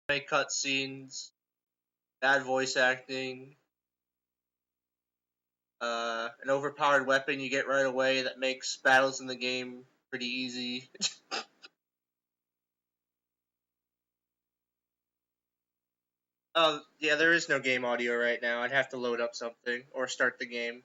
Make cutscenes, bad voice acting, an overpowered weapon you get right away that makes battles in the game pretty easy. Oh, yeah, there is no game audio right now. I'd have to load up something or start the game.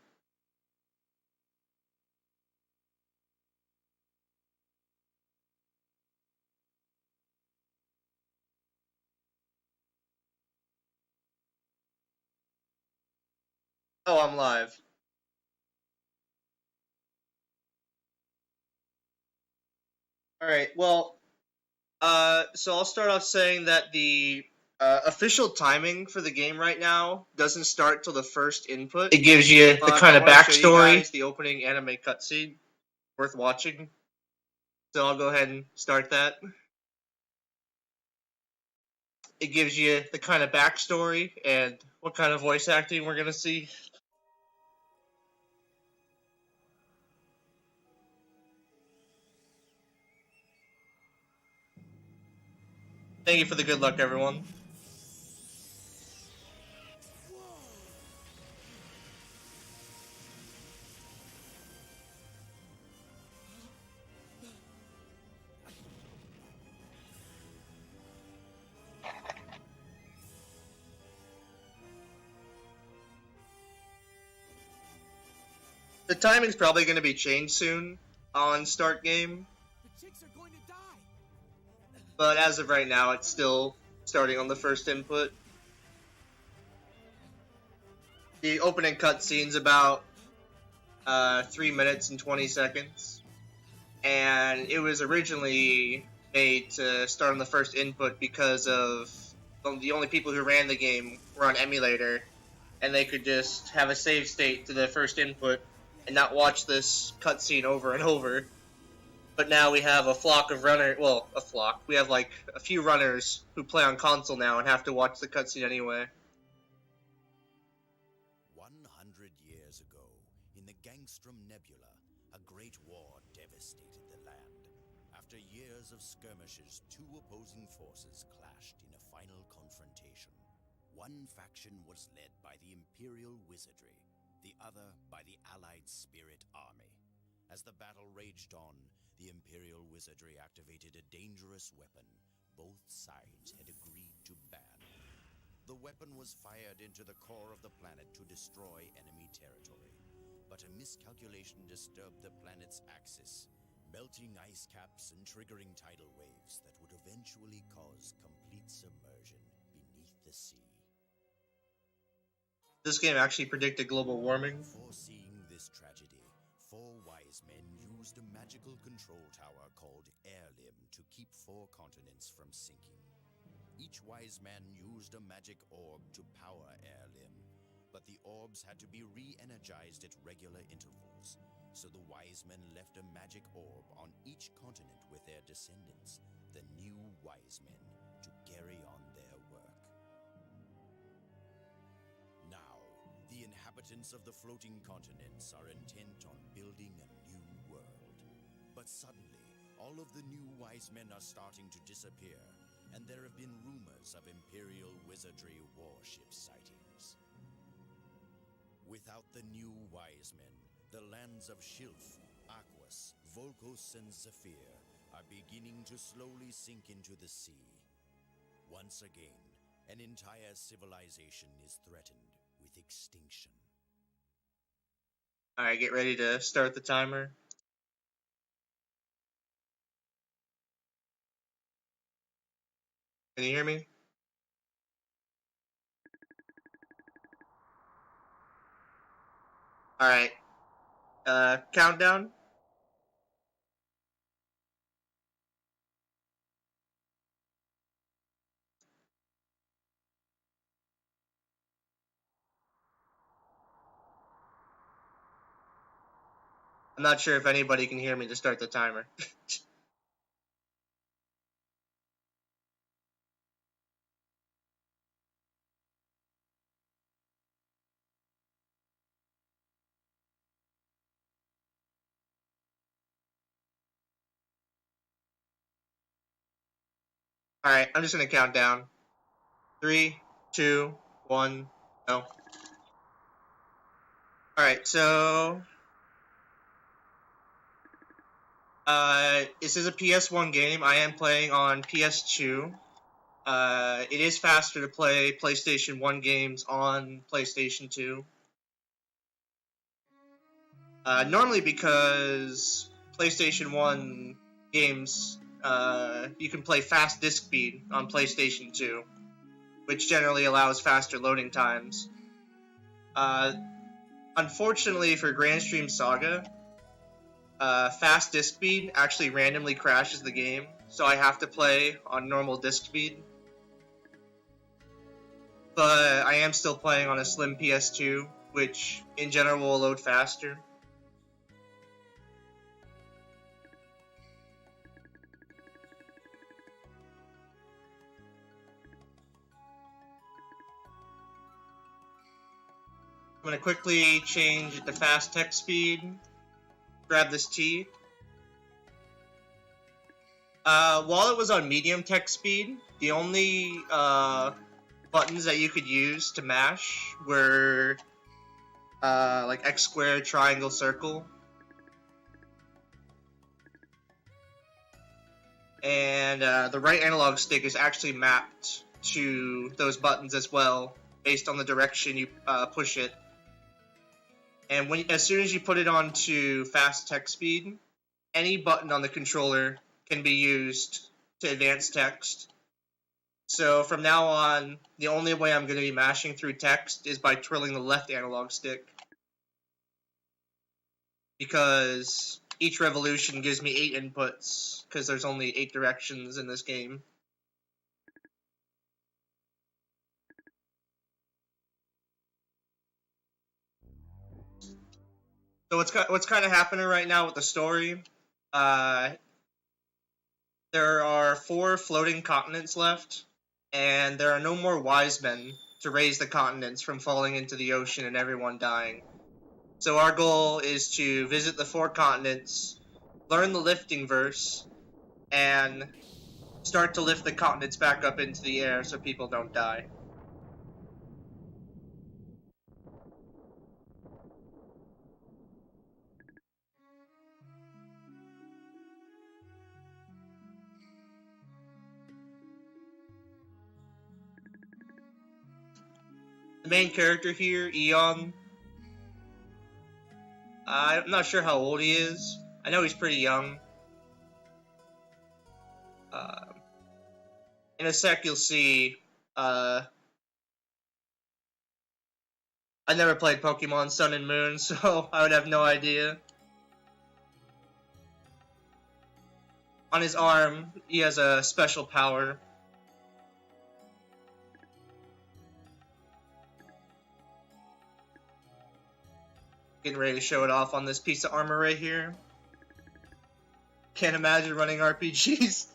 Oh, I'm live. Alright, well, so I'll start off saying that the official timing for the game right now doesn't start till the first input. It gives you the kind of backstory. The opening anime cutscene, worth watching. So I'll go ahead and start that. It gives you the kind of backstory and what kind of voice acting we're gonna see. Thank you for the good luck, everyone. The timing's probably going to be changed soon on start game. The chicks are going to die. But as of right now, it's still starting on the first input. The opening cutscene's about 3 minutes and 20 seconds. And it was originally made to start on the first input because of the only people who ran the game were on emulator. And they could just have a save state to the first input and not watch this cutscene over and over. But now we have a flock of runners. Well, a flock. We have like a few runners who play on console now and have to watch the cutscene anyway. 100 years ago, in the Granstream Nebula, a great war devastated the land. After years of skirmishes, two opposing forces clashed in a final confrontation. One faction was led by the Imperial Wizardry, the other by the Allied Spirit Army. As the battle raged on, the Imperial Wizardry activated a dangerous weapon both sides had agreed to ban. The weapon was fired into the core of the planet to destroy enemy territory. But a miscalculation disturbed the planet's axis, melting ice caps and triggering tidal waves that would eventually cause complete submersion beneath the sea. This game actually predicted global warming. Foreseeing this tragedy, four wise men used a magical control tower called Airlim to keep four continents from sinking. Each wise man used a magic orb to power Airlim, but the orbs had to be re-energized at regular intervals, so the wise men left a magic orb on each continent with their descendants, the new wise men, to carry on their work. Now, the inhabitants of the floating continents are intent on building a new world. But suddenly, all of the new wise men are starting to disappear, and there have been rumors of Imperial Wizardry warship sightings. Without the new wise men, the lands of Shilf, Aquas, Volkos, and Zephyr are beginning to slowly sink into the sea. Once again, an entire civilization is threatened with extinction. Alright, get ready to start the timer. Can you hear me? Alright. Countdown. I'm not sure if anybody can hear me to start the timer. Alright, I'm just gonna count down. 3, 2, 1, go. Alright, so this is a PS1 game. I am playing on PS2. It is faster to play PlayStation 1 games on PlayStation 2. Normally because PlayStation 1 games, you can play fast disc speed on PlayStation 2, which generally allows faster loading times. Unfortunately for Granstream Saga, fast disc speed actually randomly crashes the game, so I have to play on normal disc speed. But I am still playing on a slim PS2, which in general will load faster. I'm going to quickly change it to fast text speed. Grab this T. While it was on medium text speed, the only buttons that you could use to mash were like X squared, triangle, circle. And the right analog stick is actually mapped to those buttons as well, based on the direction you push it. And as soon as you put it onto fast text speed, any button on the controller can be used to advance text. So from now on, the only way I'm going to be mashing through text is by twirling the left analog stick. Because each revolution gives me 8 inputs, because there's only 8 directions in this game. So what's kind of happening right now with the story? There are 4 floating continents left, and there are no more wise men to raise the continents from falling into the ocean and everyone dying. So our goal is to visit the 4 continents, learn the lifting verse, and start to lift the continents back up into the air so people don't die. The main character here, Eon, I'm not sure how old he is. I know he's pretty young. In a sec you'll see, I never played Pokemon Sun and Moon, so I would have no idea. On his arm, he has a special power. Getting ready to show it off on this piece of armor right here. Can't imagine running RPGs.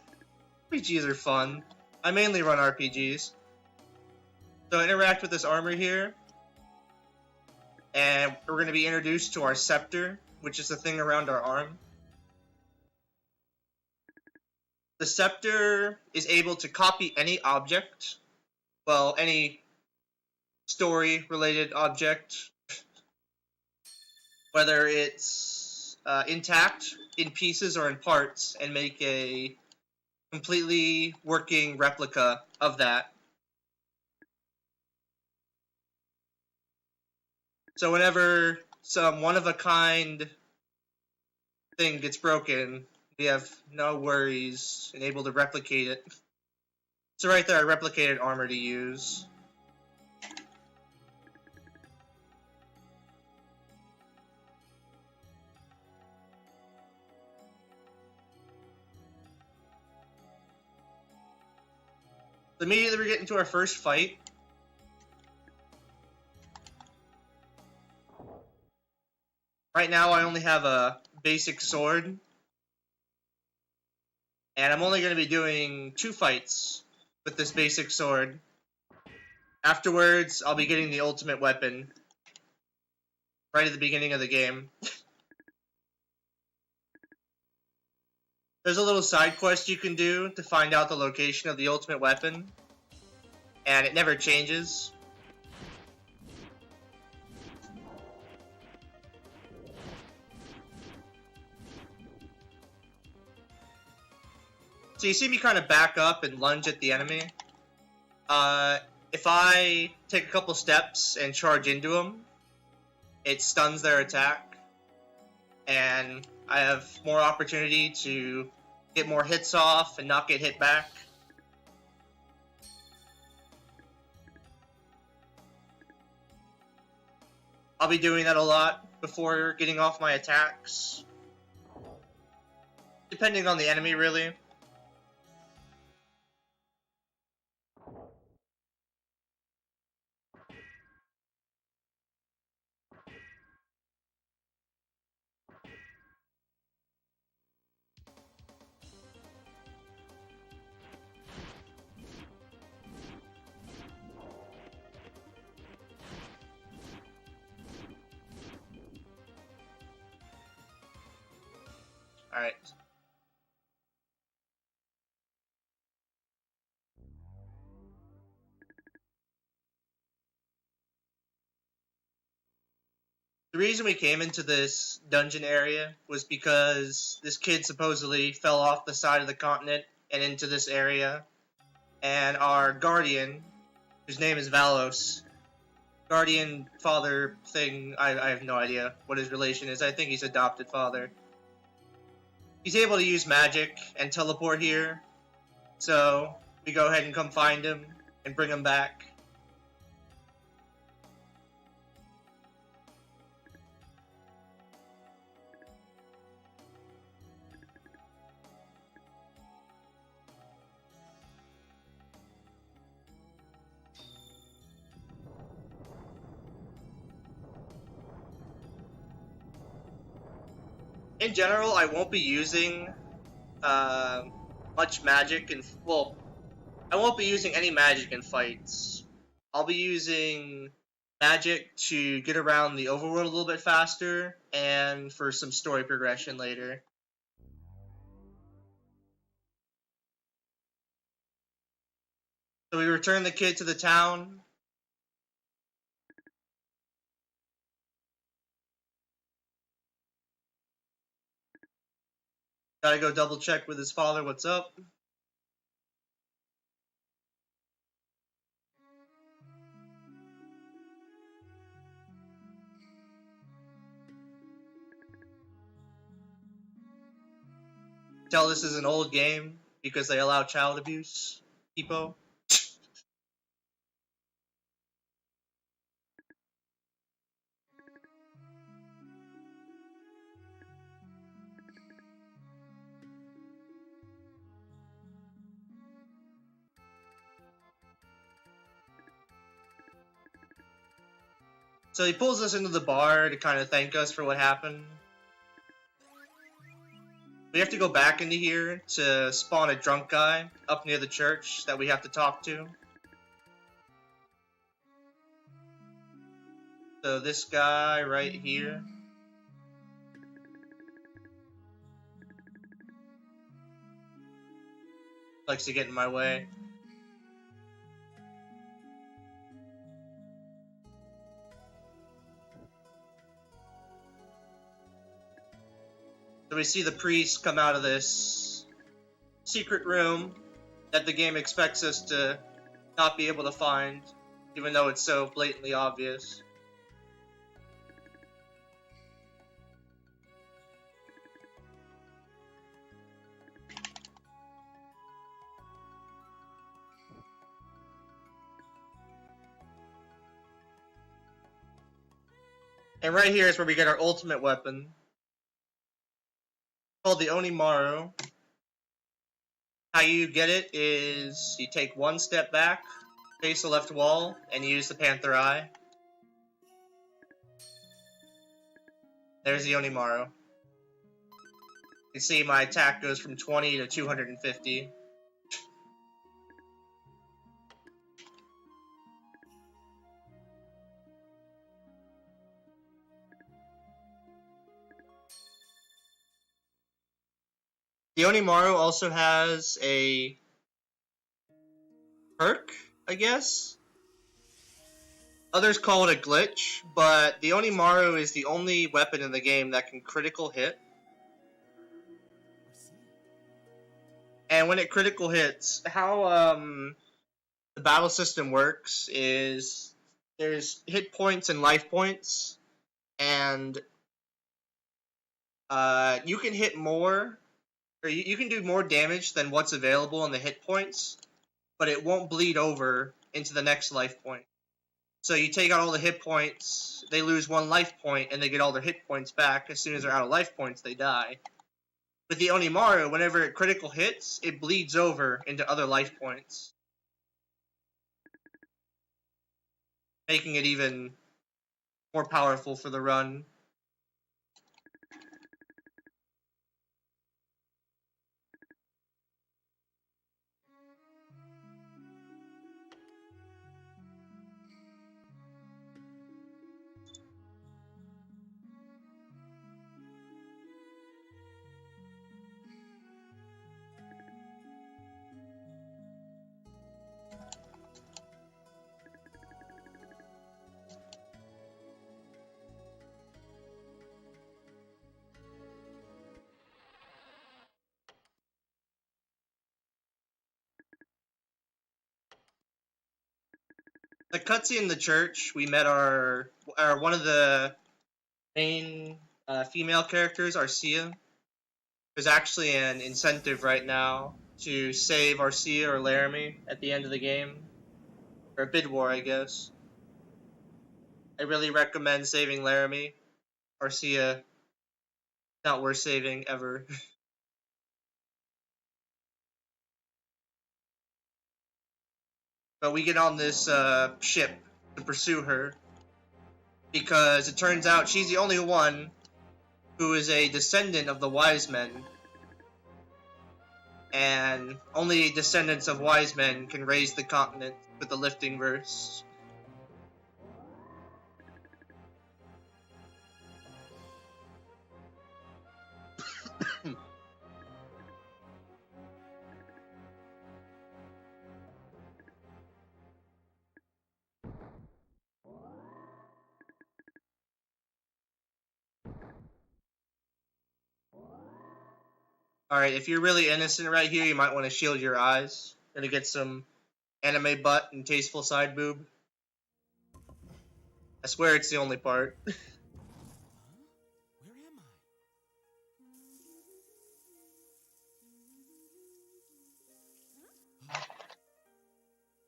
RPGs are fun. I mainly run RPGs. So interact with this armor here. And we're going to be introduced to our scepter, which is the thing around our arm. The scepter is able to copy any object. Well, any story-related object. Whether it's intact, in pieces, or in parts, and make a completely working replica of that. So whenever some one-of-a-kind thing gets broken, we have no worries and able to replicate it. So right there, a replicated armor to use. Immediately we get into our first fight. Right now I only have a basic sword. And I'm only going to be doing 2 fights with this basic sword. Afterwards, I'll be getting the ultimate weapon. Right at the beginning of the game. There's a little side quest you can do to find out the location of the ultimate weapon. and it never changes. So you see me kind of back up and lunge at the enemy. If I take a couple steps and charge into them, it stuns their attack, and I have more opportunity to get more hits off and not get hit back. I'll be doing that a lot before getting off my attacks, depending on the enemy, really. Alright. The reason we came into this dungeon area was because this kid supposedly fell off the side of the continent and into this area, and our guardian, whose name is Valos, guardian father thing, I have no idea what his relation is. I think he's adopted father. He's able to use magic and teleport here, so we go ahead and come find him and bring him back. In general, I won't be using much magic in, well, I won't be using any magic in fights. I'll be using magic to get around the overworld a little bit faster and for some story progression later. So we return the kid to the town. Gotta go double check with his father what's up. Tell this is an old game because they allow child abuse. Hippo. So he pulls us into the bar to kind of thank us for what happened. We have to go back into here to spawn a drunk guy up near the church that we have to talk to. So this guy right here. Likes to get in my way. So we see the priest come out of this secret room that the game expects us to not be able to find, even though it's so blatantly obvious. And right here is where we get our ultimate weapon, called the Onimaru. How you get it is you take one step back, face the left wall, and use the Panther Eye. There's the Onimaru. You can see my attack goes from 20 to 250. The Onimaru also has a perk, I guess. Others call it a glitch, but the Onimaru is the only weapon in the game that can critical hit. And when it critical hits, how the battle system works is there's hit points and life points, and you can hit more, or you can do more damage than what's available in the hit points, but it won't bleed over into the next life point. So you take out all the hit points, they lose one life point, and they get all their hit points back. As soon as they're out of life points, they die. With the Onimaru, whenever it critical hits, it bleeds over into other life points, making it even more powerful for the run. The cutscene in the church, we met our one of the main female characters, Arcia. There's actually an incentive right now to save Arcia or Laramie at the end of the game. Or a bid war, I guess. I really recommend saving Laramie. Arcia, not worth saving ever. But we get on this ship to pursue her, because it turns out she's the only one who is a descendant of the wise men, and only descendants of wise men can raise the continent with the lifting verse. Alright, if you're really innocent right here, you might want to shield your eyes. Gonna get some anime butt and tasteful side boob. I swear it's the only part. Where am I?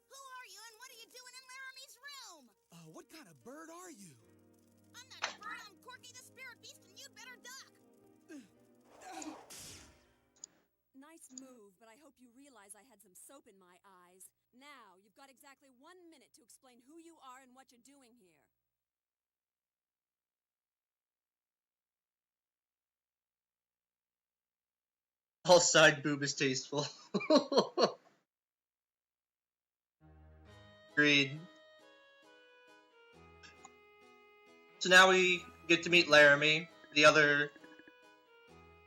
Who are you and what are you doing in Laramie's room? What kind of bird are you? I'm not a bird, I'm Corky the Spirit Beast, and you'd better duck. Nice move, but I hope you realize I had some soap in my eyes. Now, you've got exactly 1 minute to explain who you are and what you're doing here. All side boob is tasteful. Agreed. So now we get to meet Laramie, the other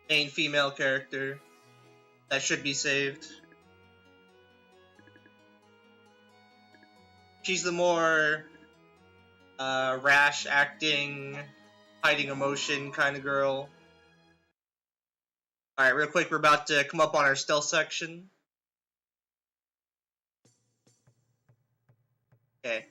main female character that should be saved. She's the more rash acting, hiding emotion kind of girl. Alright, real quick, we're about to come up on our stealth section. Okay.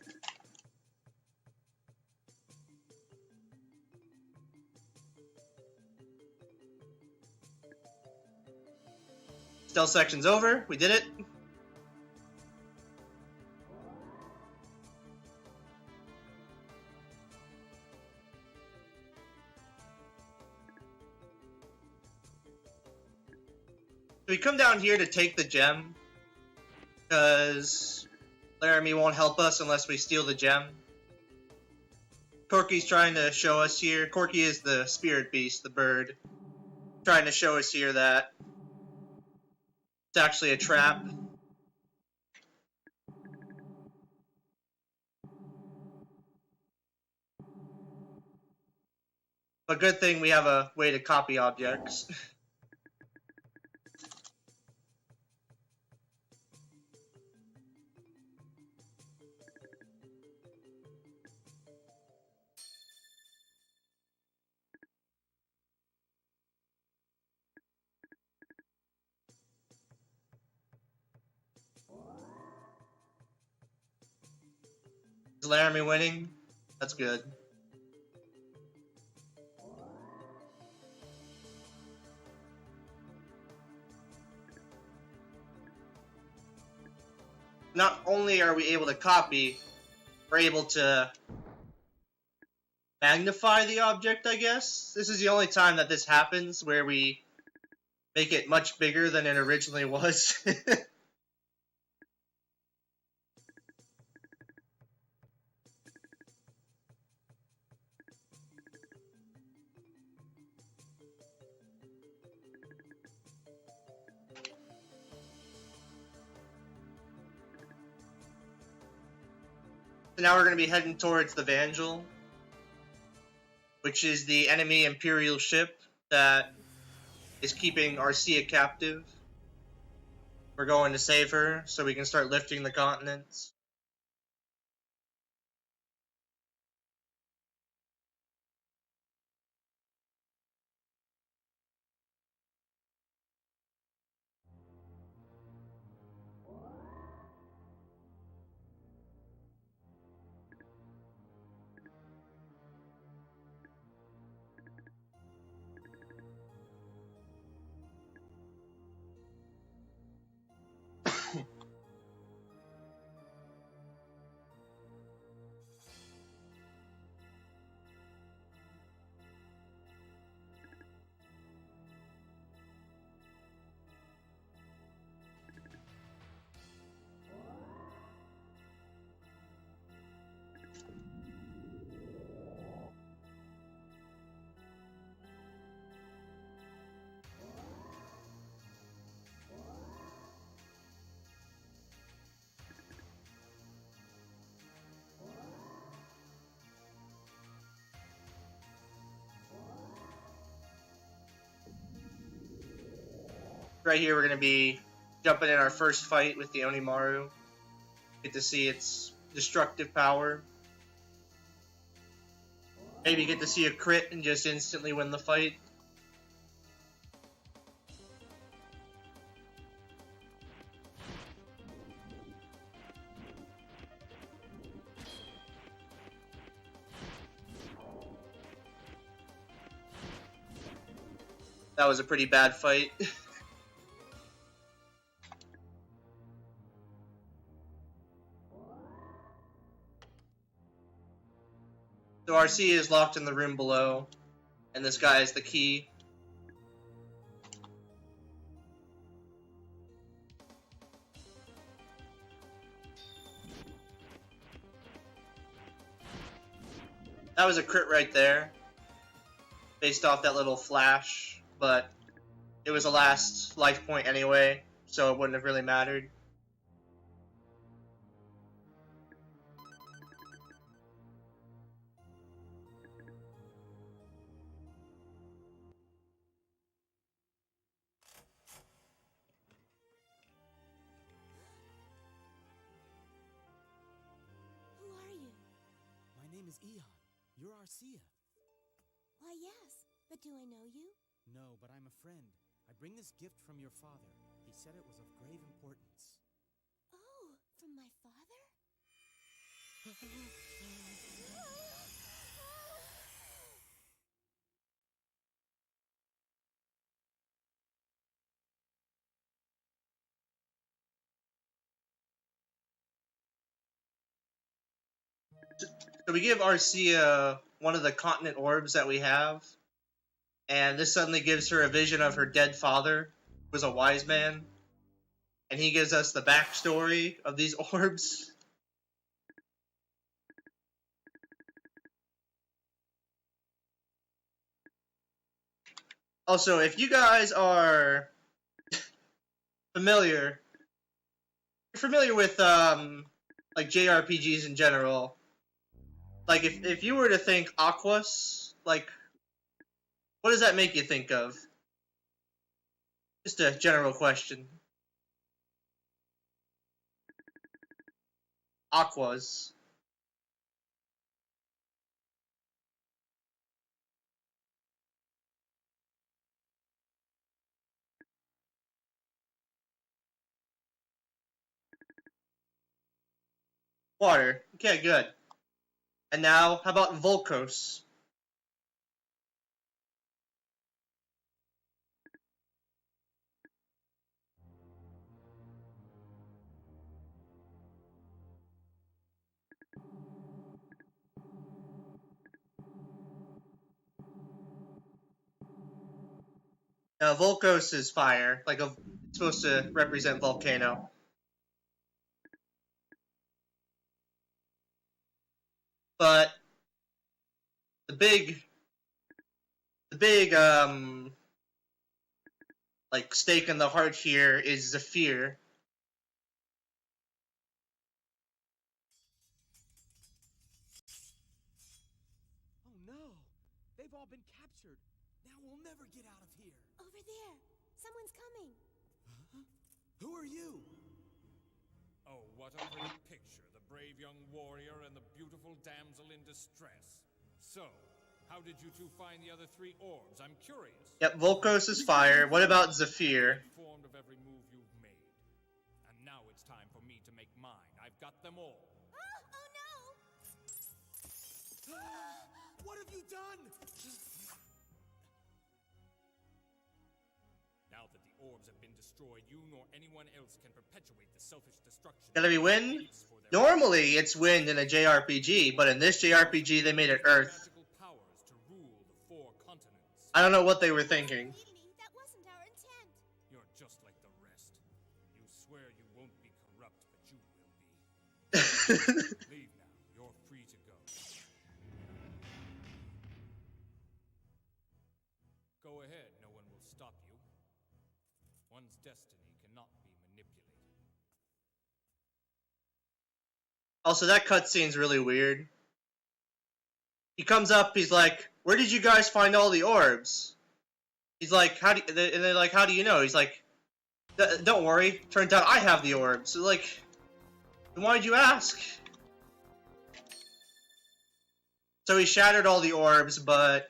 Stealth section's over. We did it. We come down here to take the gem, because Laramie won't help us unless we steal the gem. Corky's trying to show us here. Corky is the spirit beast, the bird. Trying to show us here that it's actually a trap. But good thing we have a way to copy objects. Is Laramie winning? That's good. Not only are we able to copy, we're able to magnify the object, I guess. This is the only time that this happens, where we make it much bigger than it originally was. So now we're going to be heading towards the Vangel, which is the enemy Imperial ship that is keeping Arcia captive. We're going to save her so we can start lifting the continents. Right here, we're going to be jumping in our first fight with the Onimaru. Get to see its destructive power. Maybe get to see a crit and just instantly win the fight. That was a pretty bad fight. So Arcia is locked in the room below, and this guy is the key. That was a crit right there, based off that little flash, but it was a last life point anyway, so it wouldn't have really mattered. Who are you? My name is Eon. You're Arcia. Why, yes. But do I know you? No, but I'm a friend. I bring this gift from your father. He said it was of grave importance. Oh, from my father? So we give Arcia one of the continent orbs that we have, and this suddenly gives her a vision of her dead father, who was a wise man, and he gives us the backstory of these orbs. Also, if you guys are familiar, you're familiar with like JRPGs in general. Like if you were to think Aquas, like what does that make you think of? Just a general question. Aquas. Water. Okay, good. And now, how about Volcos? Now, Volcos is fire, like it's supposed to represent volcano. But the big like stake in the heart here is Zephyr. Oh no! They've all been captured. Now we'll never get out of here. Over there. Someone's coming. Huh? Who are you? Oh, what a pretty picture. The brave young warrior and the beautiful damsel in distress. So, how did you two find the other 3 orbs? I'm curious. Yep, Volcos is fire. What about Zephyr? Informed of every move you've made. And now it's time for me to make mine. I've got them all. Oh no! What have you done? Now that the orbs have been destroyed, you nor anyone else can perpetuate the selfish destruction. Gonna be wind? Normally it's wind in a JRPG, but in this JRPG they made it Earth. Magical powers to rule the 4 continents. I don't know what they were thinking. Believe me, that wasn't our intent. You're just like the rest. You swear you won't be corrupt, but you will be. Leave now. You're free to go. Go ahead. No one will stop you. One's destiny cannot be manipulated. Also, that cutscene's really weird. He comes up, he's like, "Where did you guys find all the orbs?" He's like, "How do?" And they're like, "How do you know?" He's like, "Don't worry. Turns out I have the orbs." So like, then why did you ask? So he shattered all the orbs, but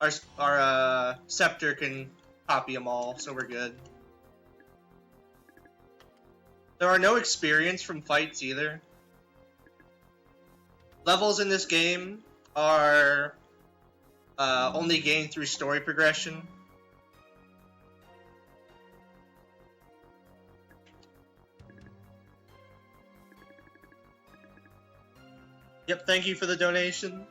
our scepter can copy them all, so we're good. There are no experience from fights either. Levels in this game are only gained through story progression. Yep, thank you for the donation.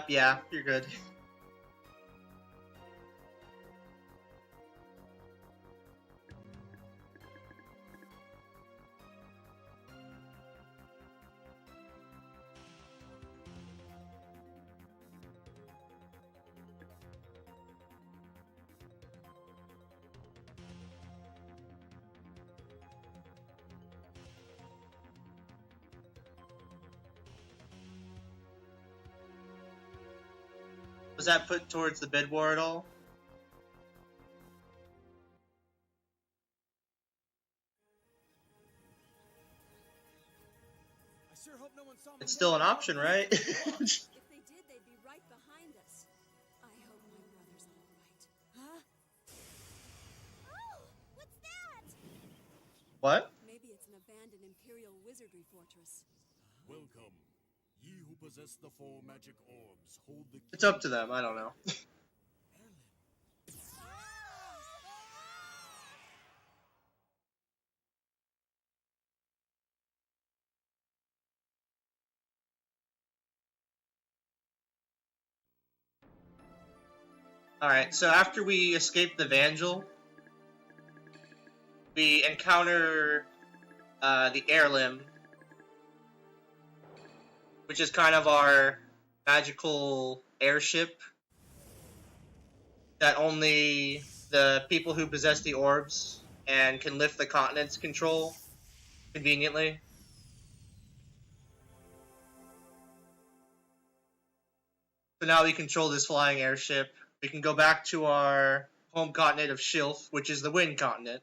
Yeah, you're good. Was that put towards the bid war at all? I sure hope no one saw me. It's still an option, right? If they did, they'd be right behind us. I hope my brother's all right. Huh? Oh, what's that? What? Maybe it's an abandoned Imperial wizardry fortress. Welcome. Ye who possess the 4 magic orbs, hold the key. It's up to them, I don't know. Alright, so after we escape the Vangel, we encounter the Heirloom, which is kind of our magical airship that only the people who possess the orbs and can lift the continents control conveniently. So now we control this flying airship. We can go back to our home continent of Shilf, which is the Wind Continent,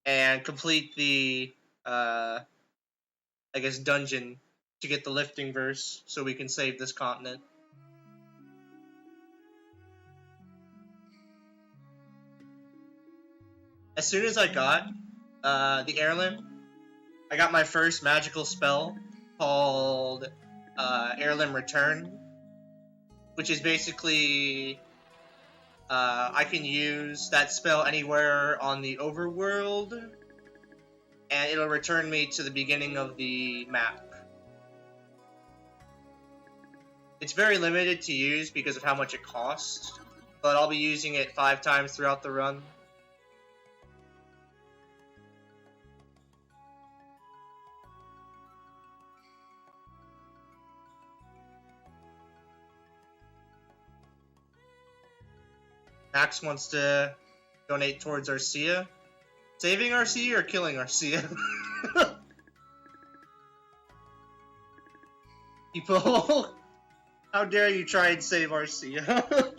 and complete the, I guess, dungeon to get the lifting verse so we can save this continent. As soon as I got the heirloom, I got my first magical spell called Heirloom Return, which is basically I can use that spell anywhere on the overworld, and it'll return me to the beginning of the map. It's very limited to use because of how much it costs, but I'll be using it 5 times throughout the run. Max wants to donate towards Arcia. Saving Arcia or killing Arcia? People, how dare you try and save Arcia?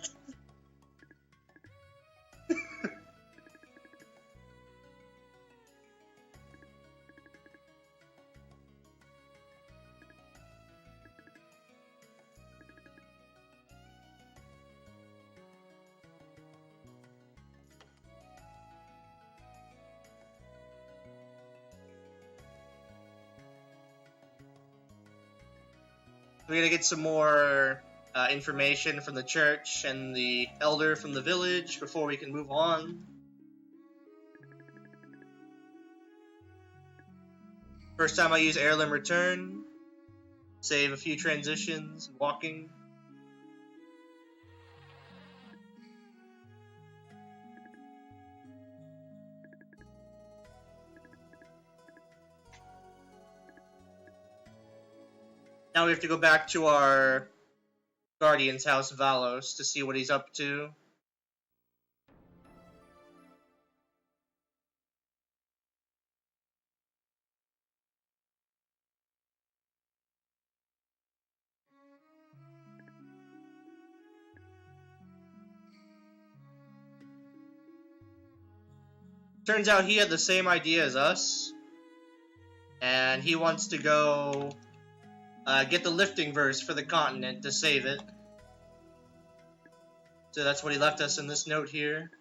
We're gonna get some more information from the church and the elder from the village before we can move on. First time I use Heirloom Return. Save a few transitions, walking. Now we have to go back to our Guardian's house, Valos, to see what he's up to. Turns out he had the same idea as us, and he wants to go get the lifting verse for the continent to save it. So that's what he left us in this note here.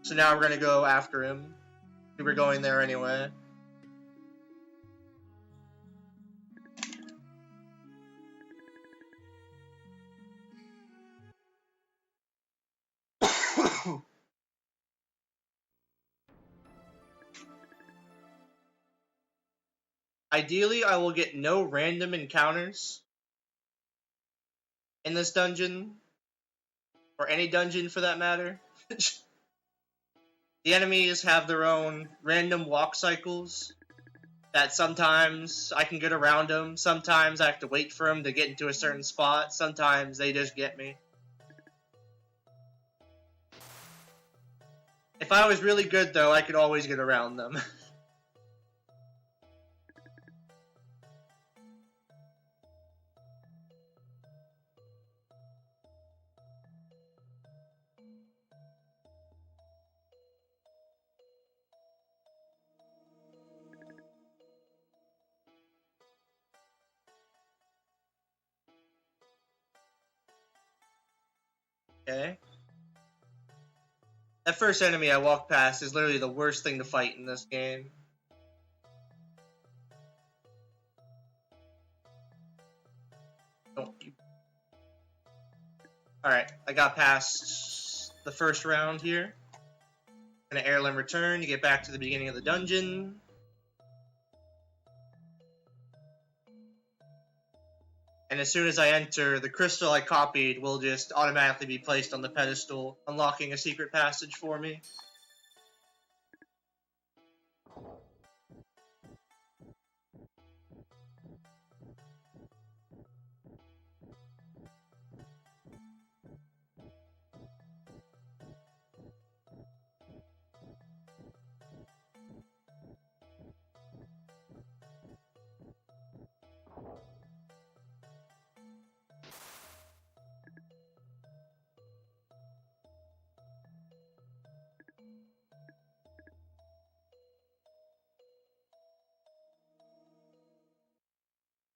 So now we're gonna go after him. We were going there anyway. Ideally, I will get no random encounters in this dungeon, or any dungeon for that matter. The enemies have their own random walk cycles that sometimes I can get around them, sometimes I have to wait for them to get into a certain spot, sometimes they just get me. If I was really good though, I could always get around them. Okay. That first enemy I walked past is literally the worst thing to fight in this game. Don't you... Alright, I got past the first round here. Gonna Heirloom Return to get back to the beginning of the dungeon. And as soon as I enter, the crystal I copied will just automatically be placed on the pedestal, unlocking a secret passage for me.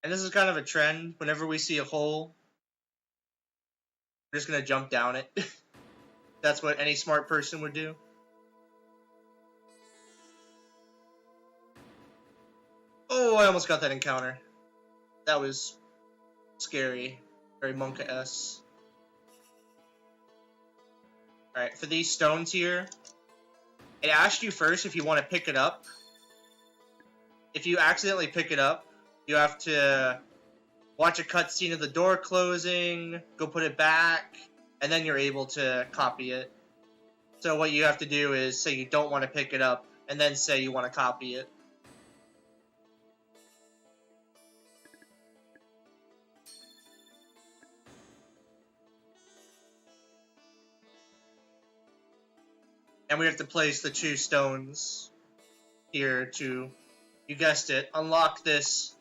And this is kind of a trend. Whenever we see a hole, we're just gonna jump down it. That's what any smart person would do. Oh, I almost got that encounter. That was scary. Very Monka-esque. Alright, for these stones here, it asks you first if you want to pick it up. If you accidentally pick it up, you have to watch a cutscene of the door closing, go put it back, and then you're able to copy it. So what you have to do is say you don't want to pick it up, and then say you want to copy it. And we have to place the 2 stones here to, you guessed it, unlock this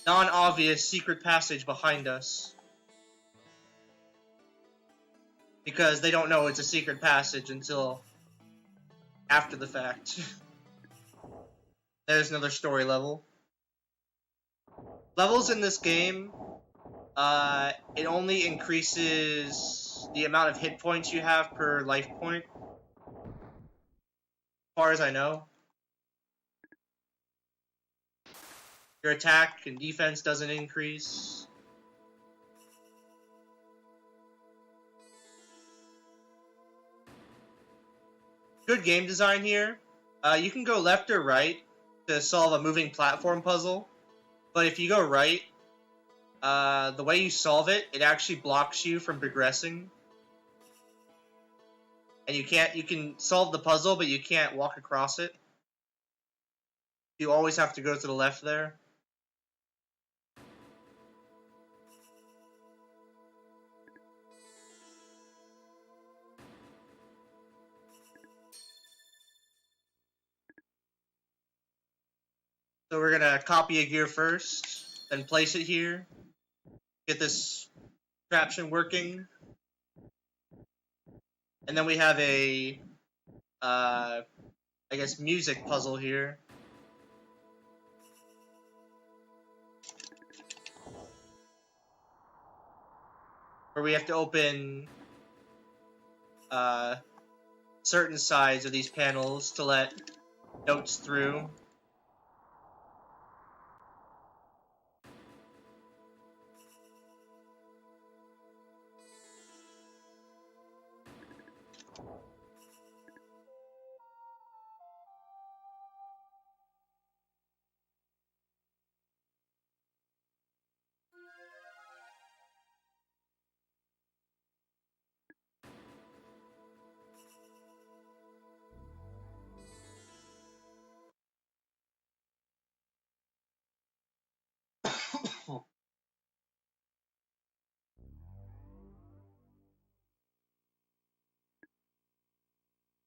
non-obvious secret passage behind us. Because they don't know it's a secret passage until after the fact. There's another story level. Levels in this game, it only increases the amount of hit points you have per life point. As far as I know. Your attack and defense doesn't increase. Good game design here. You can go left or right to solve a moving platform puzzle. But if you go right, the way you solve it, it actually blocks you from progressing. And you can solve the puzzle, but you can't walk across it. You always have to go to the left there. So we're gonna copy a gear first, then place it here. Get this contraption working. And then we have a, I guess, music puzzle here. Where we have to open certain sides of these panels to let notes through.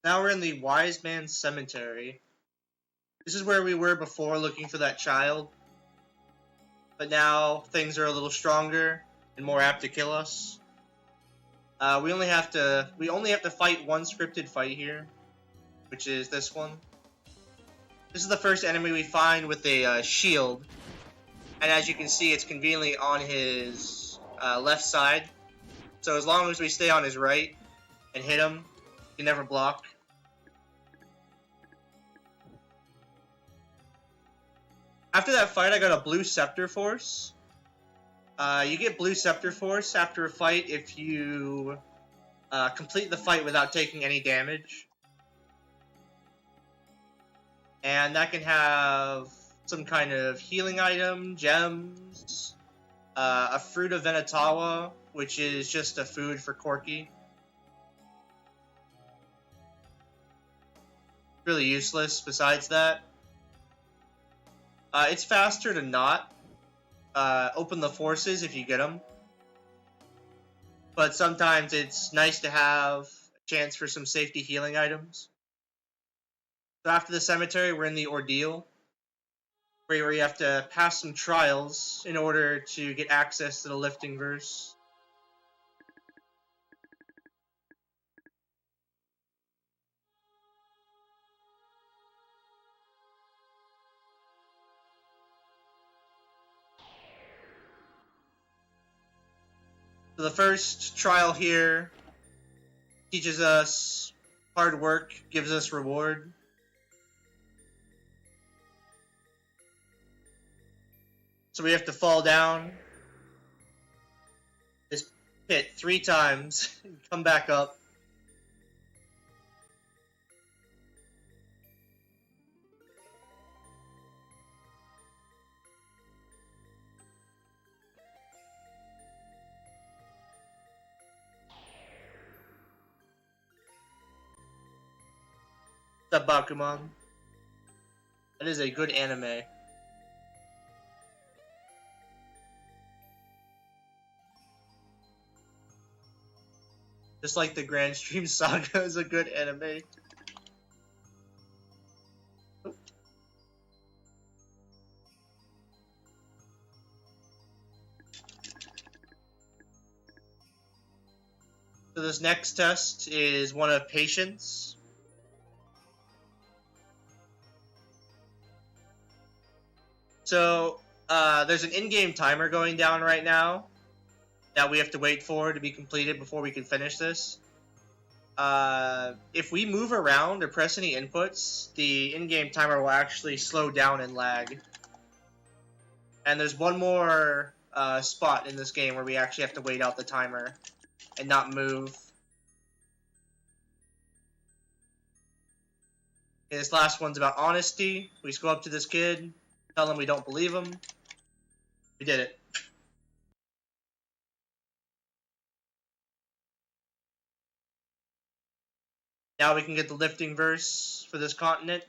Now we're in the Wise Man's Cemetery. This is where we were before looking for that child. But now things are a little stronger and more apt to kill us. We only have to fight one scripted fight here, which is this one. This is the first enemy we find with a shield. And as you can see, it's conveniently on his left side. So as long as we stay on his right and hit him, he can never block. After that fight, I got a Blue Scepter Force. You get Blue Scepter Force after a fight if you complete the fight without taking any damage. And that can have some kind of healing item, gems, a Fruit of Venetawa, which is just a food for Corky. Really useless besides that. It's faster to not open the forces if you get them. But sometimes it's nice to have a chance for some safety healing items. So after the cemetery, we're in the Ordeal, where you have to pass some trials in order to get access to the lifting verse. So the first trial here teaches us hard work, gives us reward. So we have to fall down this pit 3 times and come back up. What's up, Bakuman? That is a good anime. Just like the Granstream Saga is a good anime. So this next test is one of patience. So there's an in-game timer going down right now that we have to wait for to be completed before we can finish this. If we move around or press any inputs, the in-game timer will actually slow down and lag. And there's one more spot in this game where we actually have to wait out the timer and not move. Okay, this last one's about honesty. We just go up to this kid, tell him we don't believe him. We did it. Now we can get the lifting verse for this continent.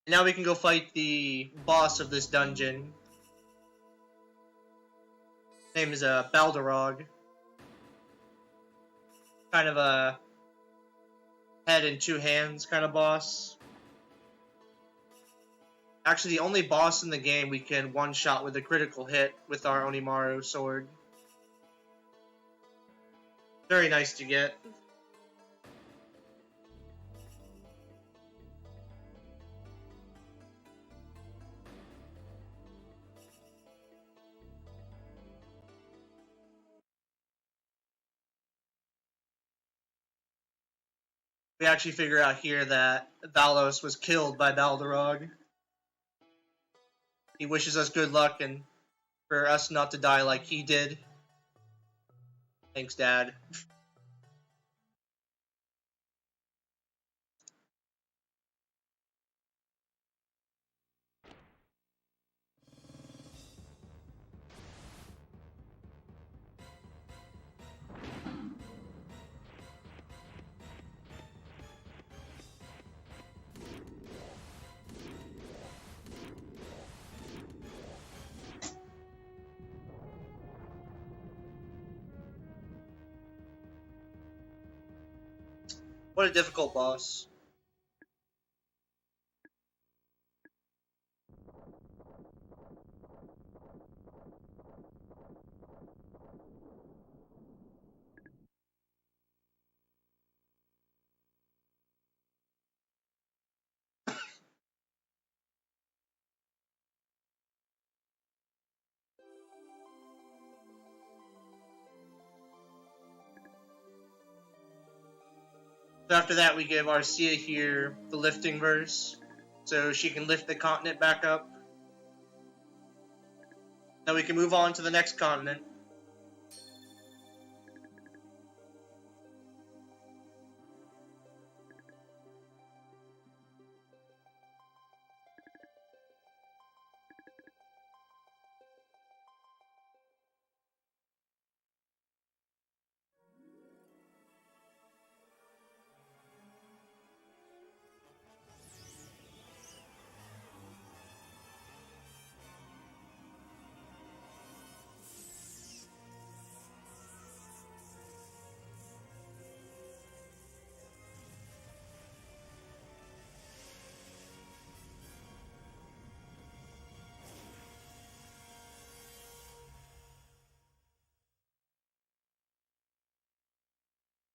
Now we can go fight the boss of this dungeon. His name is Balderog. Kind of a head and 2 hands kind of boss. Actually, the only boss in the game we can one-shot with a critical hit with our Onimaru sword. Very nice to get. We actually figure out here that Valos was killed by Balderog. He wishes us good luck and for us not to die like he did. Thanks, Dad. What a difficult boss. So after that, we give Arcia here the lifting verse, so she can lift the continent back up. Now we can move on to the next continent.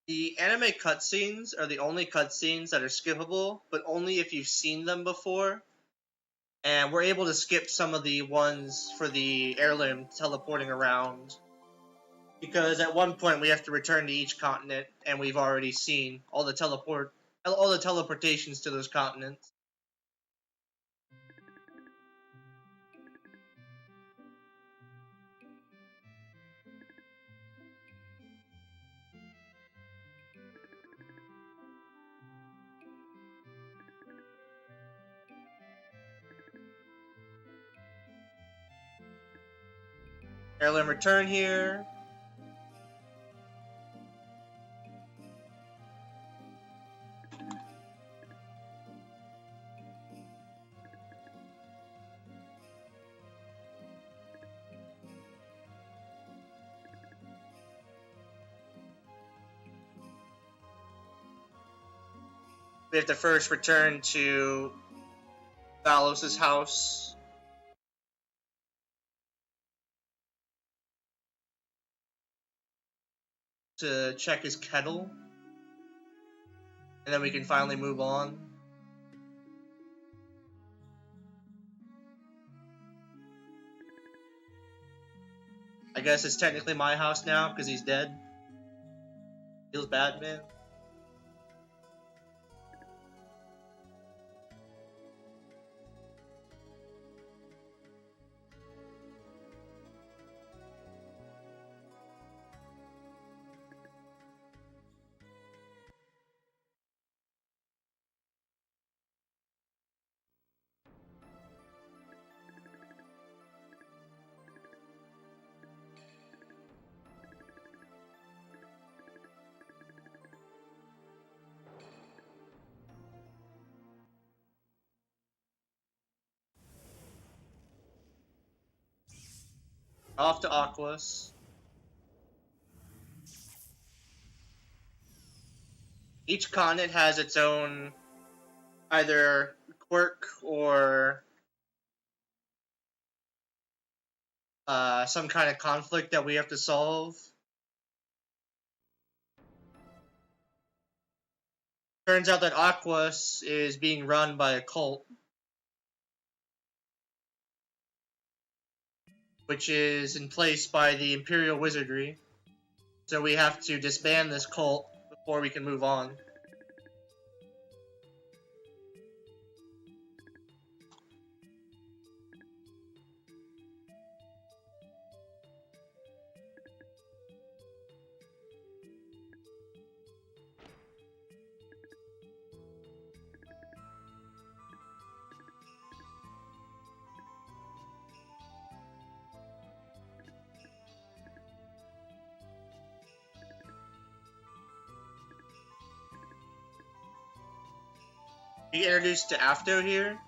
The anime cutscenes are the only cutscenes that are skippable, but only if you've seen them before. And we're able to skip some of the ones for the heirloom teleporting around. Because at one point we have to return to each continent, and we've already seen all the teleportations to those continents. Heirloom return here. We have to first return to Valos' house. To check his kettle. And then we can finally move on. I guess it's technically my house now because he's dead. Feels bad, man. Off to Aquas. Each continent has its own either quirk or some kind of conflict that we have to solve. Turns out that Aquas is being run by a cult, which is in place by the Imperial Wizardry. So we have to disband this cult before we can move on. We get introduced to Afto here,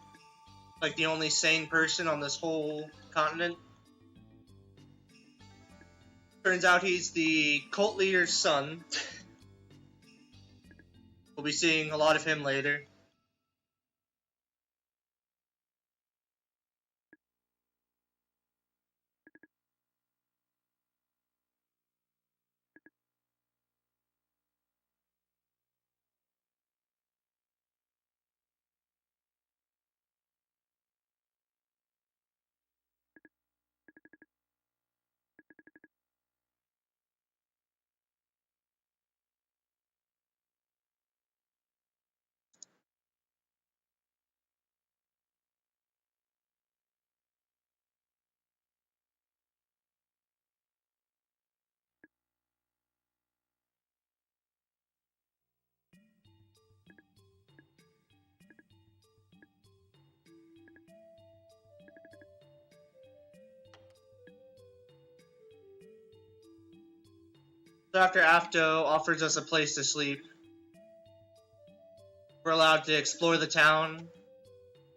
like the only sane person on this whole continent. Turns out he's the cult leader's son. We'll be seeing a lot of him later. Dr. Afto offers us a place to sleep. We're allowed to explore the town,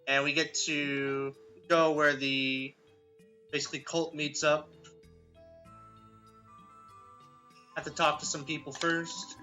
and we get to go where the basically cult meets up. Have to talk to some people first.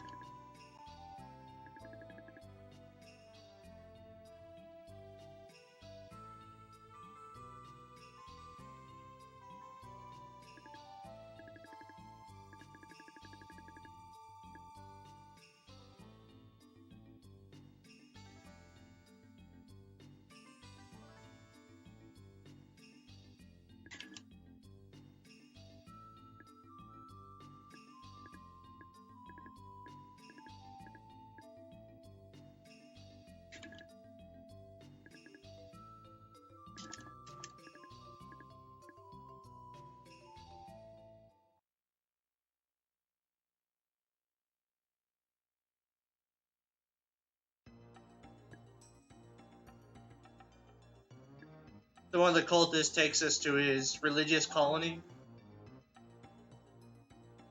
So one of the cultists takes us to his religious colony,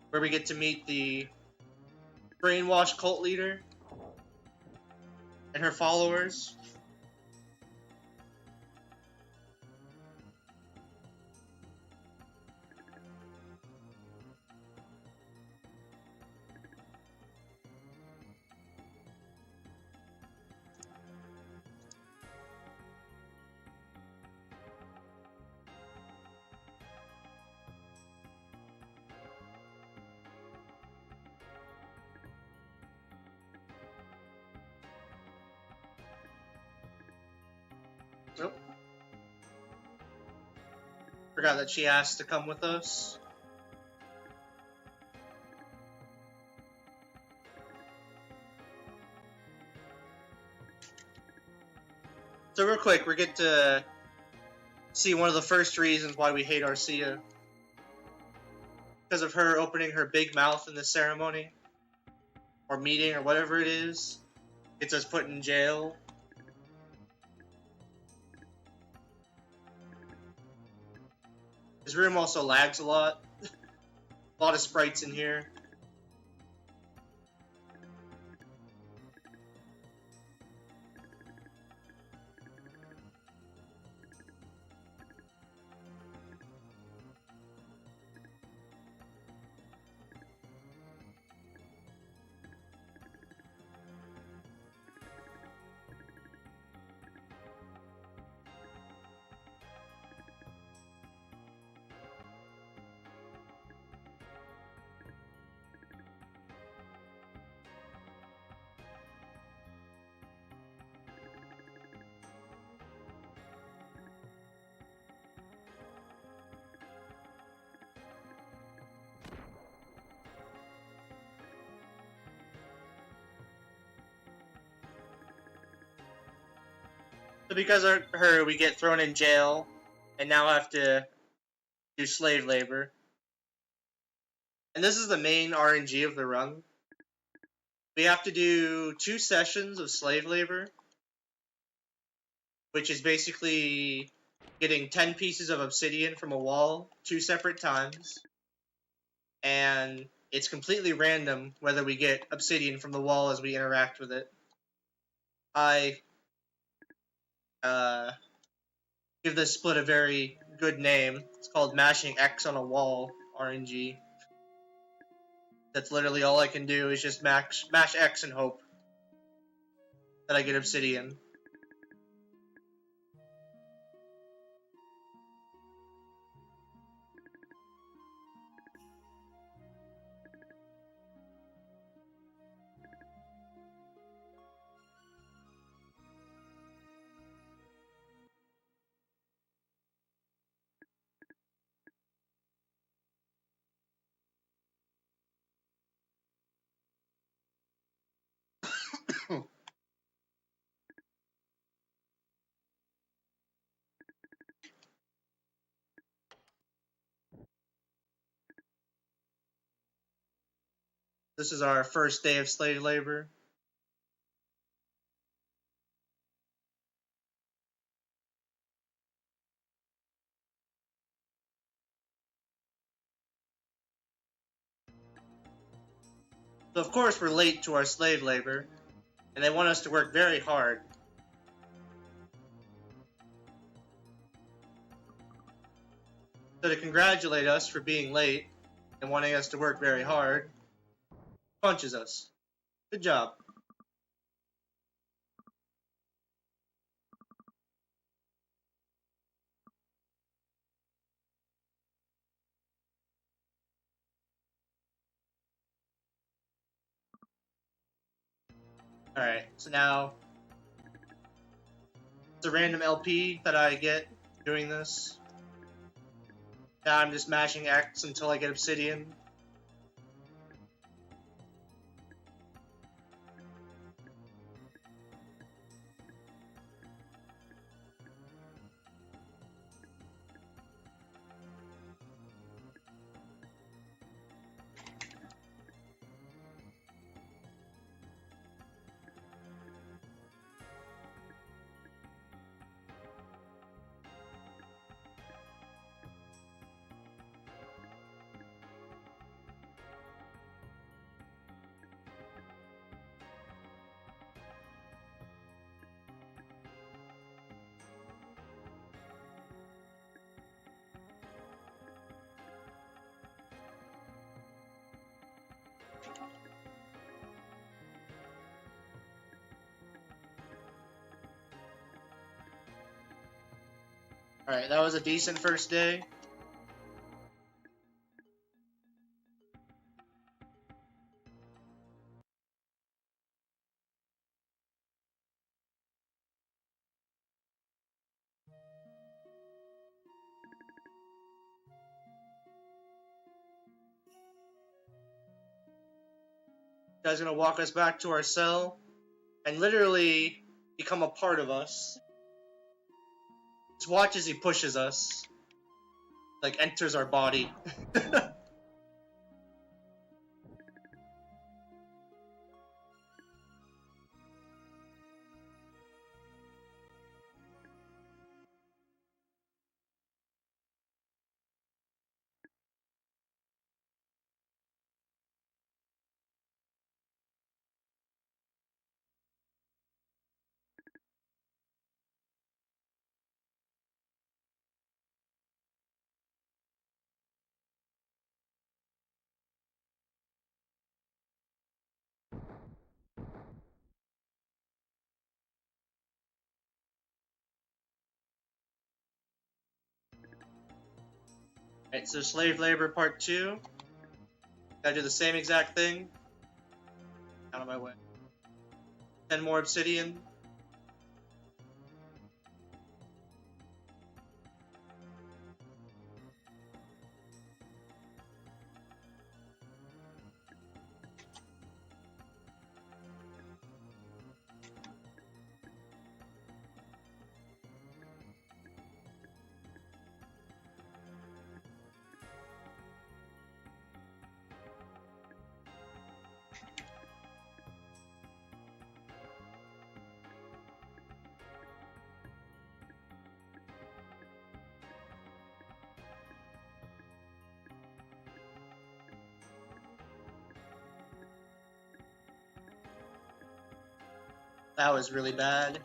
where we get to meet the brainwashed cult leader and her followers. Nope. Forgot that she asked to come with us. So real quick, we get to see one of the first reasons why we hate Arcia. Because of her opening her big mouth in this ceremony. Or meeting, or whatever it is. Gets us put in jail. This room also lags a lot. A lot of sprites in here. So because of her, we get thrown in jail, and now have to do slave labor. And this is the main RNG of the run. We have to do 2 sessions of slave labor, which is basically getting 10 pieces of obsidian from a wall 2 separate times. And it's completely random whether we get obsidian from the wall as we interact with it. I give this split a very good name. It's called Mashing X on a Wall RNG. That's literally all I can do is just mash X and hope that I get obsidian. This is our first day of slave labor. So of course we're late to our slave labor, and they want us to work very hard. So to congratulate us for being late and wanting us to work very hard, punches us. Good job. Alright, so now it's a random LP that I get doing this. Now I'm just mashing X until I get obsidian. Alright, that was a decent first day. Guy's gonna walk us back to our cell and literally become a part of us. Just watch as he pushes us. Like, enters our body. Alright, so slave labor part 2. Gotta do the same exact thing. Out of my way. 10 more obsidian. That was really bad.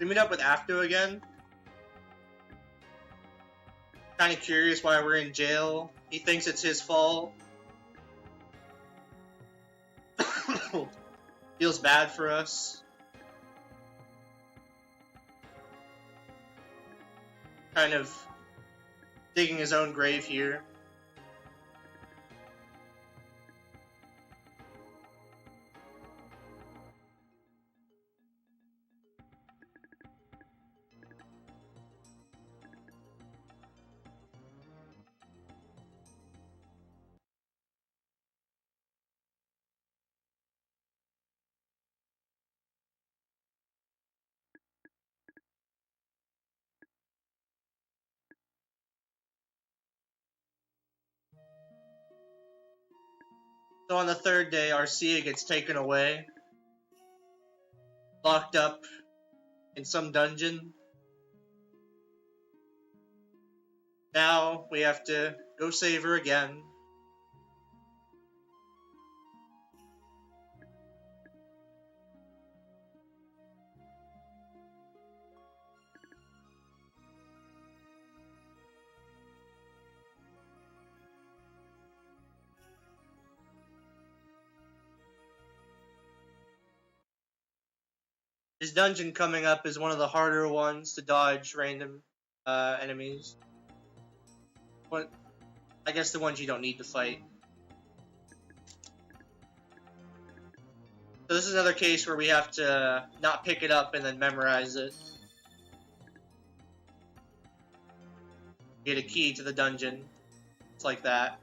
We meet up with Afto again. Kind of curious why we're in jail. He thinks it's his fault. Feels bad for us. Kind of digging his own grave here. So on the third day, Arcia gets taken away, locked up in some dungeon. Now we have to go save her again. This dungeon coming up is one of the harder ones to dodge random enemies. But I guess the ones you don't need to fight. So this is another case where we have to not pick it up and then memorize it. You get a key to the dungeon. It's like that.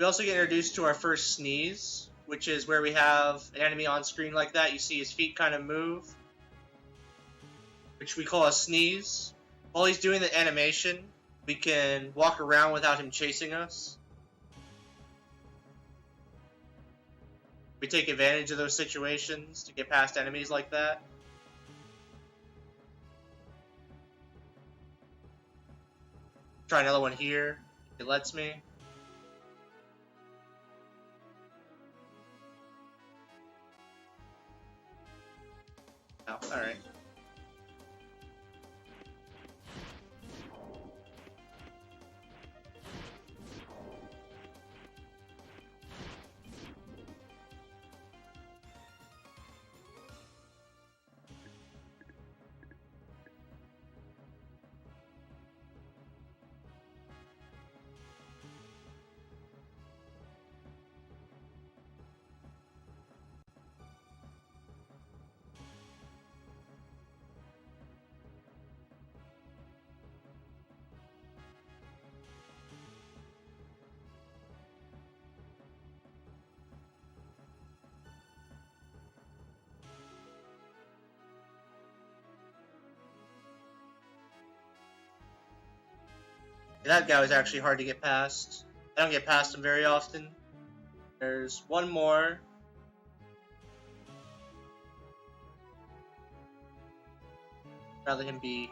We also get introduced to our first sneeze, which is where we have an enemy on screen like that. You see his feet kind of move, which we call a sneeze. While he's doing the animation, we can walk around without him chasing us. We take advantage of those situations to get past enemies like that. Try another one here. It lets me. Oh, alright. That guy was actually hard to get past. I don't get past him very often. There's one more. Rather him be...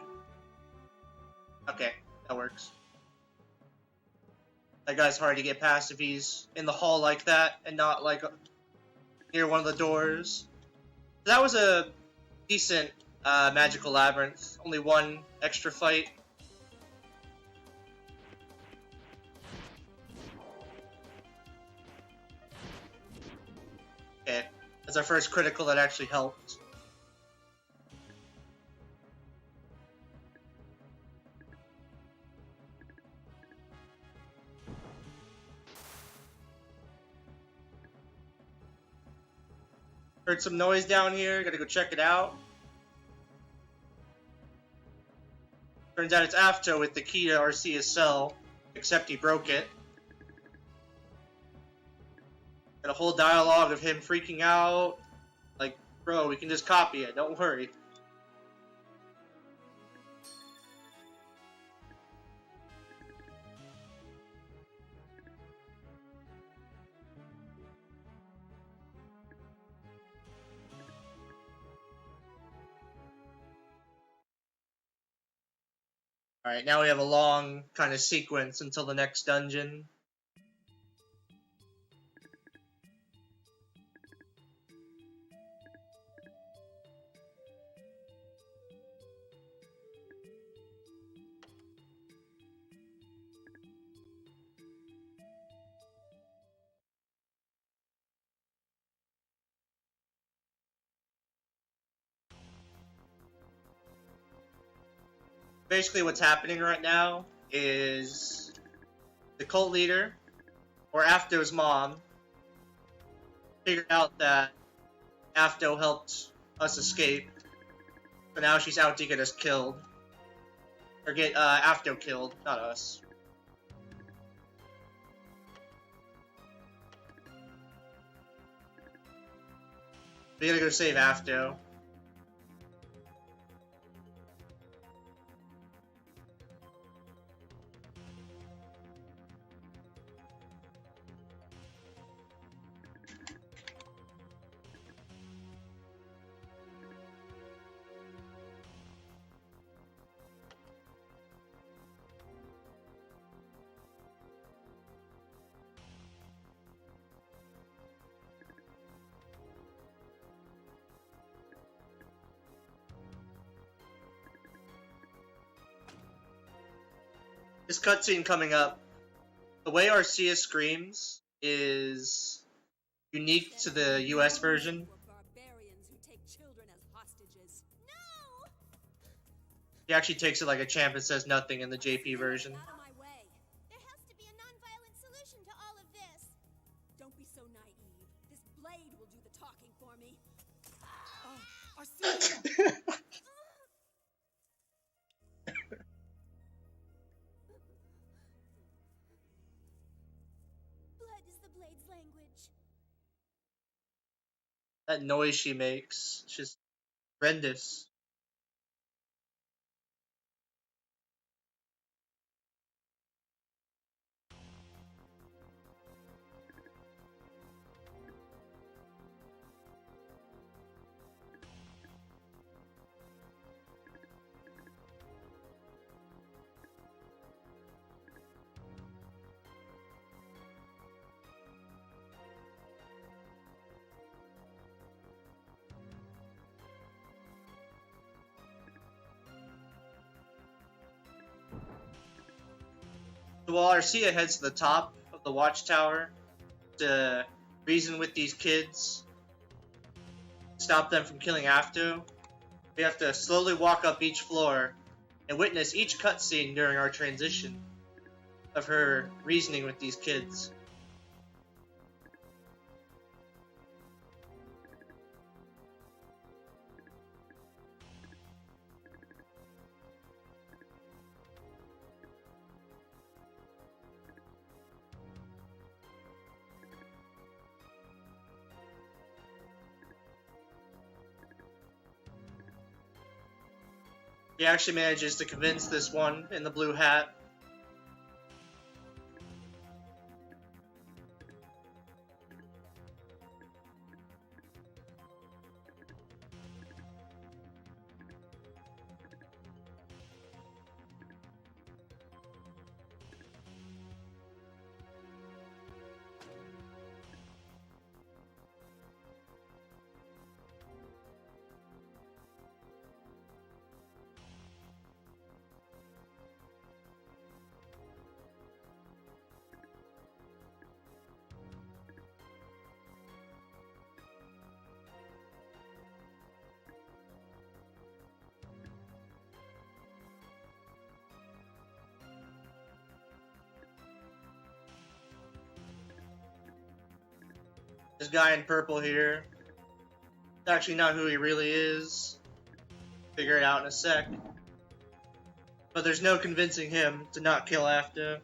Okay, that works. That guy's hard to get past if he's in the hall like that and not like near one of the doors. That was a decent magical labyrinth. Only one extra fight. Okay, that's our first critical that actually helped. Heard some noise down here, gotta go check it out. Turns out it's Afto with the key to Arcea's cell, except he broke it. Got a whole dialogue of him freaking out. Like, bro, we can just copy it, don't worry. Alright, now we have a long kind of sequence until the next dungeon. Basically what's happening right now is the cult leader, or Afto's mom, figured out that Afto helped us escape, so now she's out to get us killed. Or get Afto killed, not us. We gotta go save Afto. This cutscene coming up, the way Arcea screams is unique to the US version. Barbarians who take children as hostages. No! He actually takes it like a champ and says nothing in the JP version. Out of my way. There has to be a non-violent solution to all of this. Don't be so naive. This blade will do the talking for me. Oh, I see it! Blood is the blade's language. That noise she makes, it's just horrendous. So while Arcia heads to the top of the watchtower to reason with these kids, stop them from killing Afto, we have to slowly walk up each floor and witness each cutscene during our transition of her reasoning with these kids. He actually manages to convince this one in the blue hat. This guy in purple here, it's actually not who he really is. Figure it out in a sec. But there's no convincing him to not kill Afto.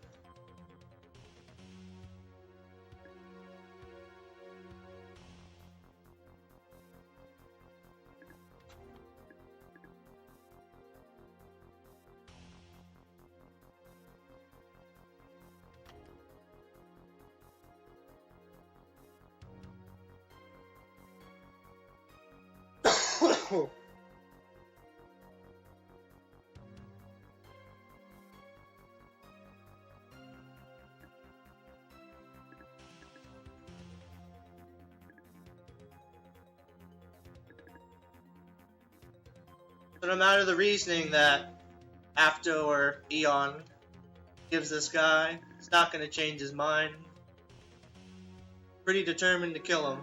So no matter the reasoning that Afto or Eon gives this guy, it's not going to change his mind. Pretty determined to kill him.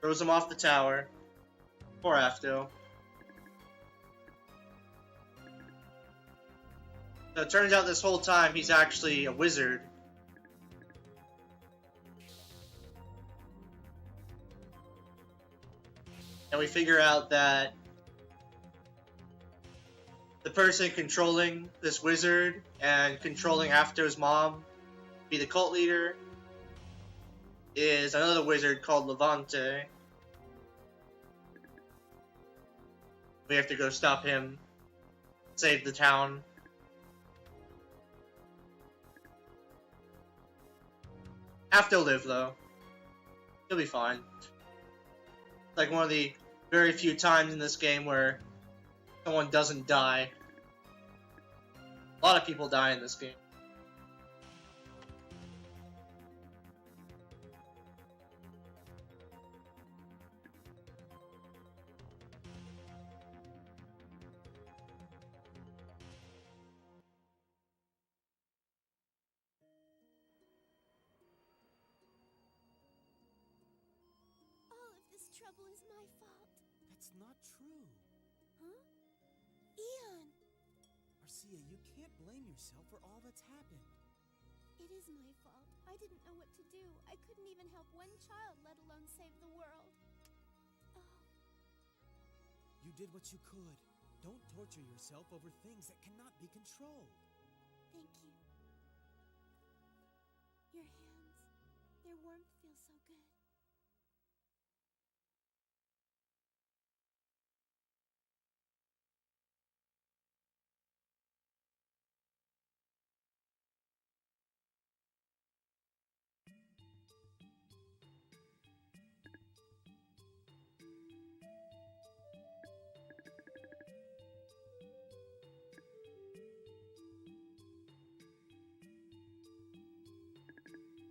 Throws him off the tower. Poor Afto. So it turns out this whole time he's actually a wizard. And we figure out that the person controlling this wizard and controlling Afto's mom, be the cult leader, is another wizard called Levante. We have to go stop him, save the town. Afto live though. He'll be fine. It's like one of the very few times in this game where someone doesn't die. A lot of people die in this game. trouble is my fault. That's not true. Huh? Ian! Marcia, you can't blame yourself for all that's happened. It is my fault. I didn't know what to do. I couldn't even help one child, let alone save the world. Oh. You did what you could. Don't torture yourself over things that cannot be controlled. Thank you. Your hands, their warmth feels so good.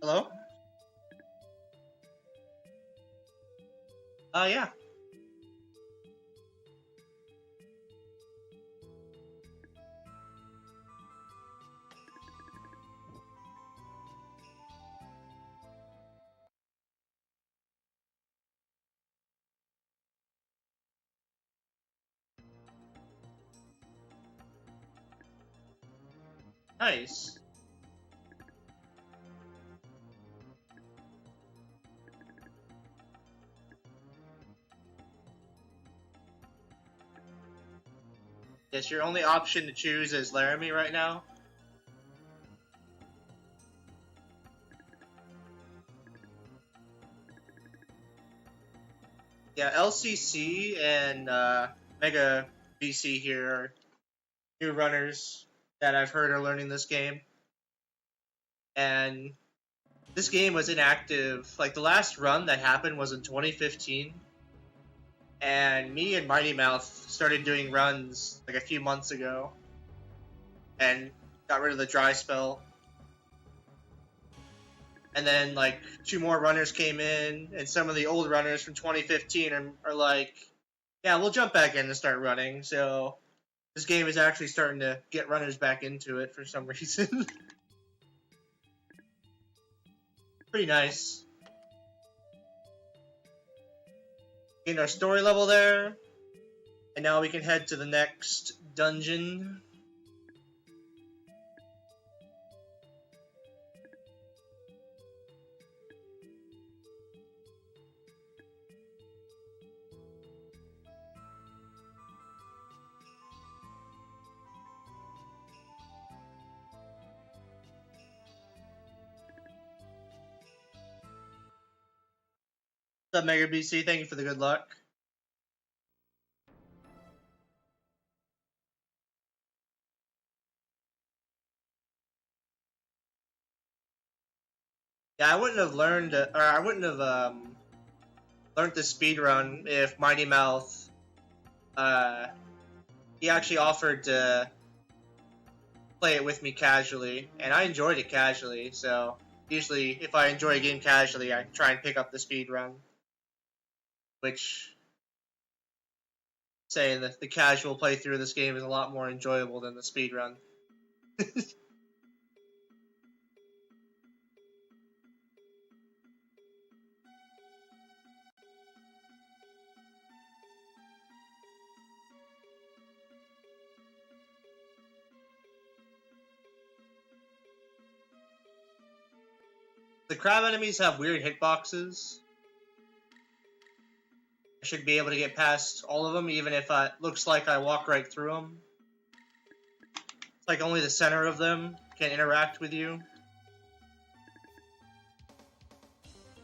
Hello? Yeah. Nice. Yes, your only option to choose is Laramie right now. Yeah, LCC and Mega BC here are new runners that I've heard are learning this game. And this game was inactive. Like, the last run that happened was in 2015. And me and Mighty Mouth started doing runs like a few months ago. And got rid of the dry spell. And then, like, 2 more runners came in, and some of the old runners from 2015 are like, yeah, we'll jump back in and start running. So this game is actually starting to get runners back into it for some reason. Pretty nice. Gained our story level there, and now we can head to the next dungeon. What's up, Mega BC? Thank you for the good luck. Yeah, I wouldn't have learned, or I wouldn't have learned the speed run if Mighty Mouth, he actually offered to play it with me casually, and I enjoyed it casually. So usually, if I enjoy a game casually, I try and pick up the speed run, which saying that the casual playthrough of this game is a lot more enjoyable than the speed run. The crab enemies have weird hitboxes. I should be able to get past all of them, even if it looks like I walk right through them. It's like only the center of them can interact with you.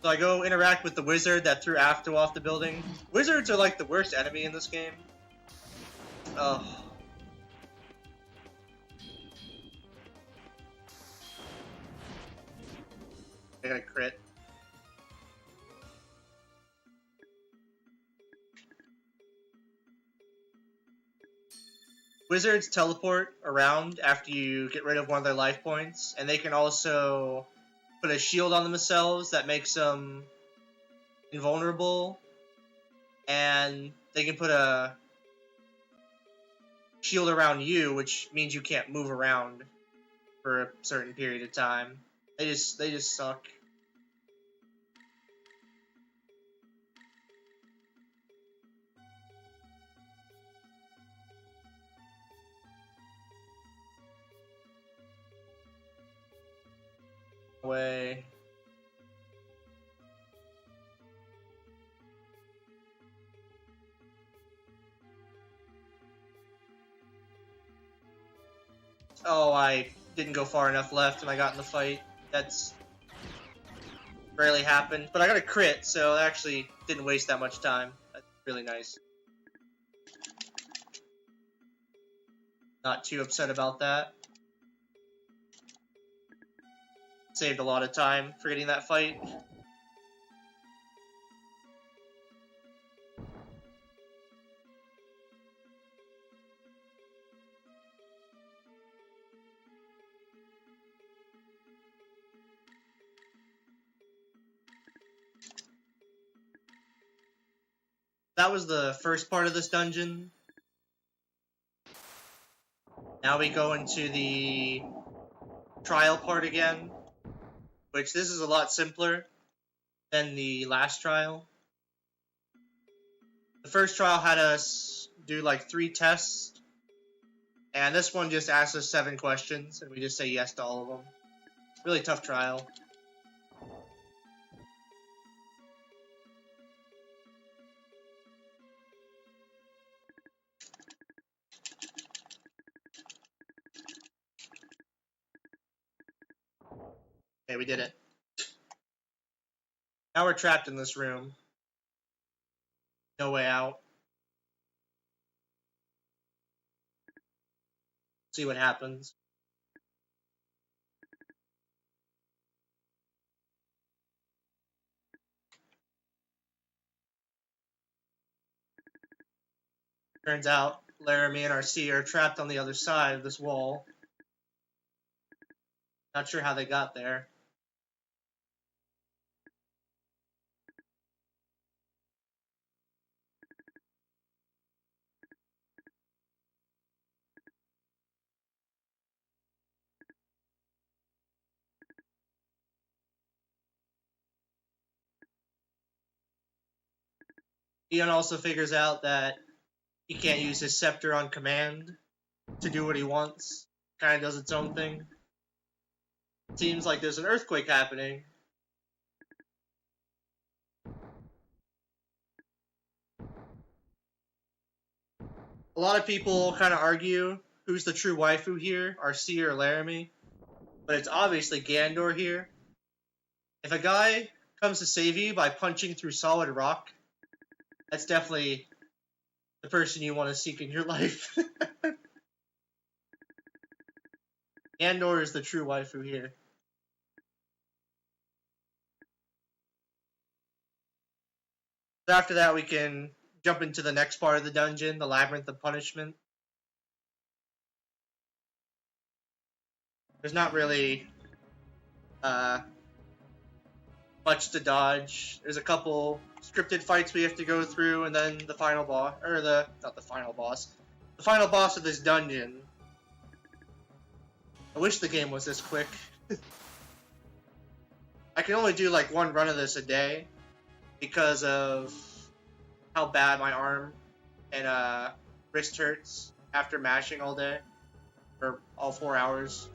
So I go interact with the wizard that threw Afto off the building. Wizards are like the worst enemy in this game. Ugh. I got a crit. Wizards teleport around after you get rid of one of their life points, and they can also put a shield on themselves that makes them invulnerable, and they can put a shield around you, which means you can't move around for a certain period of time. They just suck. Away. Oh, I didn't go far enough left and I got in the fight. That's rarely happened. But I got a crit, so that actually didn't waste that much time. That's really nice. Not too upset about that. Saved a lot of time for getting that fight. That was the first part of this dungeon. Now we go into the trial part again, which this is a lot simpler than the last trial. The first trial had us do like 3 tests, and this one just asked us 7 questions, and we just say yes to all of them. Really tough trial. Okay, we did it. Now we're trapped in this room. No way out. See what happens. Turns out Laramie and RC are trapped on the other side of this wall. Not sure how they got there. Ian also figures out that he can't use his scepter on command to do what he wants. Kind of does its own thing. Seems like there's an earthquake happening. A lot of people kind of argue who's the true waifu here, RC or Laramie. But it's obviously Gandor here. If a guy comes to save you by punching through solid rock, that's definitely the person you want to seek in your life. Gandor is the true waifu here. So after that, we can jump into the next part of the dungeon, the Labyrinth of Punishment. There's not really much to dodge. There's a couple scripted fights we have to go through, and then the final boss, or not the final boss, the final boss of this dungeon. I wish the game was this quick. I can only do like 1 run of this a day because of how bad my arm and wrist hurts after mashing all day, for all 4 hours.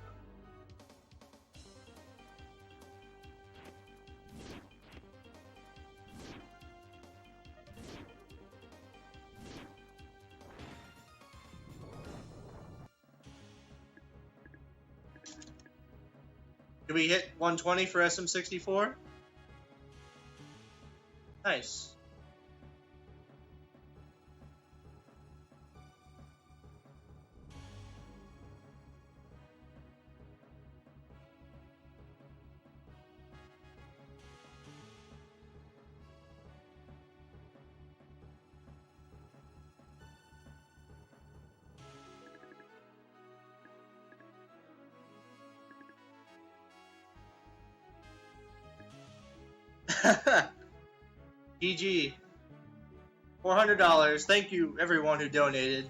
Did we hit 120 for SM64? Nice. GG. $400. Thank you, everyone who donated.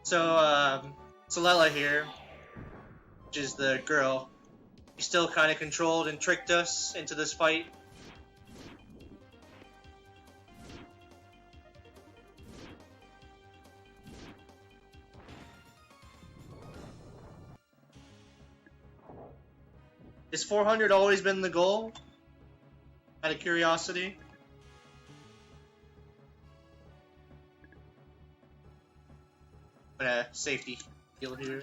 So, Solela here, which is the girl, she still kind of controlled and tricked us into this fight. Has 400 always been the goal? Out of curiosity. I'm gonna safety heal here.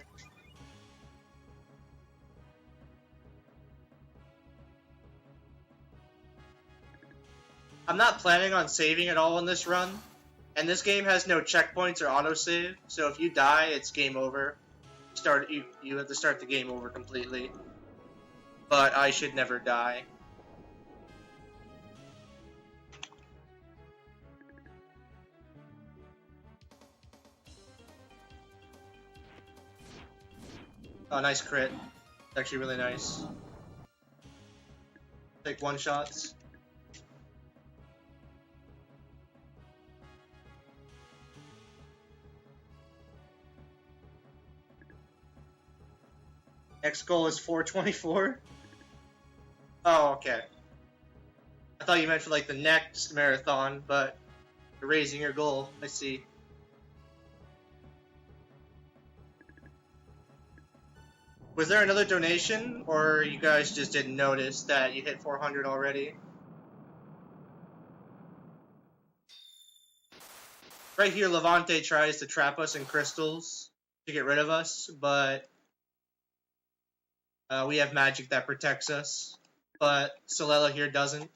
I'm not planning on saving at all in this run, and this game has no checkpoints or autosave, so if you die, it's game over. You have to start the game over completely. But I should never die. Oh, nice crit. It's actually really nice. Take one shots. Next goal is 424. Oh, okay. I thought you meant for like the next marathon, but you're raising your goal. I see. Was there another donation, or you guys just didn't notice that you hit 400 already? Right here, Levante tries to trap us in crystals to get rid of us, but we have magic that protects us. But Solela here doesn't.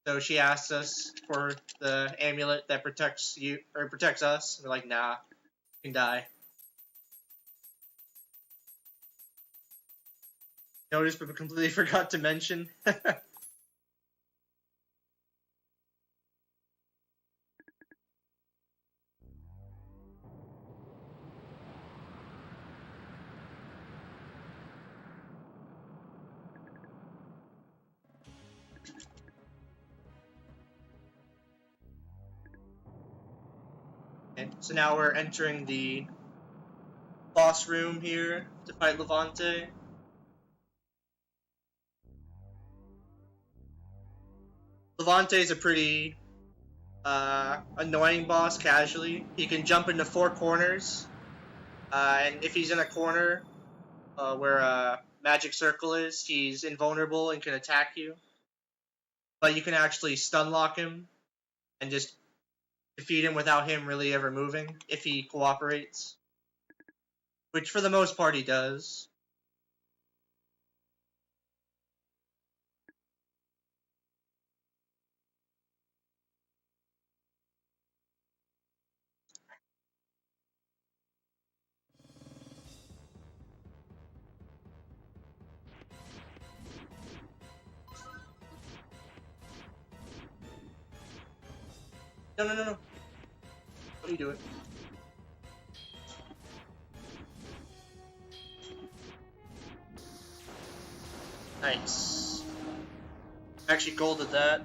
So she asks us for the amulet that protects you, or protects us. We're like, nah, you can die. Noticed but completely forgot to mention. Okay, so now we're entering the boss room here to fight Levante. Levante is a pretty annoying boss casually. He can jump into 4 corners, and if he's in a corner where a magic circle is, he's invulnerable and can attack you. But you can actually stun lock him and just defeat him without him really ever moving if he cooperates. Which for the most part he does. No, no, no, no. What are you doing? Nice. Actually golded that.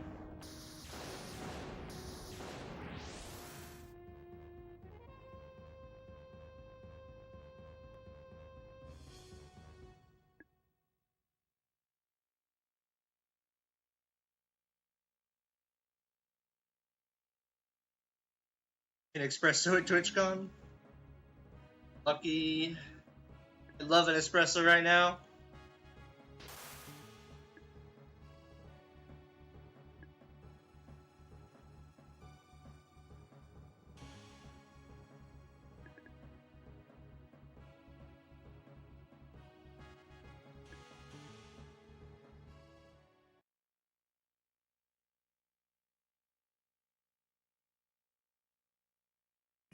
Can espresso at TwitchCon. Lucky. I love an espresso right now.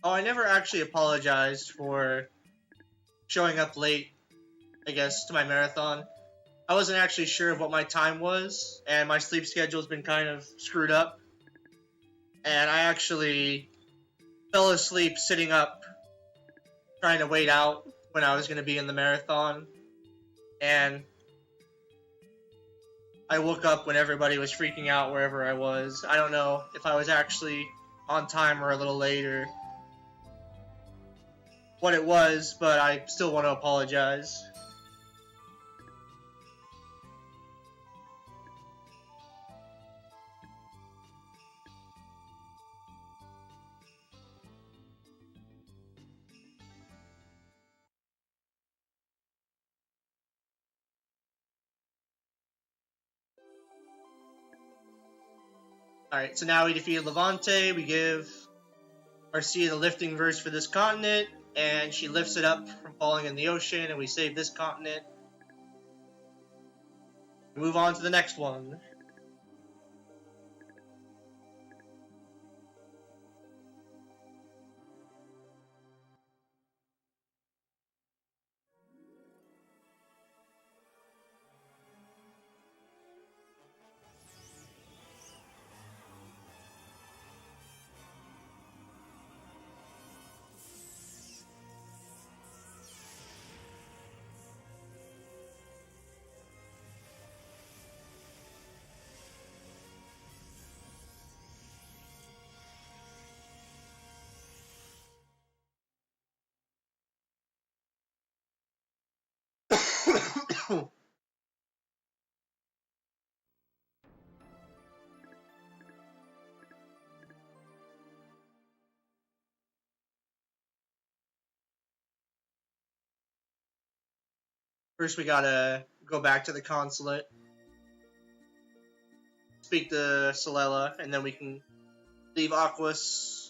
Oh, I never actually apologized for showing up late, I guess, to my marathon. I wasn't actually sure of what my time was, and my sleep schedule's been kind of screwed up. And I actually fell asleep sitting up, trying to wait out when I was going to be in the marathon. And I woke up when everybody was freaking out wherever I was. I don't know if I was actually on time or a little late or what it was, but I still want to apologize. Alright, so now we defeated Levante, we give Arcia the lifting verse for this continent, and she lifts it up from falling in the ocean, and we save this continent. Move on to the next one. First, we gotta go back to the consulate, speak to Solella, and then we can leave Aquas.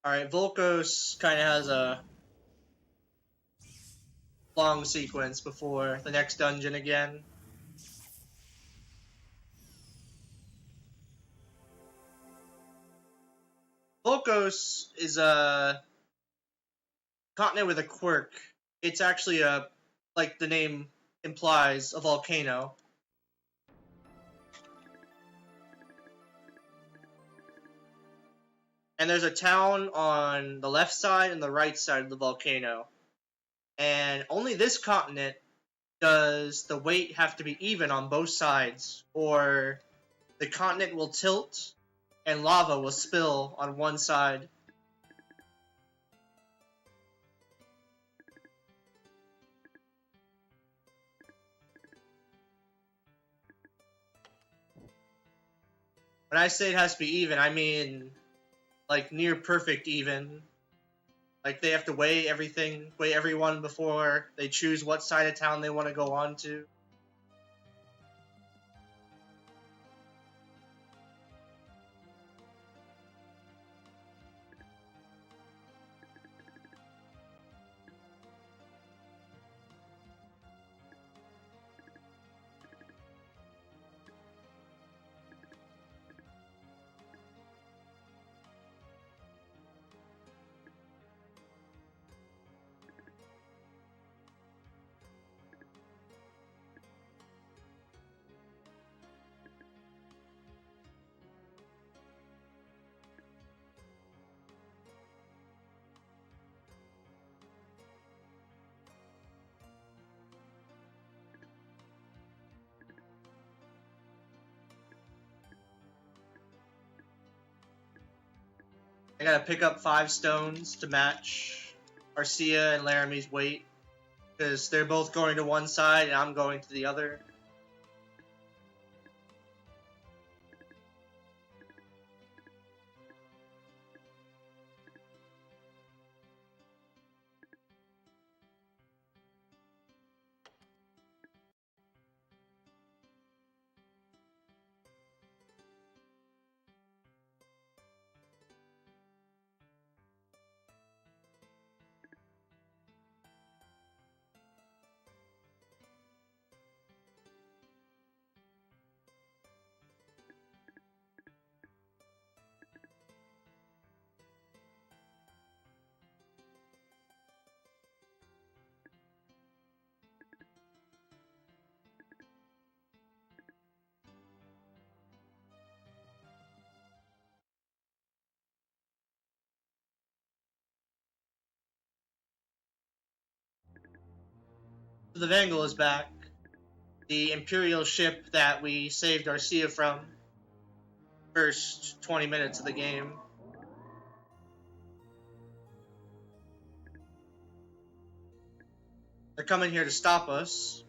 Alright, Volkos kind of has a long sequence before the next dungeon again. Volkos is a continent with a quirk. It's actually a, like the name implies, a volcano. And there's a town on the left side and the right side of the volcano. And only this continent does the weight have to be even on both sides, or the continent will tilt and lava will spill on one side. When I say it has to be even, I mean like near perfect even. Like they have to weigh everyone before they choose what side of town they want to go on to. I gotta pick up 5 stones to match Arcia and Laramie's weight, because they're both going to one side and I'm going to the other. The Vanguard is back. The Imperial ship that we saved Arcia from. First 20 minutes of the game. They're coming here to stop us.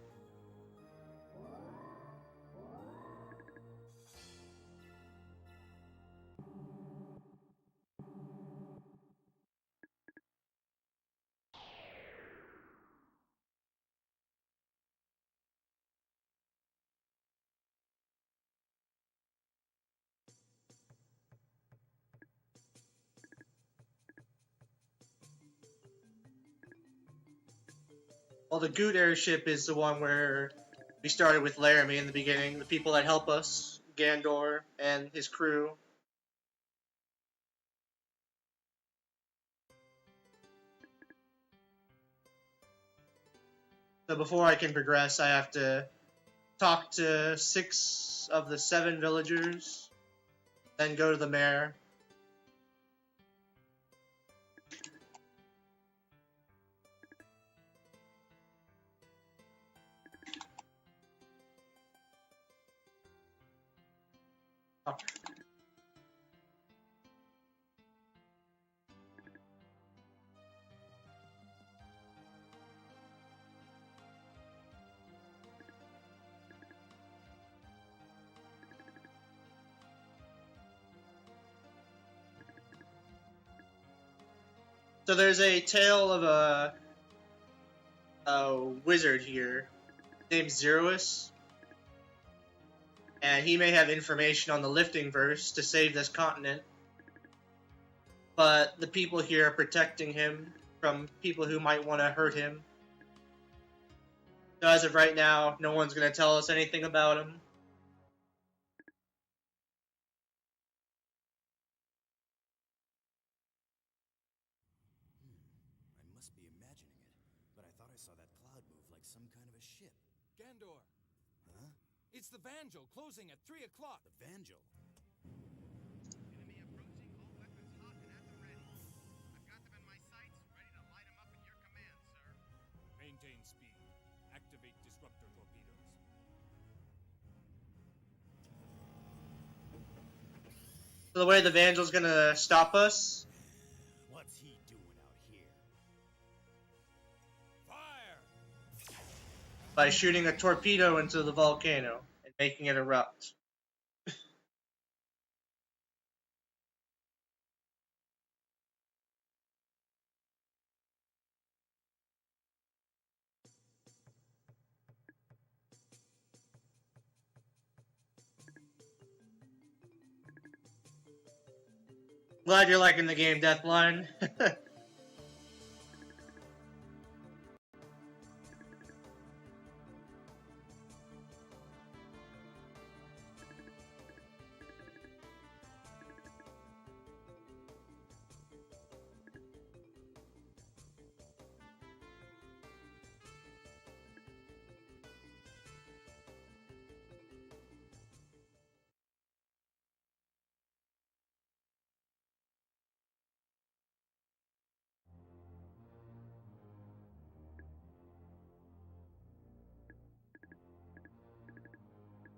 Well, the Goot airship is the one where we started with Laramie in the beginning, the people that help us, Gandor and his crew. So before I can progress, I have to talk to 6 of the 7 villagers, then go to the mayor. So there's a tale of a wizard here named Zerous, and he may have information on the lifting verse to save this continent, but the people here are protecting him from people who might want to hurt him. So as of right now, no one's going to tell us anything about him. I must be imagining it, but I thought I saw that cloud move like some kind of a ship. Gandor, Huh? it's the Vangel closing at 3 o'clock. The Vangel? Enemy approaching, all weapons hot and at the ready. I've got them in my sights, ready to light them up at your command, sir. Maintain speed. Activate disruptor torpedoes. So the way the Vangel's going to stop us What's he doing out here? Fire! by shooting a torpedo into the volcano and making it erupt. Glad you're liking the game, Deathline.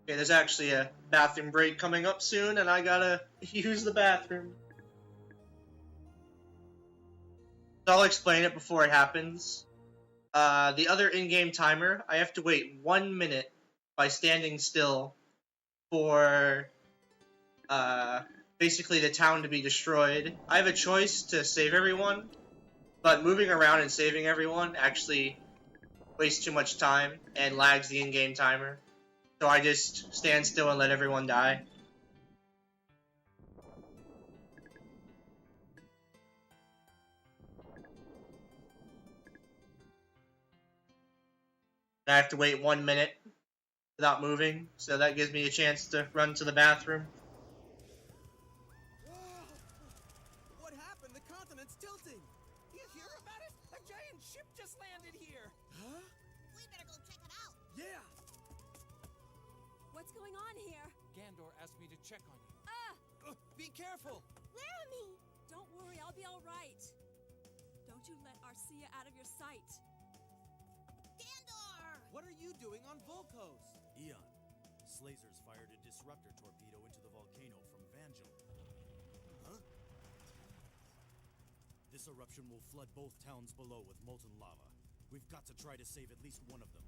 Okay, there's actually a bathroom break coming up soon, and I gotta use the bathroom. So I'll explain it before it happens. The other in-game timer, I have to wait 1 minute by standing still for basically the town to be destroyed. I have a choice to save everyone, but moving around and saving everyone actually wastes too much time and lags the in-game timer. So I just stand still and let everyone die. I have to wait 1 minute without moving, so that gives me a chance to run to the bathroom. What happened? The continent's tilting. You hear about it? A giant ship just landed here. Huh? We better go check it out. Yeah. What's going on here? Gandor asked me to check on you. Be careful. Laramie! Don't worry, I'll be all right. Don't you let Arcia out of your sight. Gandor! What are you doing on Volkos? Eon, Slazers fired a disruptor torpedo into the volcano from Vangel. Huh? This eruption will flood both towns below with molten lava. We've got to try to save at least one of them.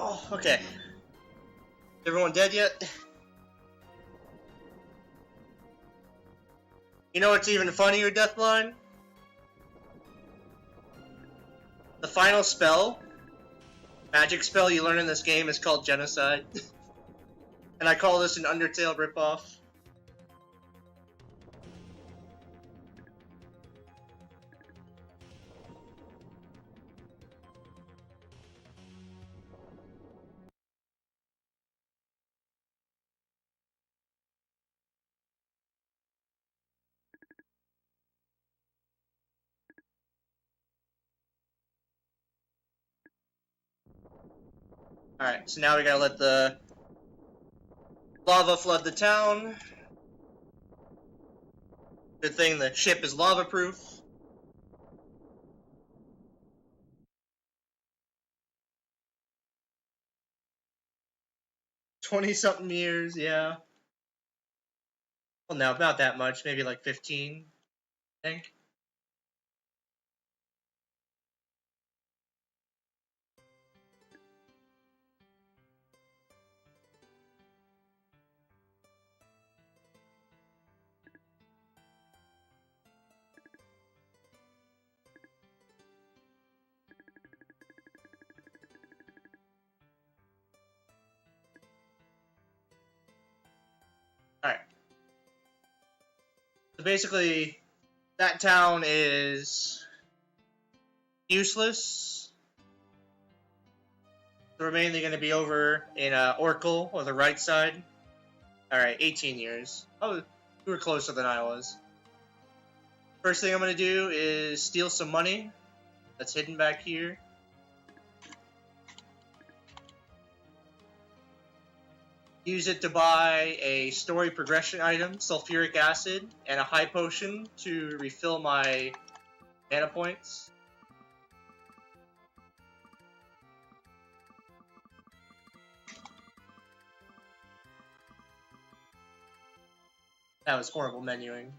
Oh, okay. Everyone dead yet? You know what's even funnier, Deathline? The final spell, magic spell you learn in this game, is called Genocide. And I call this an Undertale ripoff. Alright, so now we gotta let the lava flood the town. Good thing the ship is lava-proof. $20-something years, yeah. Well, no, not that much. Maybe like 15, I think. Alright. So basically, that town is useless. We're mainly going to be over in Oracle, or the right side. Alright, 18 years. Oh, you were closer than I was. First thing I'm going to do is steal some money that's hidden back here. Use it to buy a story progression item, sulfuric acid, and a high potion to refill my mana points. That was horrible menuing.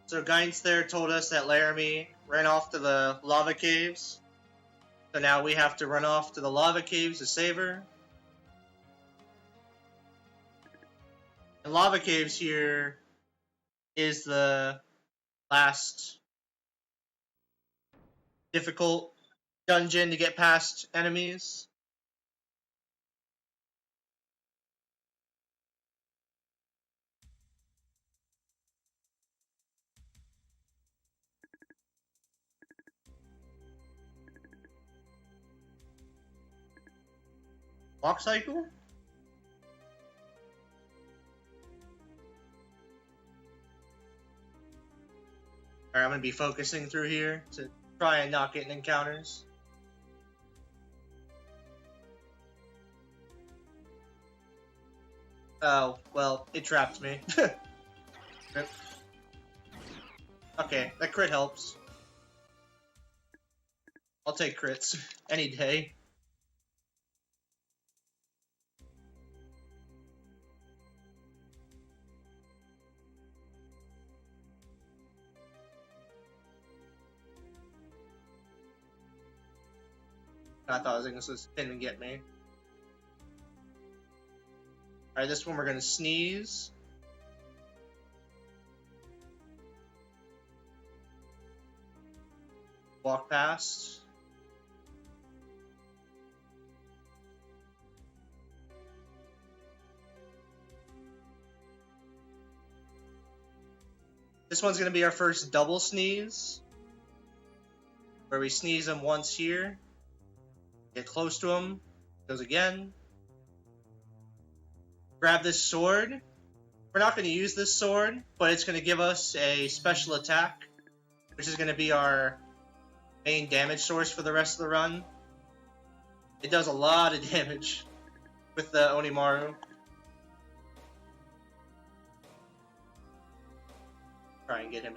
So guidance there told us that Laramie ran off to the lava caves. So now we have to run off to the lava caves to save her. The lava caves here is the last difficult dungeon to get past enemies. Walk cycle? Alright, I'm gonna be focusing through here to try and not get in encounters. Oh, well, it trapped me. Rip. Okay, that crit helps. I'll take crits any day. I thought I was going to spin and get me. Alright, this one we're going to sneeze. Walk past. This one's going to be our first double sneeze, where we sneeze him once here, get close to him, goes again. Grab this sword. We're not going to use this sword, but it's going to give us a special attack, which is going to be our main damage source for the rest of the run. It does a lot of damage with the Onimaru. Try and get him.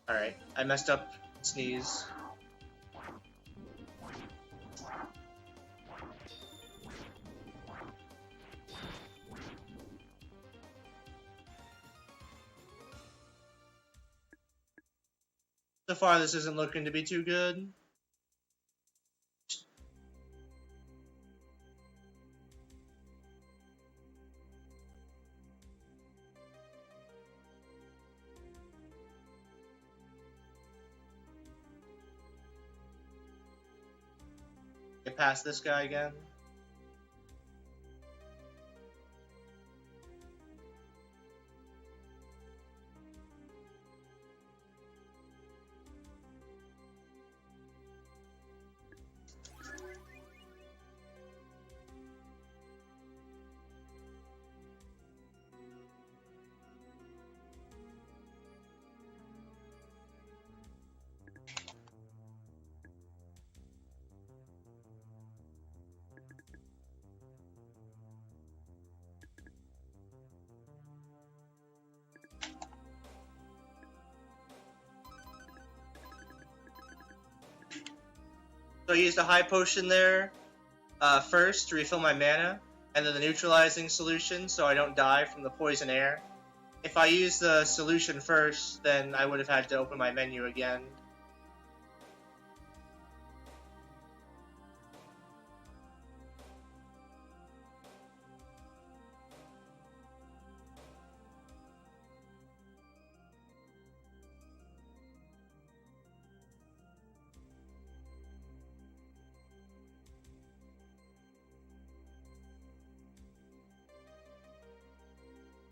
Alright, I messed up sneeze. So far, this isn't looking to be too good. Get past this guy again. So I used a high potion there first to refill my mana, and then the neutralizing solution so I don't die from the poison air. If I use the solution first, then I would have had to open my menu again.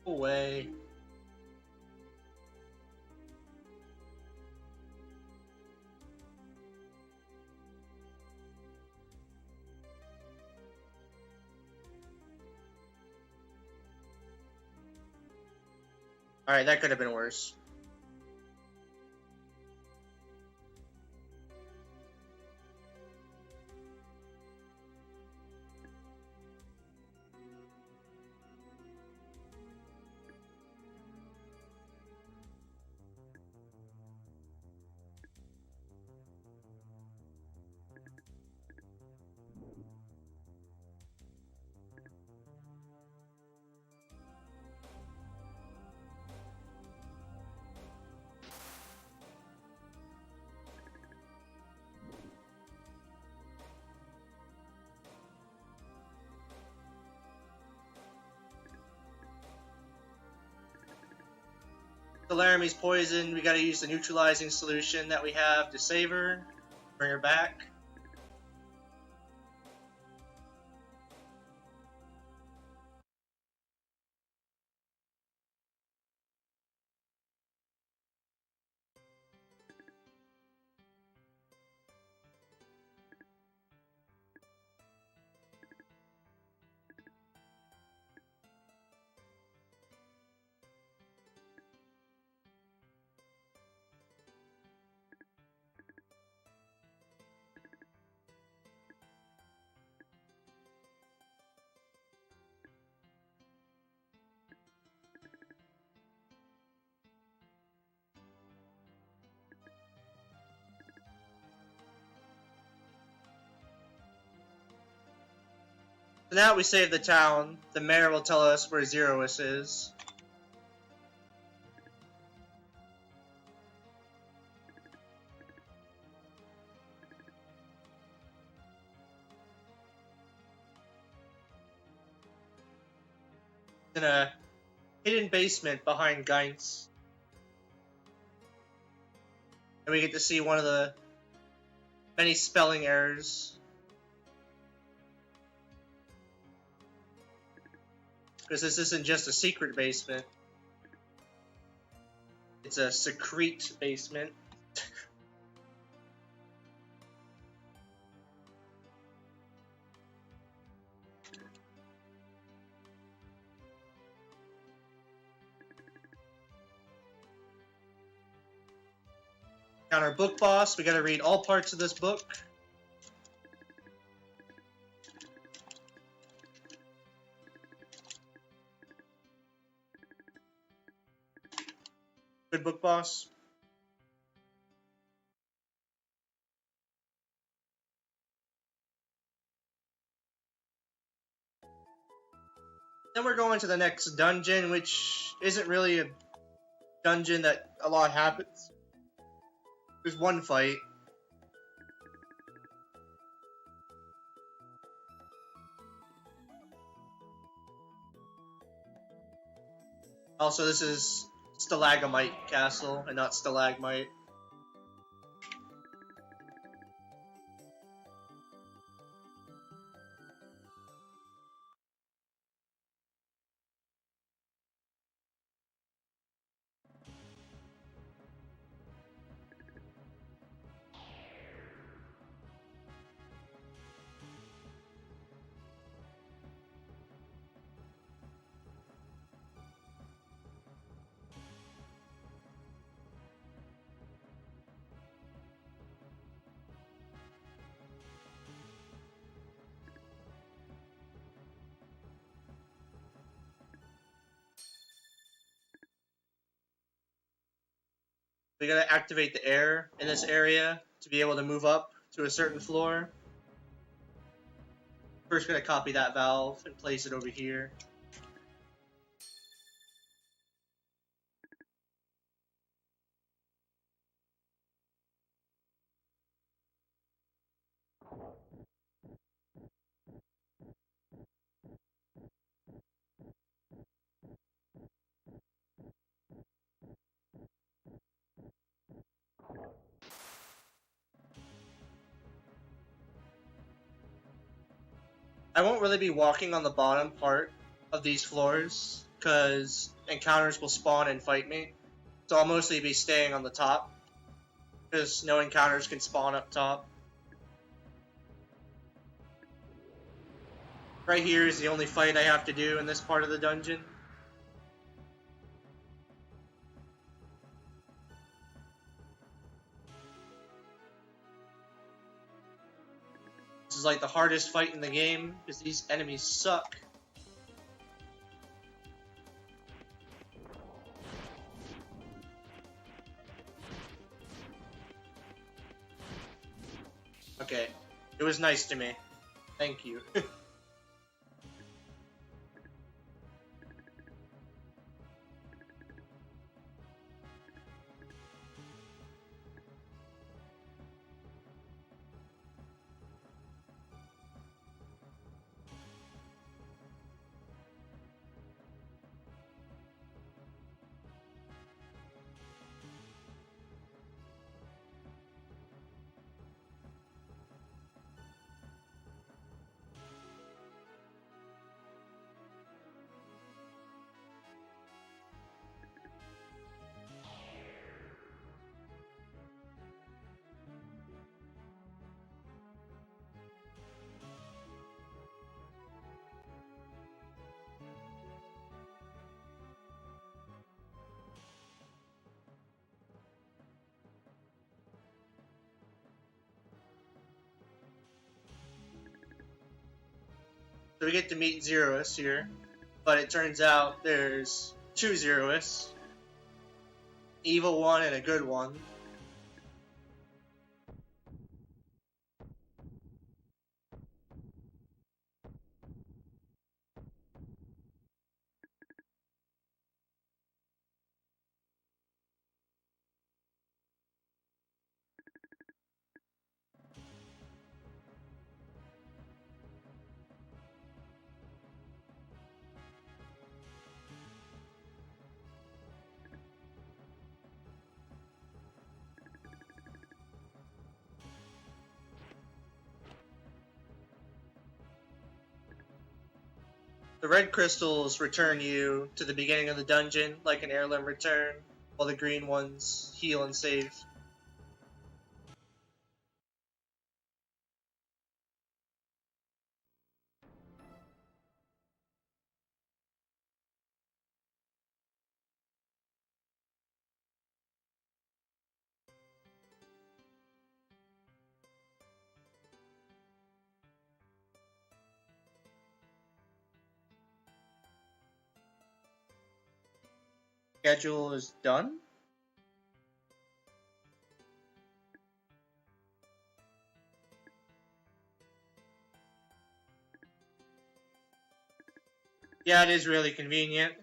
Away. Alright, that could have been worse. The Laramie's poisoned. We gotta use the neutralizing solution that we have to save her, bring her back. So now we save the town. The mayor will tell us where Zeroes is. In a hidden basement behind Geinz. And we get to see one of the many spelling errors. Because this isn't just a secret basement. It's a secrete basement. On our book boss, we gotta read all parts of this book. Good book boss. Then we're going to the next dungeon, which isn't really a dungeon that a lot happens. There's one fight. Also, this is Stalagmite Castle and not Stalagmite. We gotta activate the air in this area to be able to move up to a certain floor. First, gonna copy that valve and place it over here. I won't really be walking on the bottom part of these floors, because encounters will spawn and fight me. So I'll mostly be staying on the top, because no encounters can spawn up top. Right here is the only fight I have to do in this part of the dungeon. This is like the hardest fight in the game, because these enemies suck. Okay, it was nice to me. Thank you. So we get to meet Zeroes here, but it turns out there's two Zeroes. Evil one and a good one. The red crystals return you to the beginning of the dungeon, like an heirloom return, while the green ones heal and save. Schedule is done. Yeah, it is really convenient.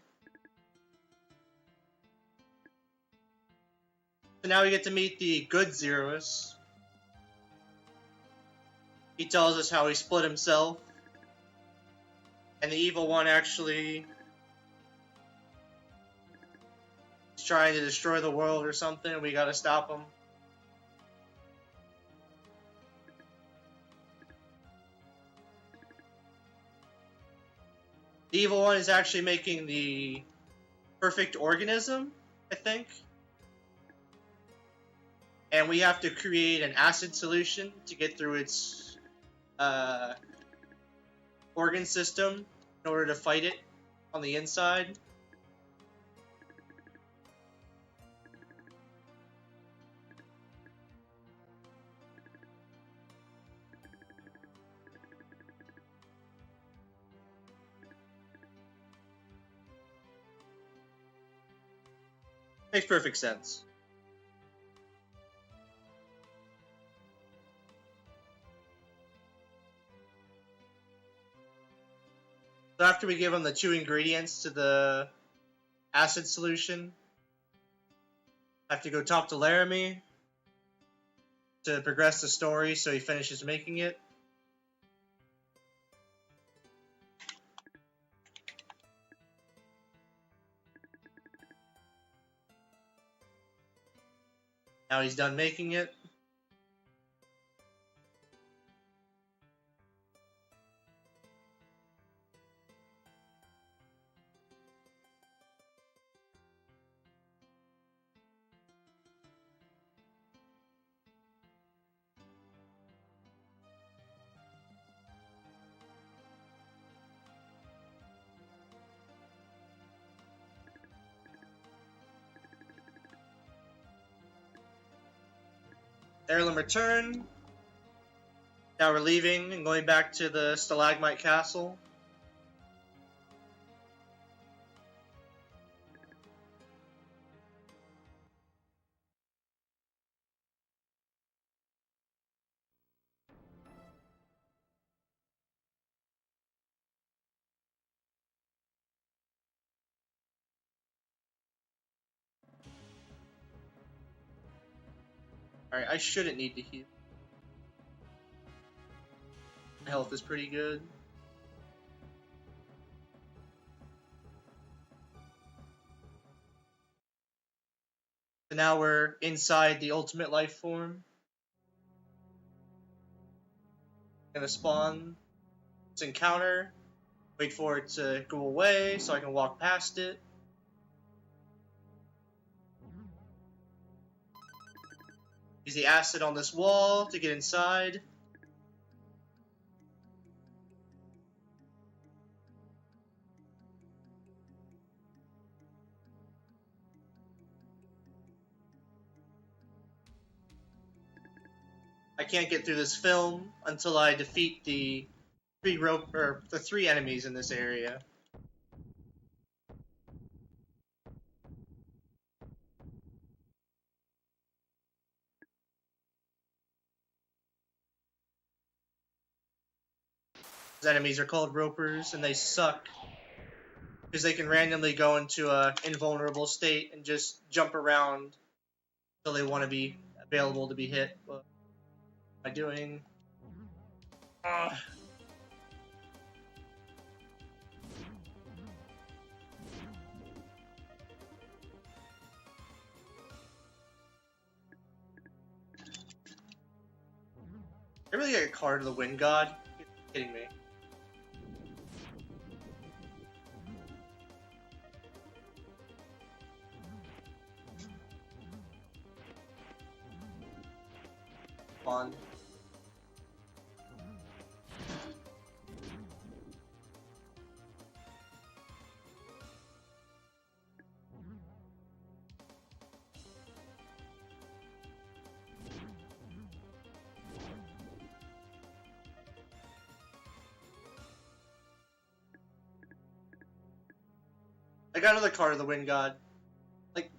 So now we get to meet the good Zerus. He tells us how he split himself, and the evil one actually is trying to destroy the world or something, and we gotta stop him. The evil one is actually making the perfect organism, I think. And we have to create an acid solution to get through its organ system in order to fight it on the inside. Makes perfect sense. So after we give them the 2 ingredients to the acid solution, I have to go talk to Laramie to progress the story so he finishes making it. Now he's done making it. Heirloom return. Now we're leaving and going back to the Stalagmite Castle. Alright, I shouldn't need to heal. My health is pretty good. So now we're inside the ultimate life form. Gonna spawn this encounter. Wait for it to go away so I can walk past it. Use the acid on this wall to get inside. I can't get through this film until I defeat the 3 enemies in this area. These enemies are called ropers, and they suck because they can randomly go into a invulnerable state and just jump around until they want to be available to be hit. What am I doing? Ugh. I really get a card of the Wind God. You're kidding me. on. I got another card of the Wind God. Like,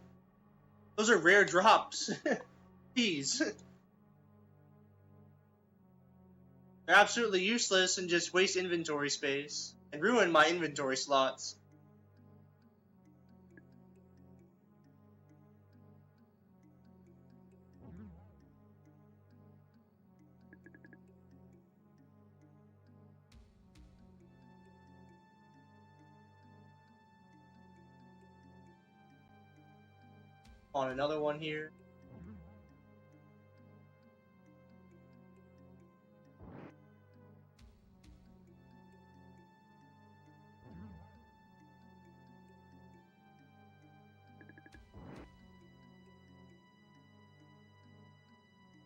those are rare drops. Jeez. They're absolutely useless and just waste inventory space. And ruin my inventory slots. On another one here.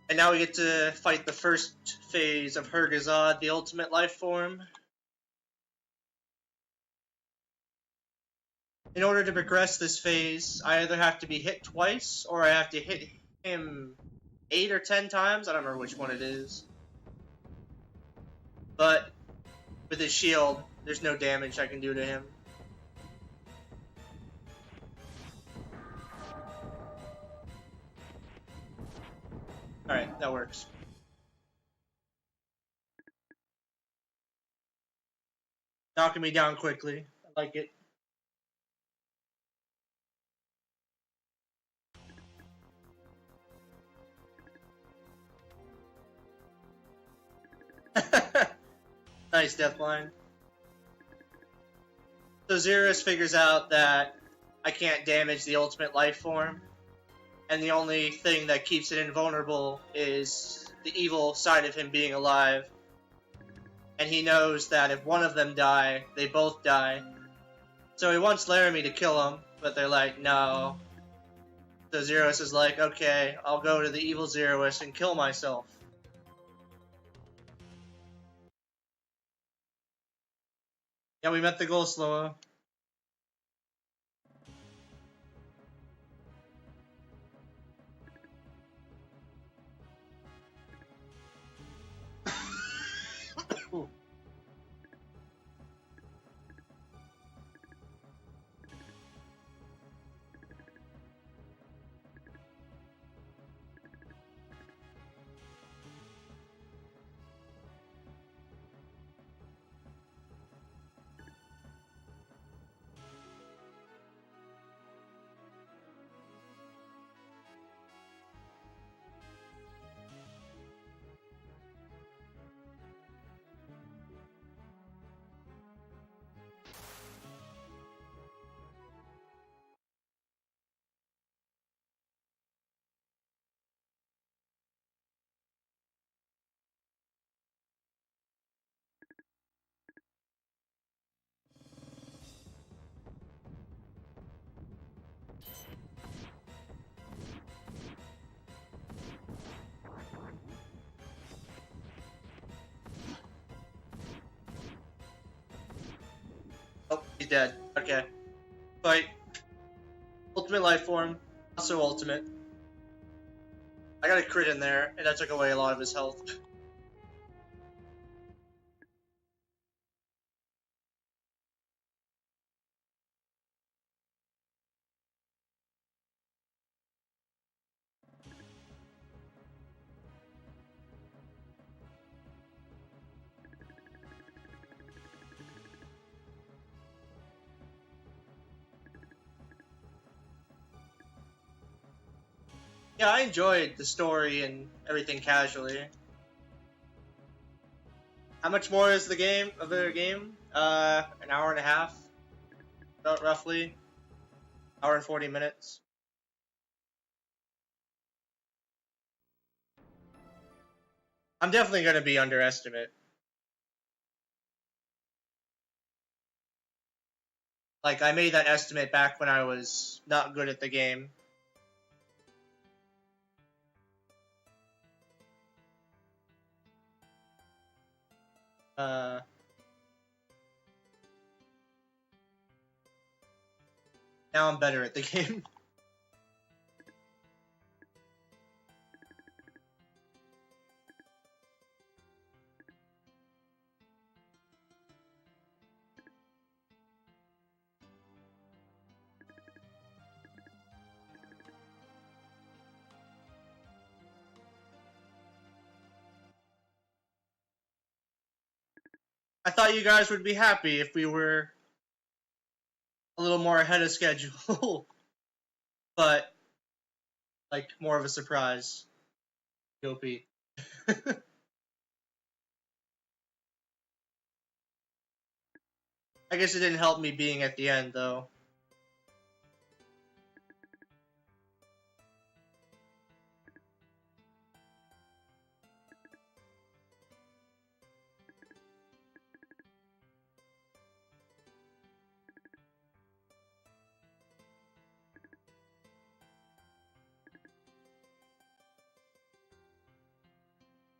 And now we get to fight the first phase of Hergazad, the ultimate life form. In order to progress this phase, I either have to be hit twice, or I have to hit him 8 or 10 times. I don't remember which one it is. But with his shield, there's no damage I can do to him. Alright, that works. Knocking me down quickly. I like it. Nice deathline. So Xerus figures out that I can't damage the ultimate life form, and the only thing that keeps it invulnerable is the evil side of him being alive. And he knows that if one of them die, they both die. So he wants Laramie to kill him, but they're like, no. So Xerus is like, okay, I'll go to the evil Xerus and kill myself. Yeah, we met the goal, Sloa. Oh, he's dead. Okay. Fight. Ultimate life form. Also ultimate. I got a crit in there, and that took away a lot of his health. Yeah, I enjoyed the story and everything casually. How much more is the game of the game? An hour and a half, about roughly. Hour and 40 minutes. I'm definitely going to be underestimate. Like, I made that estimate back when I was not good at the game. Now I'm better at the game. I thought you guys would be happy if we were a little more ahead of schedule, but like more of a surprise. Go Pete. I guess it didn't help me being at the end though.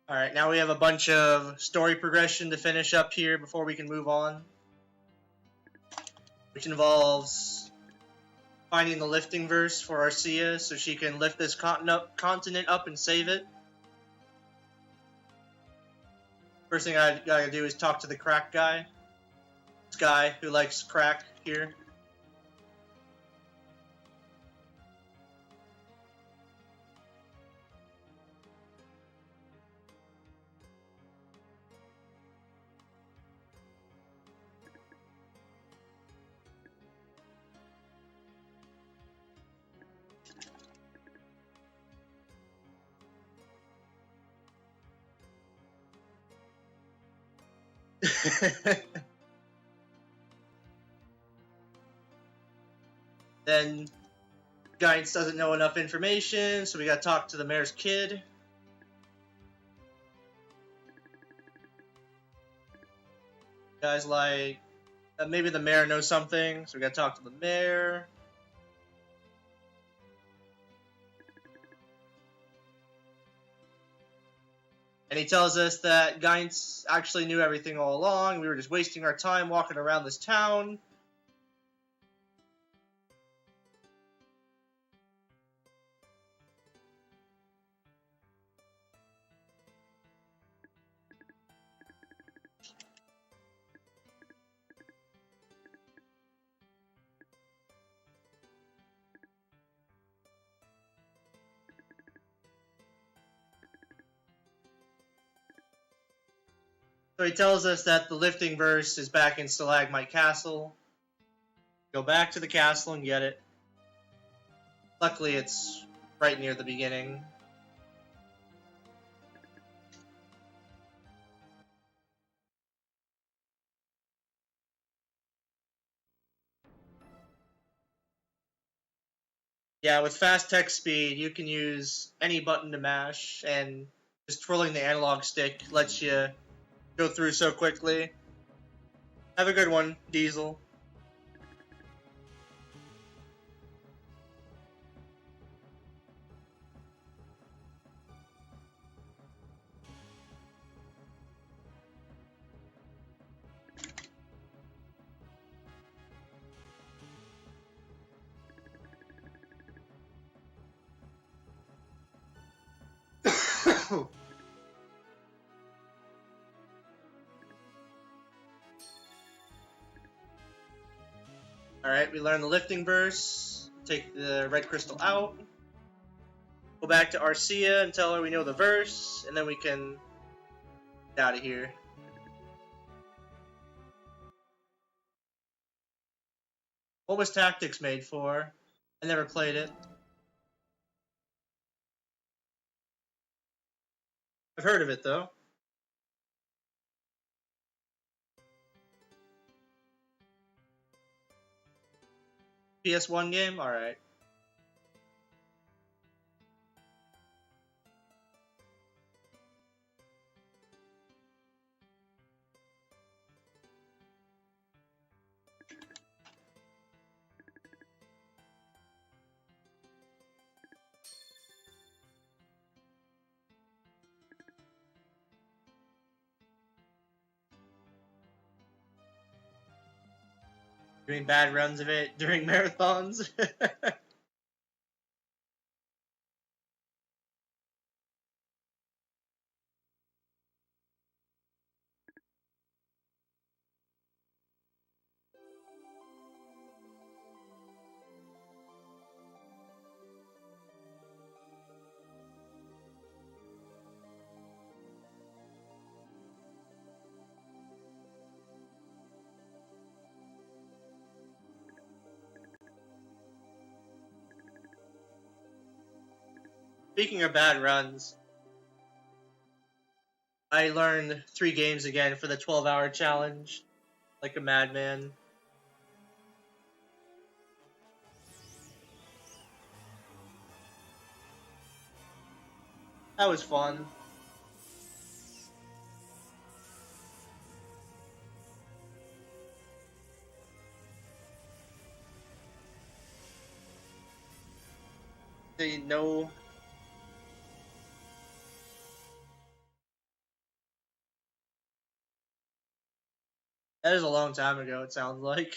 Alright, now we have a bunch of story progression to finish up here before we can move on. Which involves finding the lifting verse for Arcia so she can lift this continent up and save it. First thing I gotta do is talk to the crack guy. This guy who likes crack here. Then Guidance doesn't know enough information, so we gotta talk to the mayor's kid. Guys like, maybe the mayor knows something, so we gotta talk to the mayor. And he tells us that Guidance actually knew everything all along. We were just wasting our time walking around this town. So he tells us that the lifting verse is back in Stalagmite Castle. Go back to the castle and get it. Luckily, it's right near the beginning. Yeah, with fast text speed, you can use any button to mash, and just twirling the analog stick lets you go through so quickly. Have a good one, Diesel. Alright, we learn the lifting verse. Take the red crystal out. Go back to Arcia and tell her we know the verse, and then we can get out of here. What was Tactics made for? I never played it. I've heard of it, though. PS1 game? Alright. doing bad runs of it during marathons. Speaking of bad runs, I learned 3 games again for the 12-hour challenge, like a madman. That was fun. They know. That is a long time ago, it sounds like.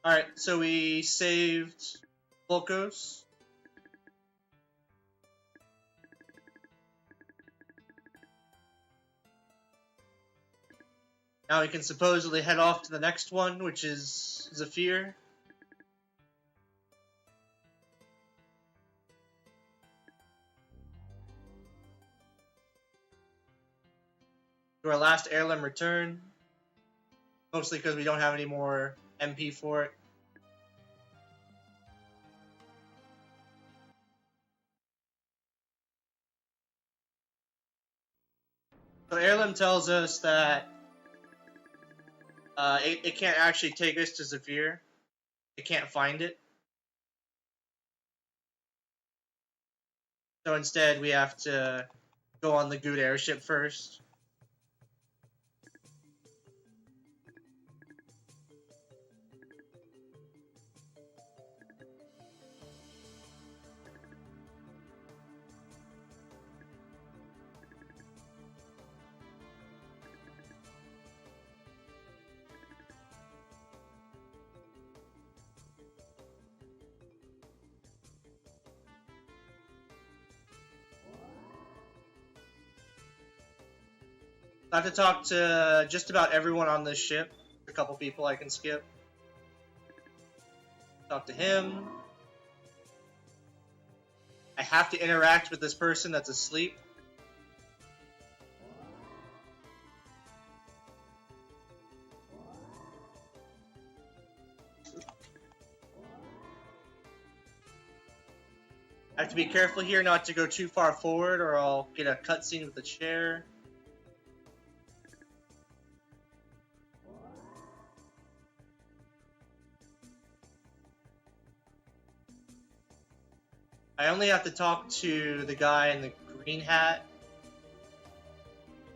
Alright, so we saved Volkos. Now we can supposedly head off to the next one, which is Zephyr. To our last heirloom return. Mostly because we don't have any more MP for it. So heirloom tells us that it can't actually take us to Zephyr. It can't find it. So instead we have to go on the Good airship first. I have to talk to just about everyone on this ship. A couple people I can skip. Talk to him. I have to interact with this person that's asleep. I have to be careful here not to go too far forward or I'll get a cutscene with the chair. I only have to talk to the guy in the green hat.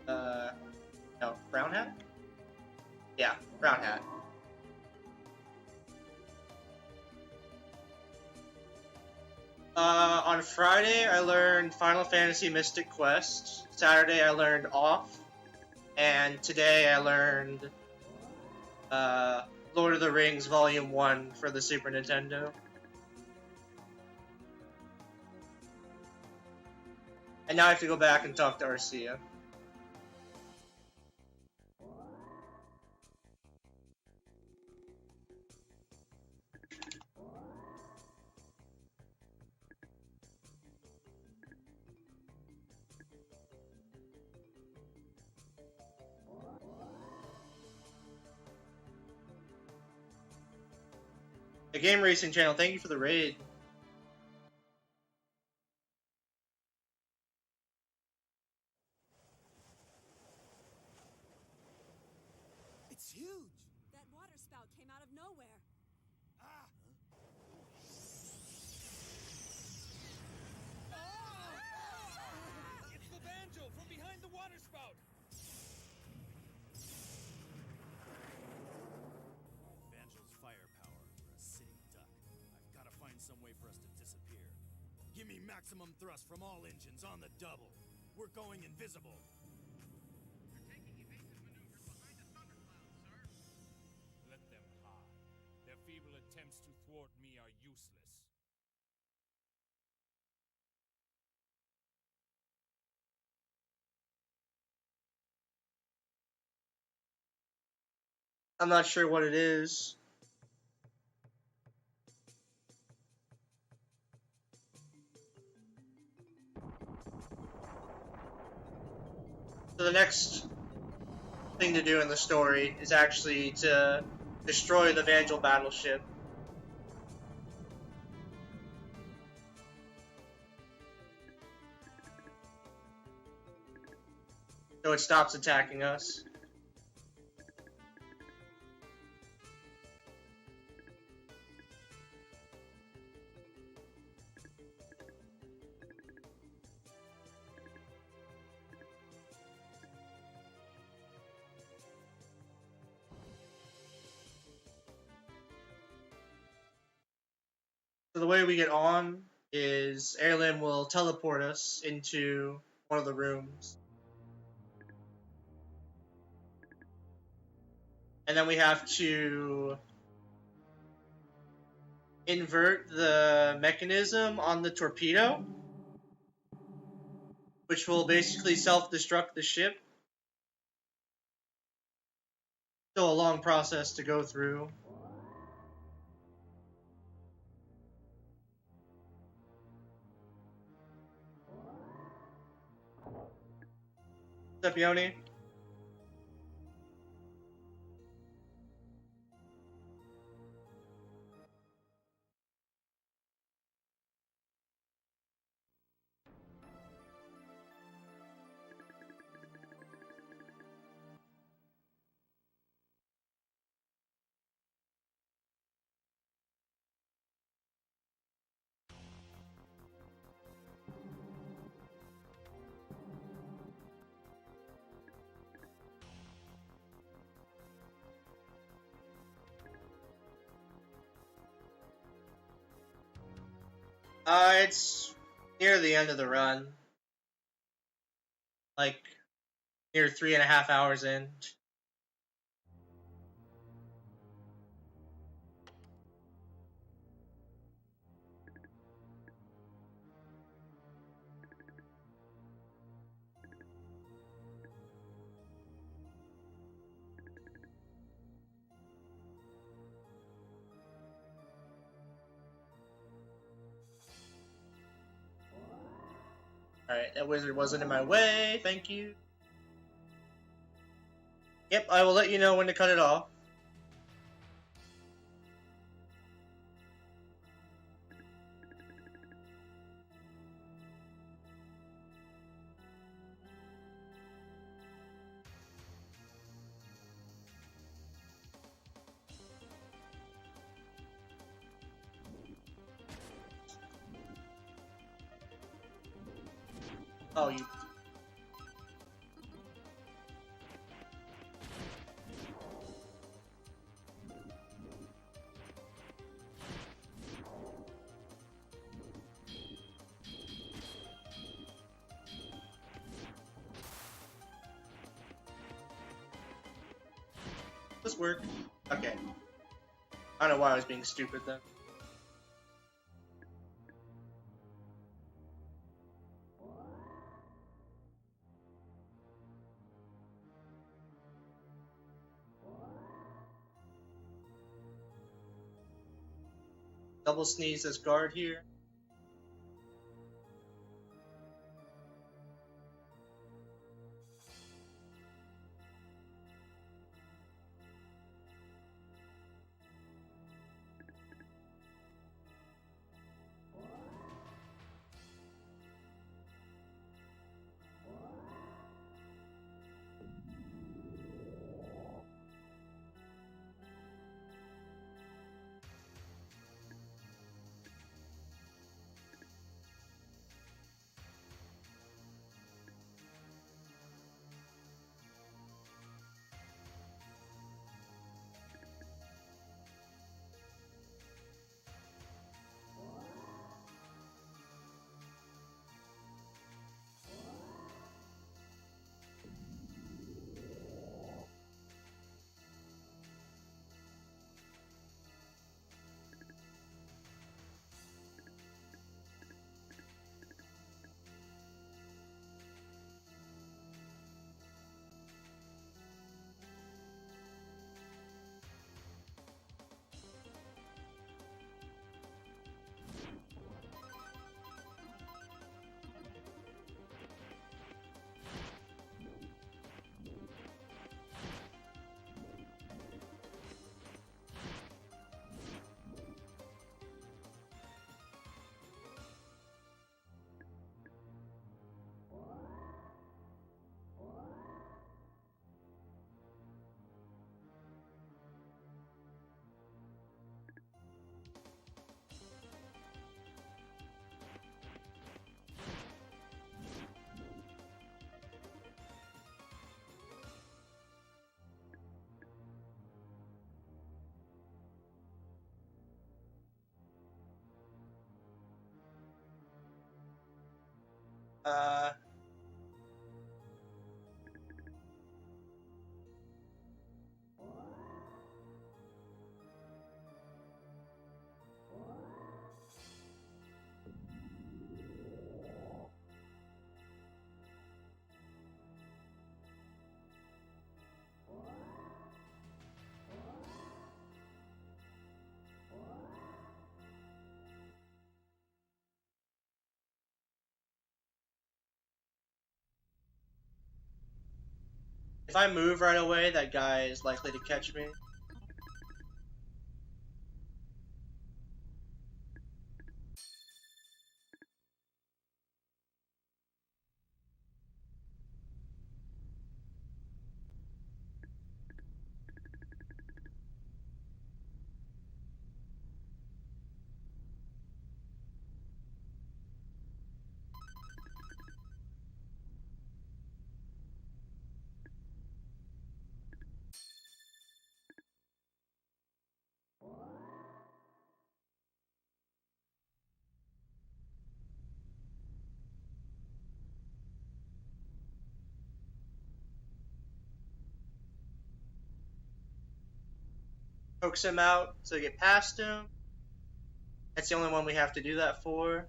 No, brown hat? Yeah, brown hat. On Friday, I learned Final Fantasy Mystic Quest. Saturday, I learned Off. And today, I learned Lord of the Rings Volume 1 for the Super Nintendo. And now I have to go back and talk to Arcia. The Game Racing Channel, thank you for the raid. It's huge! That water spout came out of nowhere. Ah! It's the banjo from behind the water spout! Banjo's firepower for a sitting duck. I've got to find some way for us to disappear. Give me maximum thrust from all engines on the double. We're going invisible. You're I'm not sure what it is. So the next thing to do in the story is actually to destroy the Vandal battleship. So it stops attacking us. So the way we get on is Airlim will teleport us into one of the rooms. And then we have to invert the mechanism on the torpedo, which will basically self-destruct the ship. Still a long process to go through. What's up, Yoni? It's near the end of the run. Like, near 3.5 hours in. Alright, that wizard wasn't in my way, thank you. Yep, I will let you know when to cut it off. Oh, you... This work. Okay. I don't know why I was being stupid then. Double sneeze as guard here. Uh, if I move right away, that guy is likely to catch me. Coax him out to get past him. That's the only one we have to do that for.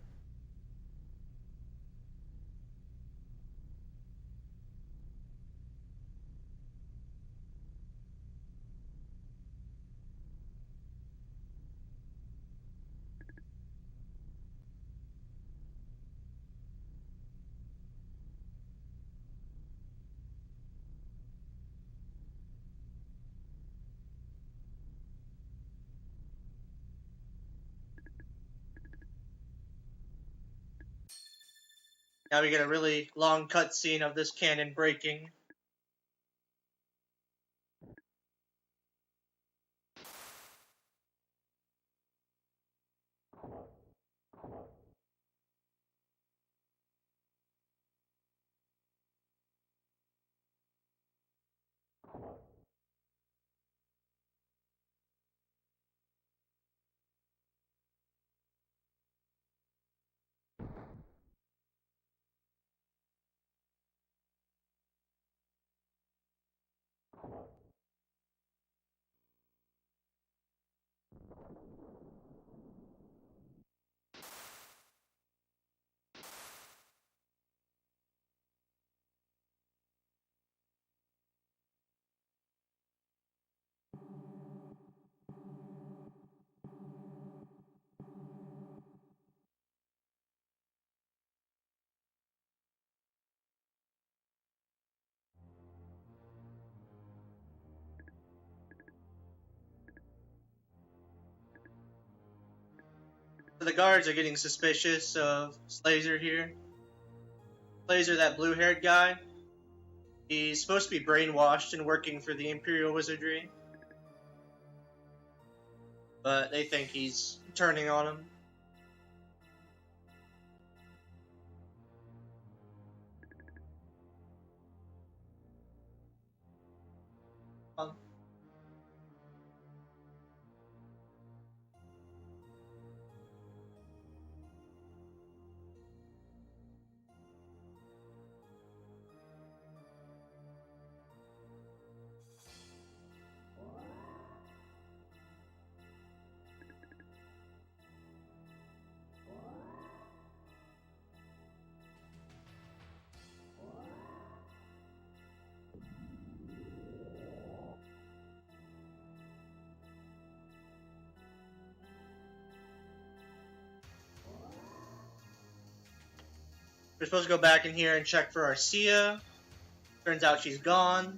Now we get a really long cutscene of this cannon breaking. The guards are getting suspicious of Slazer here. Slazer, that blue-haired guy, he's supposed to be brainwashed and working for the Imperial Wizardry. But they think he's turning on him. We're supposed to go back in here and check for Arcia. Turns out she's gone.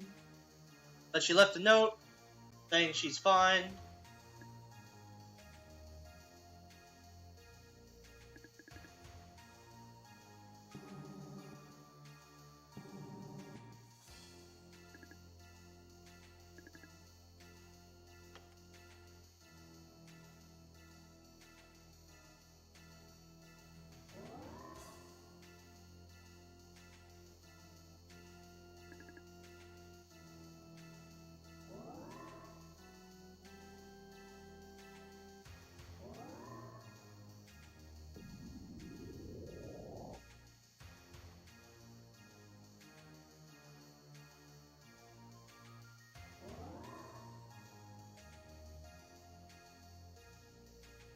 But she left a note saying she's fine.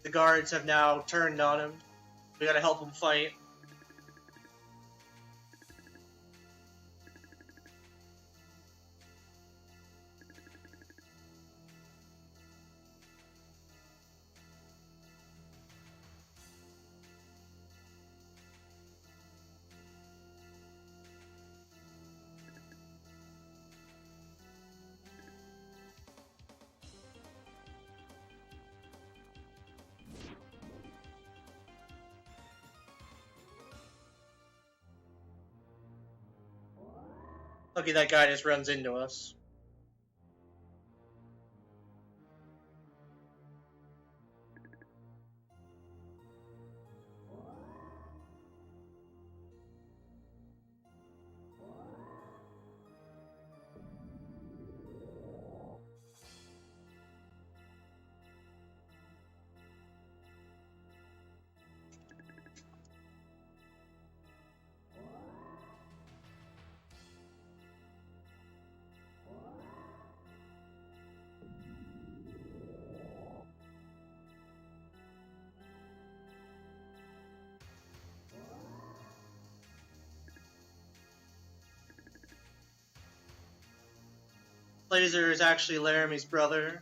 The guards have now turned on him. We gotta help him fight. Lucky that guy just runs into us. Laser is actually Laramie's brother.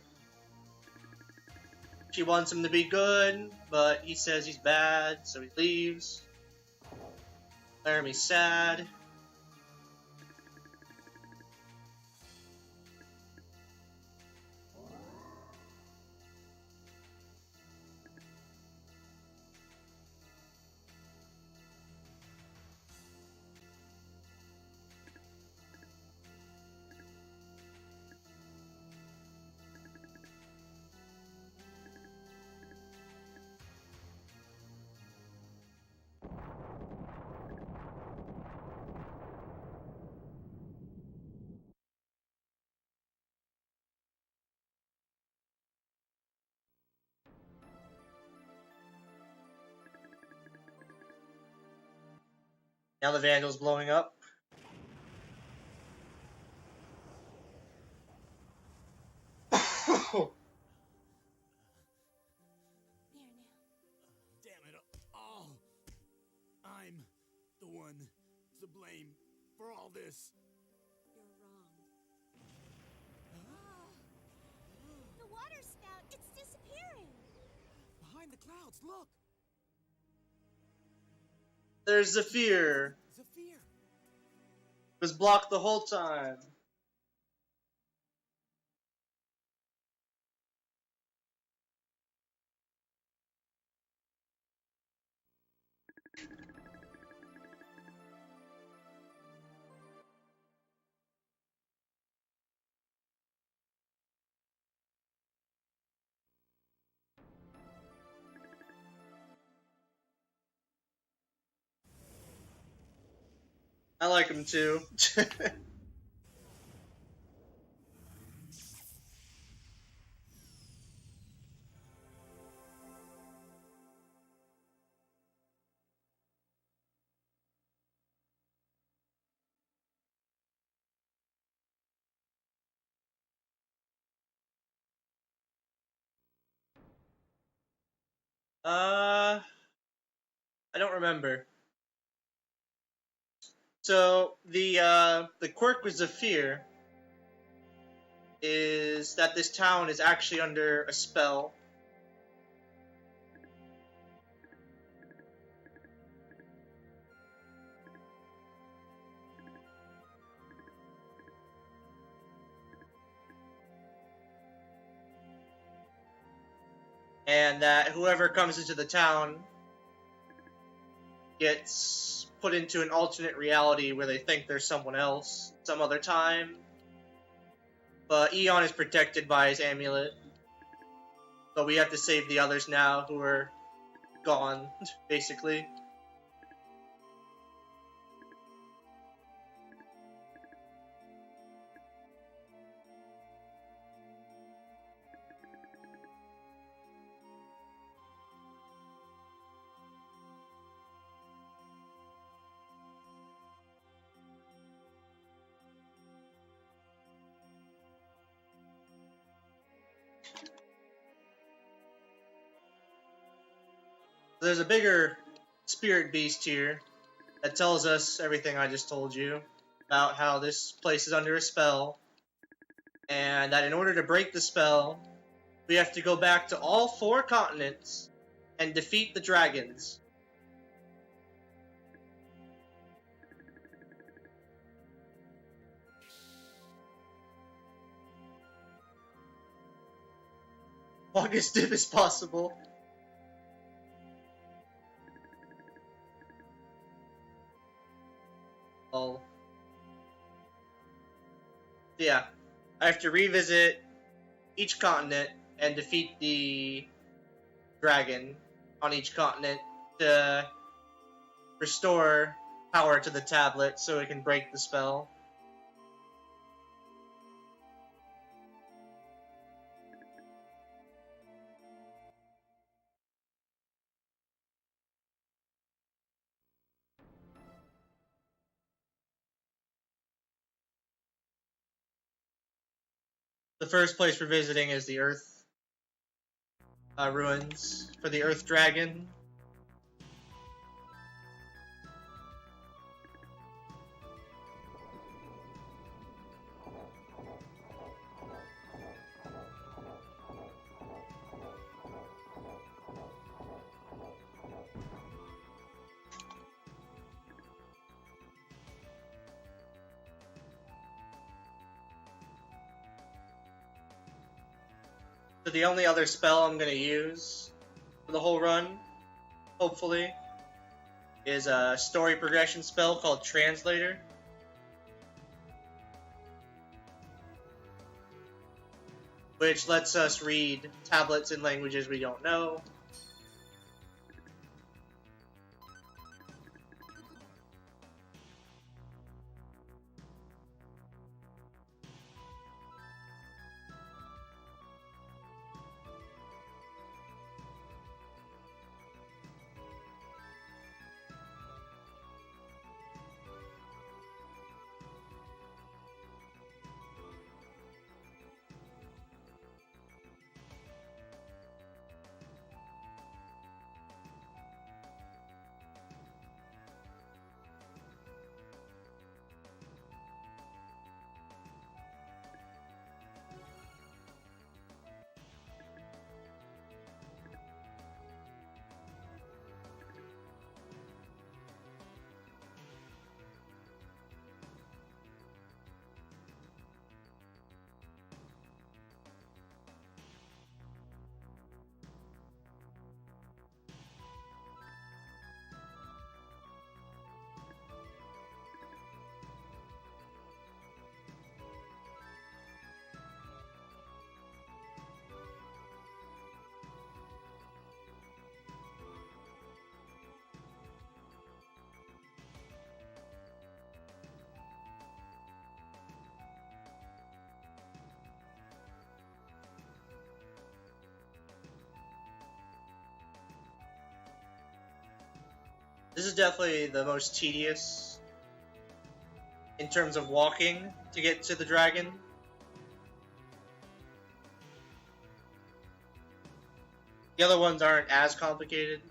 She wants him to be good, but he says he's bad, so he leaves. Laramie's sad. Now the Vandal's blowing up. There now. Damn it all! I'm the one to blame for all this. You're wrong. The water spout, it's disappearing. Behind the clouds, look! There's Zephyr. Zephyr! It was blocked the whole time. I like him too. I don't remember. So the quirk with Zephyr is that this town is actually under a spell. And that whoever comes into the town gets put into an alternate reality where they think there's someone else some other time. But Eon is protected by his amulet. But we have to save the others now who are gone, basically. There's a bigger spirit beast here that tells us everything I just told you about how this place is under a spell, and that in order to break the spell, we have to go back to all 4 continents and defeat the dragons. Longest dip is possible. Oh. Yeah, I have to revisit each continent and defeat the dragon on each continent to restore power to the tablet so it can break the spell. The first place we're visiting is the Earth ruins for the Earth Dragon. So the only other spell I'm going to use for the whole run, hopefully, is a story progression spell called Translator. Which lets us read tablets in languages we don't know. This is definitely the most tedious in terms of walking to get to the dragon. The other ones aren't as complicated.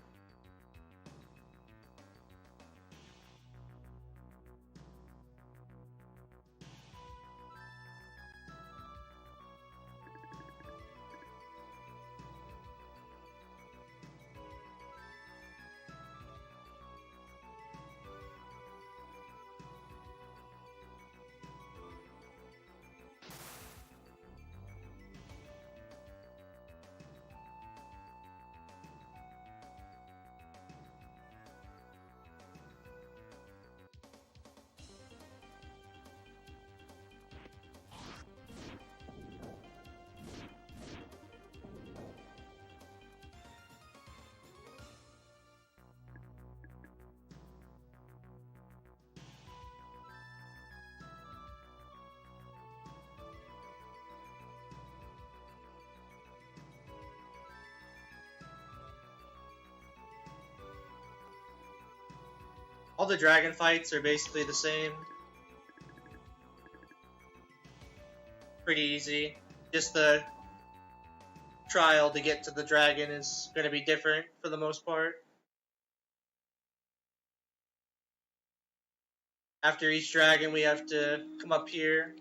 All the dragon fights are basically the same. Pretty easy. Just the trial to get to the dragon is going to be different for the most part. After each dragon, we have to come up here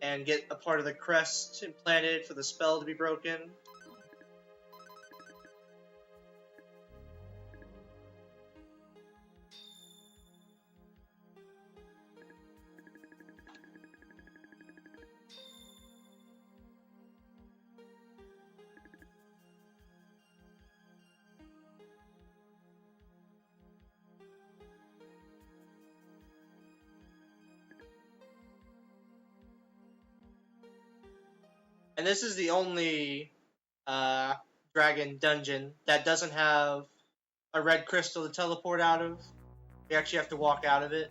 and get a part of the crest implanted for the spell to be broken. And this is the only dragon dungeon that doesn't have a red crystal to teleport out of. We actually have to walk out of it.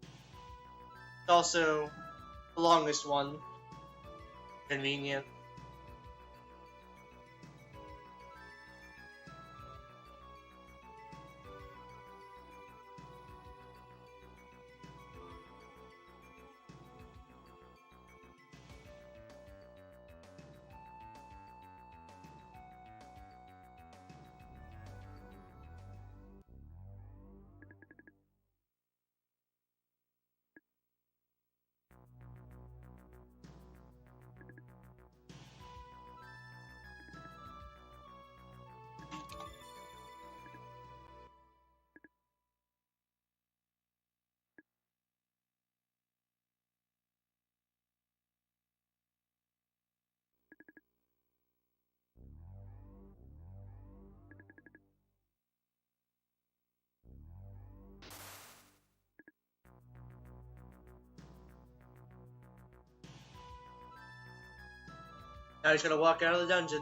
It's also the longest one. Convenient. Now he's gonna walk out of the dungeon.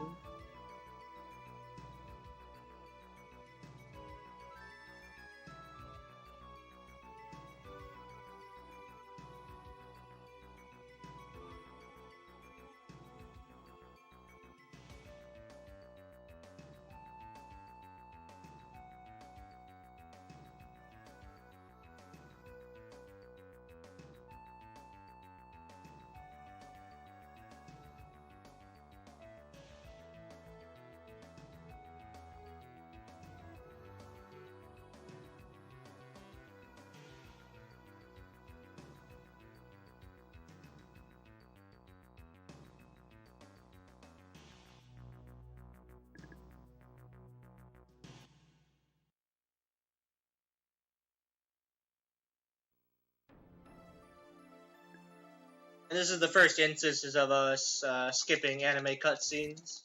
And this is the first instances of us skipping anime cutscenes,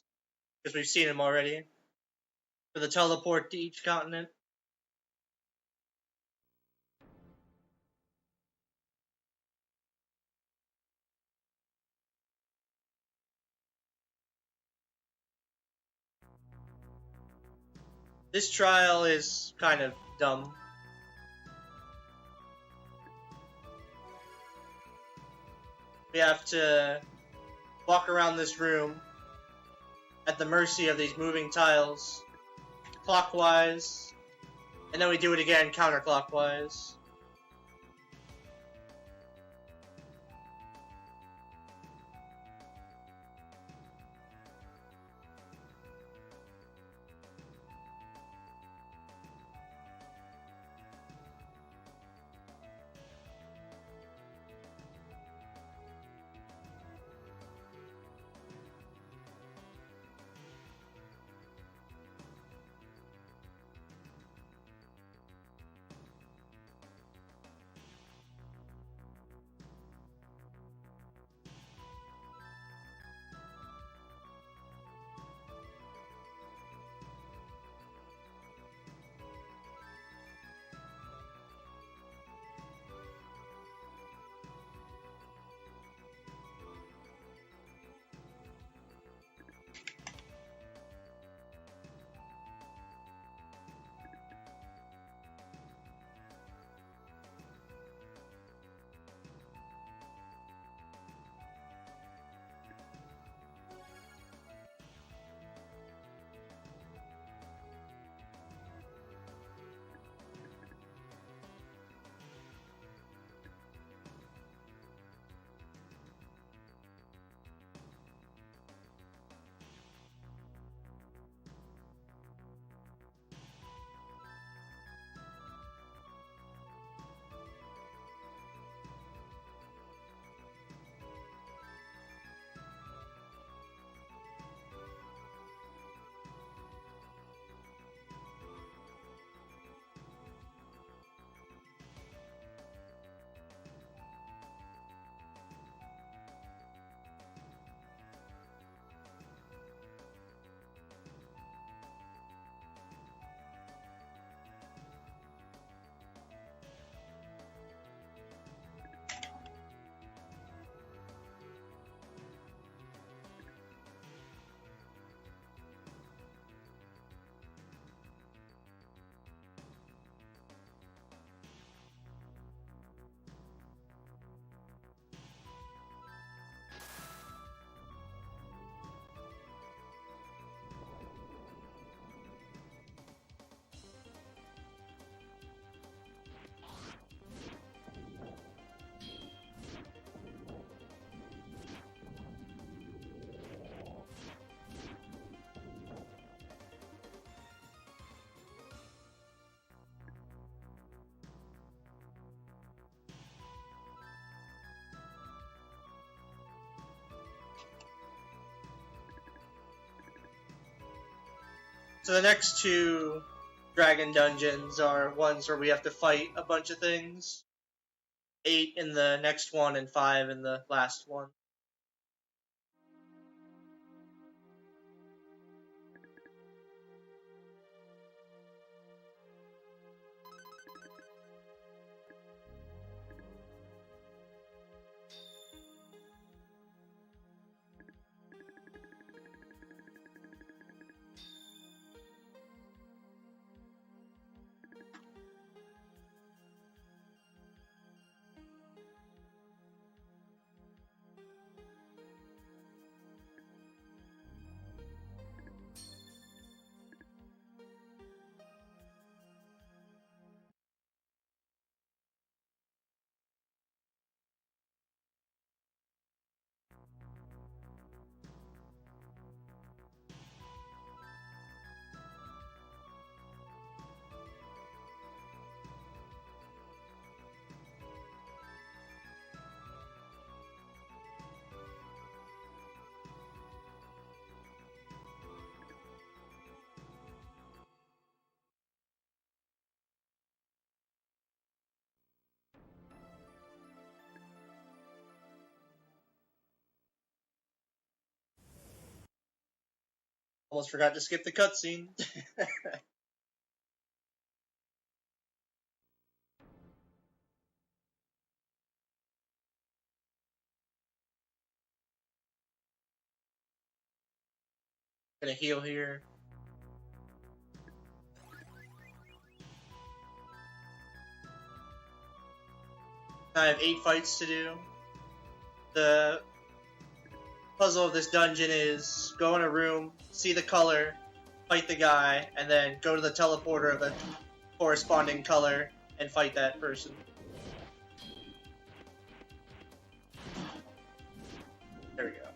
because we've seen them already. For the teleport to each continent. This trial is kind of dumb. We have to walk around this room at the mercy of these moving tiles, clockwise, and then we do it again counterclockwise. So the next two dragon dungeons are ones where we have to fight a bunch of things. 8 in the next one and 5 in the last one. Almost forgot to skip the cutscene. Gonna heal here. I have 8 fights to do. The puzzle of this dungeon is go in a room, see the color, fight the guy, and then go to the teleporter of the corresponding color and fight that person. There we go.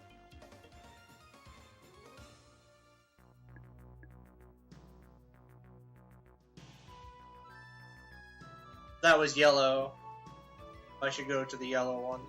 That was yellow. I should go to the yellow one.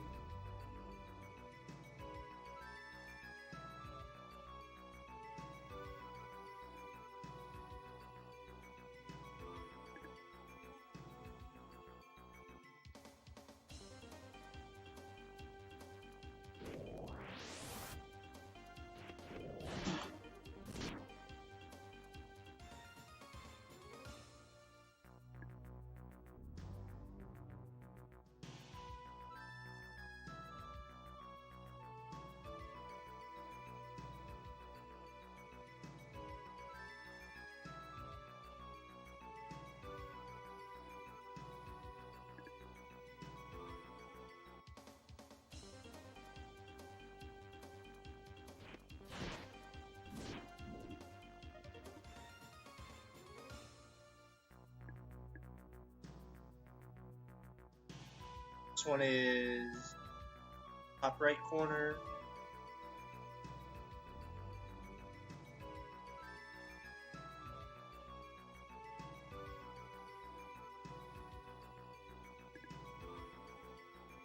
This one is top right corner.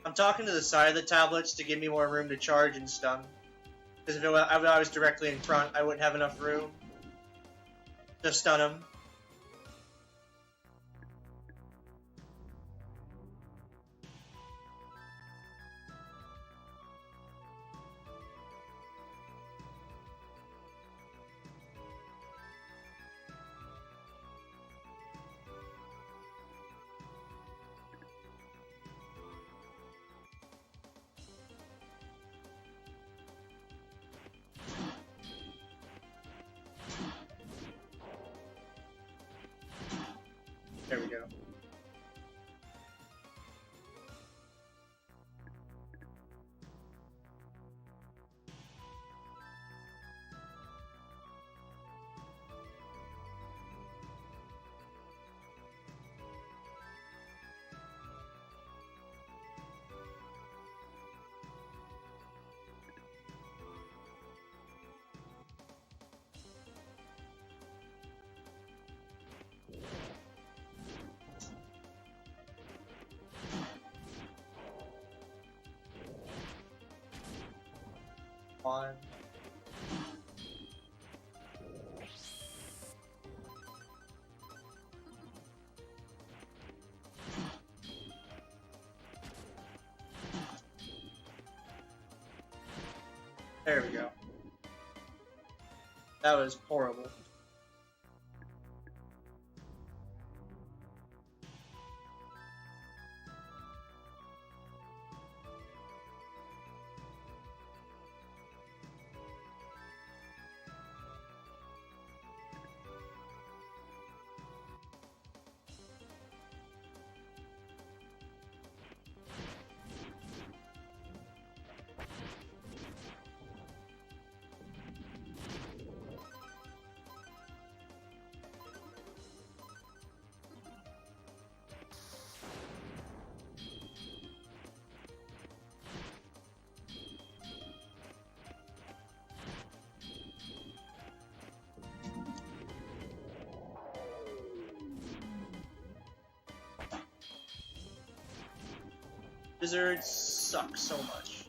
I'm talking to the side of the tablets to give me more room to charge and stun. Because if I was directly in front, I wouldn't have enough room to stun him. There we go. One. There we go. That was horrible. Lizards suck so much.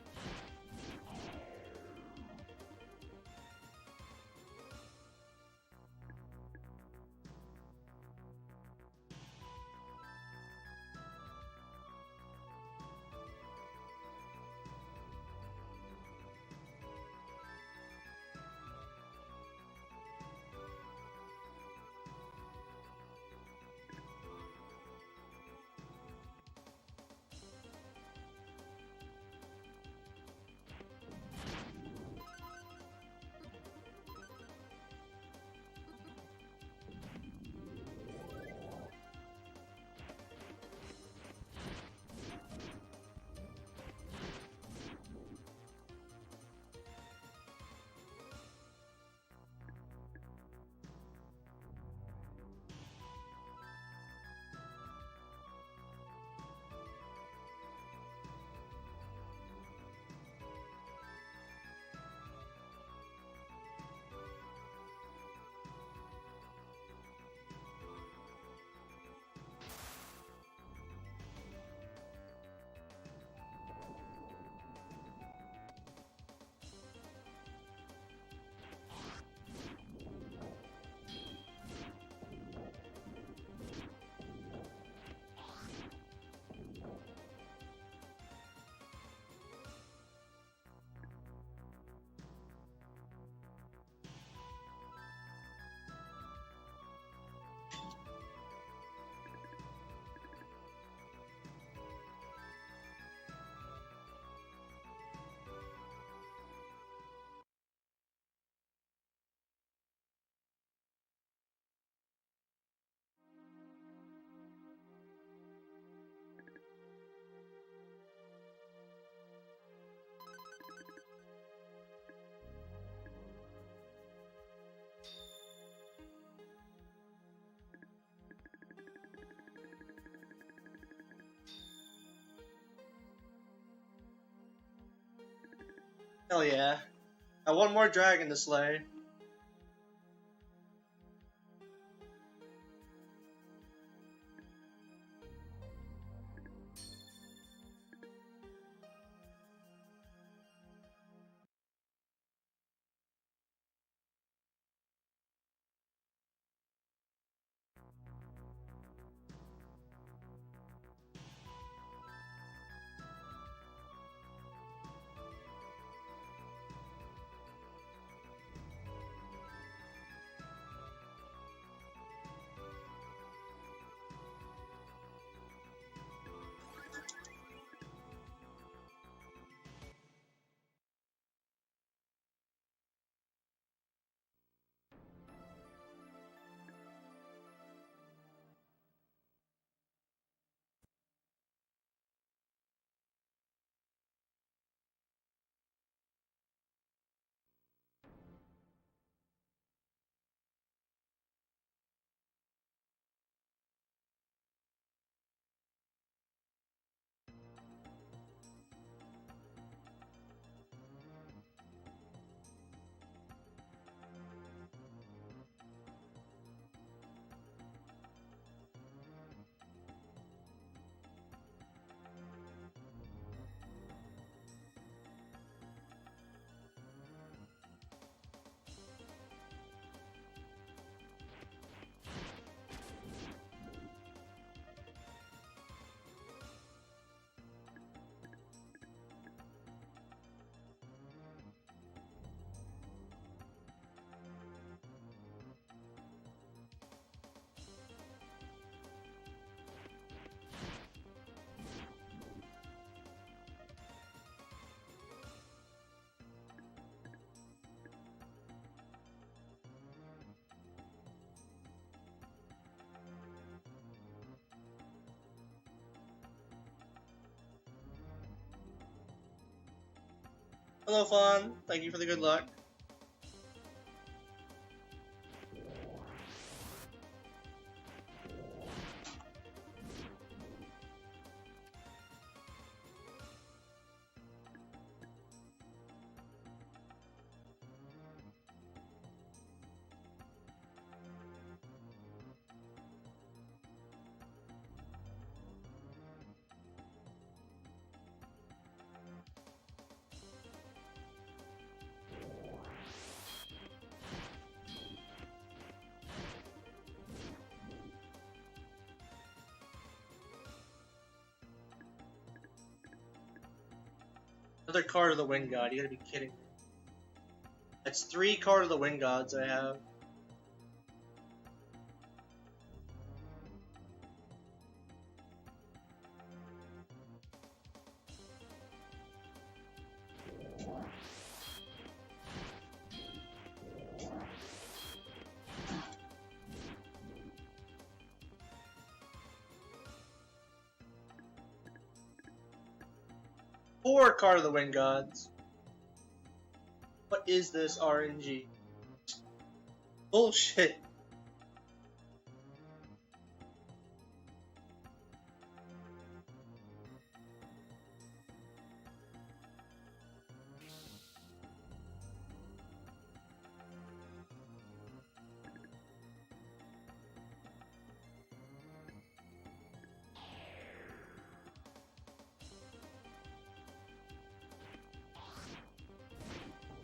Hell yeah. One more dragon to slay. Hello, Fawn. Thank you for the good luck. Another card of the Wind God. You gotta be kidding me. That's 3 card of the Wind Gods I have. Four card of the Wind Gods. What is this RNG? Bullshit.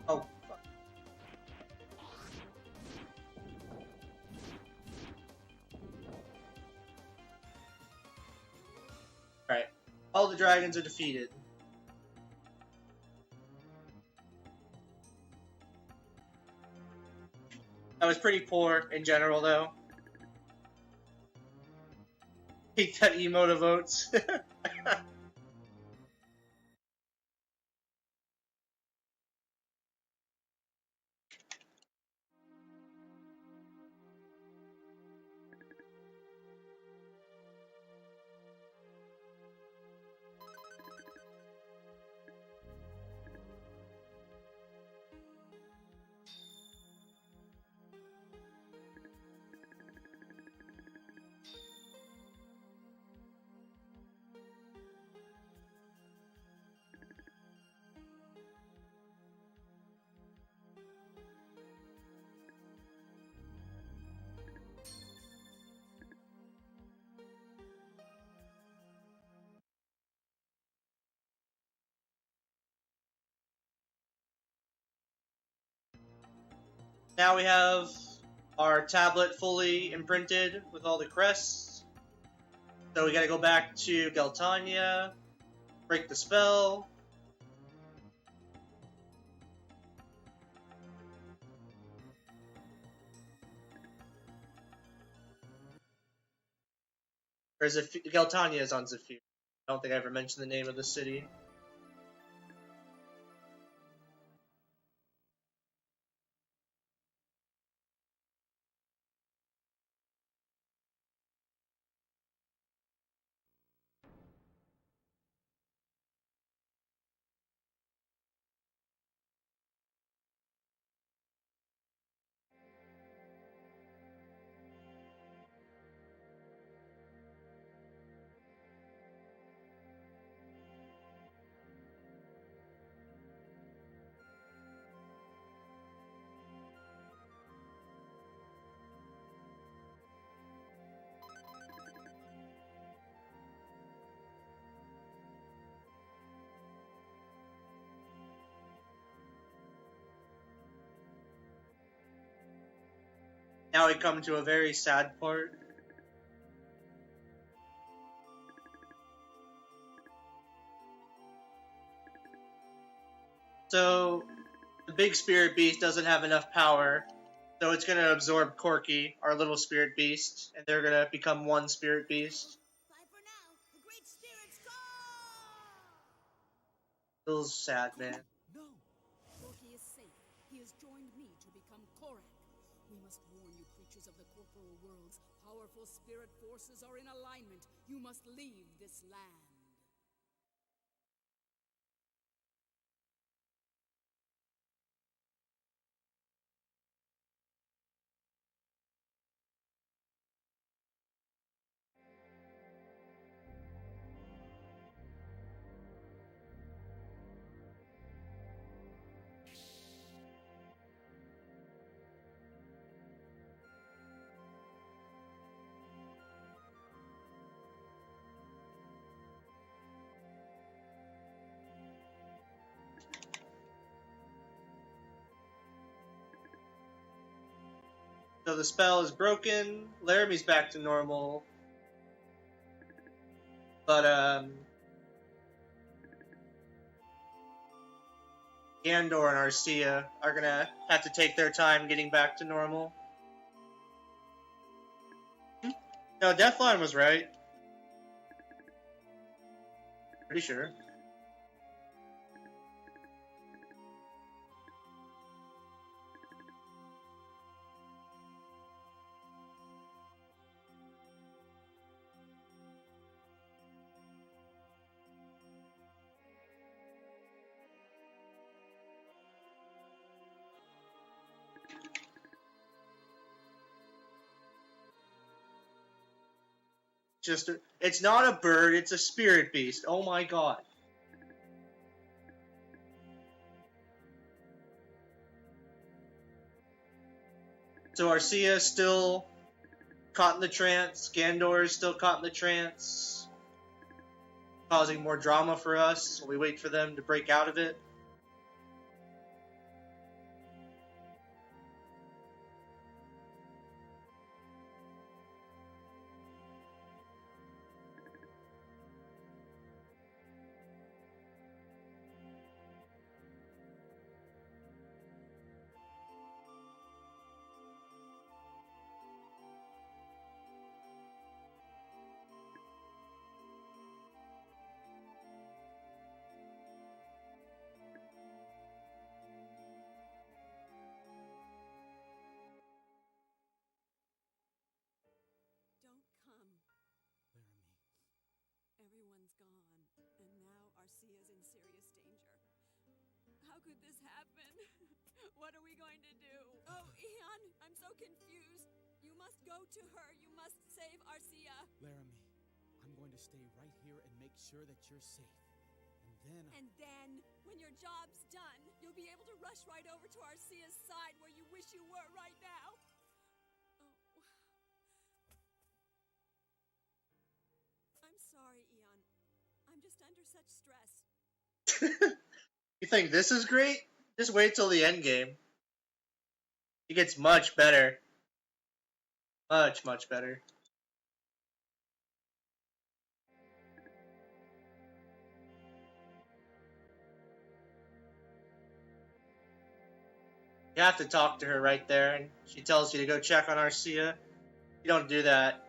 Oh, fuck. Alright. All the dragons are defeated. That was pretty poor in general, though. Take that emote of votes. Now we have our tablet fully imprinted with all the crests. So we gotta go back to Galtania, break the spell. Or Galtania is on Zephyr. I don't think I ever mentioned the name of the city. Now we come to a very sad part. So, the big spirit beast doesn't have enough power, so it's gonna absorb Corky, our little spirit beast, and they're gonna become one spirit beast. Bye for now. The great spirits go! Feels sad, man. No! Corky is safe. He has joined me to become Korak. We must warn you creatures of the corporal worlds. Powerful spirit forces are in alignment. You must leave this land. So the spell is broken. Laramie's back to normal. But, Gandor and Arcia are gonna have to take their time getting back to normal. No, Deathline was right. Pretty sure. It's not a bird, it's a spirit beast. Oh my god. So Arcia is still caught in the trance. Gandor is still caught in the trance, causing more drama for us while we wait for them to break out of it. Don't come. Laramie. Everyone's gone, and now Arcia's in serious danger. How could this happen? What are we going to do? Oh, Ian, I'm so confused. You must go to her. You must save Arcia. Laramie, I'm going to stay right here and make sure that you're safe. And then, when your job's done, you'll be able to rush right over to Arcia's side where you wish you were right now. Oh. I'm sorry, Ian. I'm just under such stress. You think this is great? Just wait till the end game. It gets much better. Much, much better. You have to talk to her right there, and she tells you to go check on Arcia. You don't do that.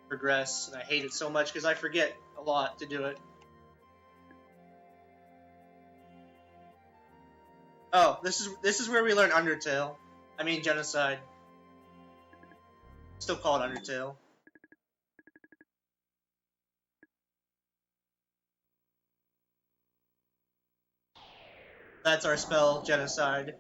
Progress, and I hate it so much because I forget a lot to do it. Oh, this is where we learn Undertale. I mean Genocide. Still called Undertale. That's our spell, Genocide.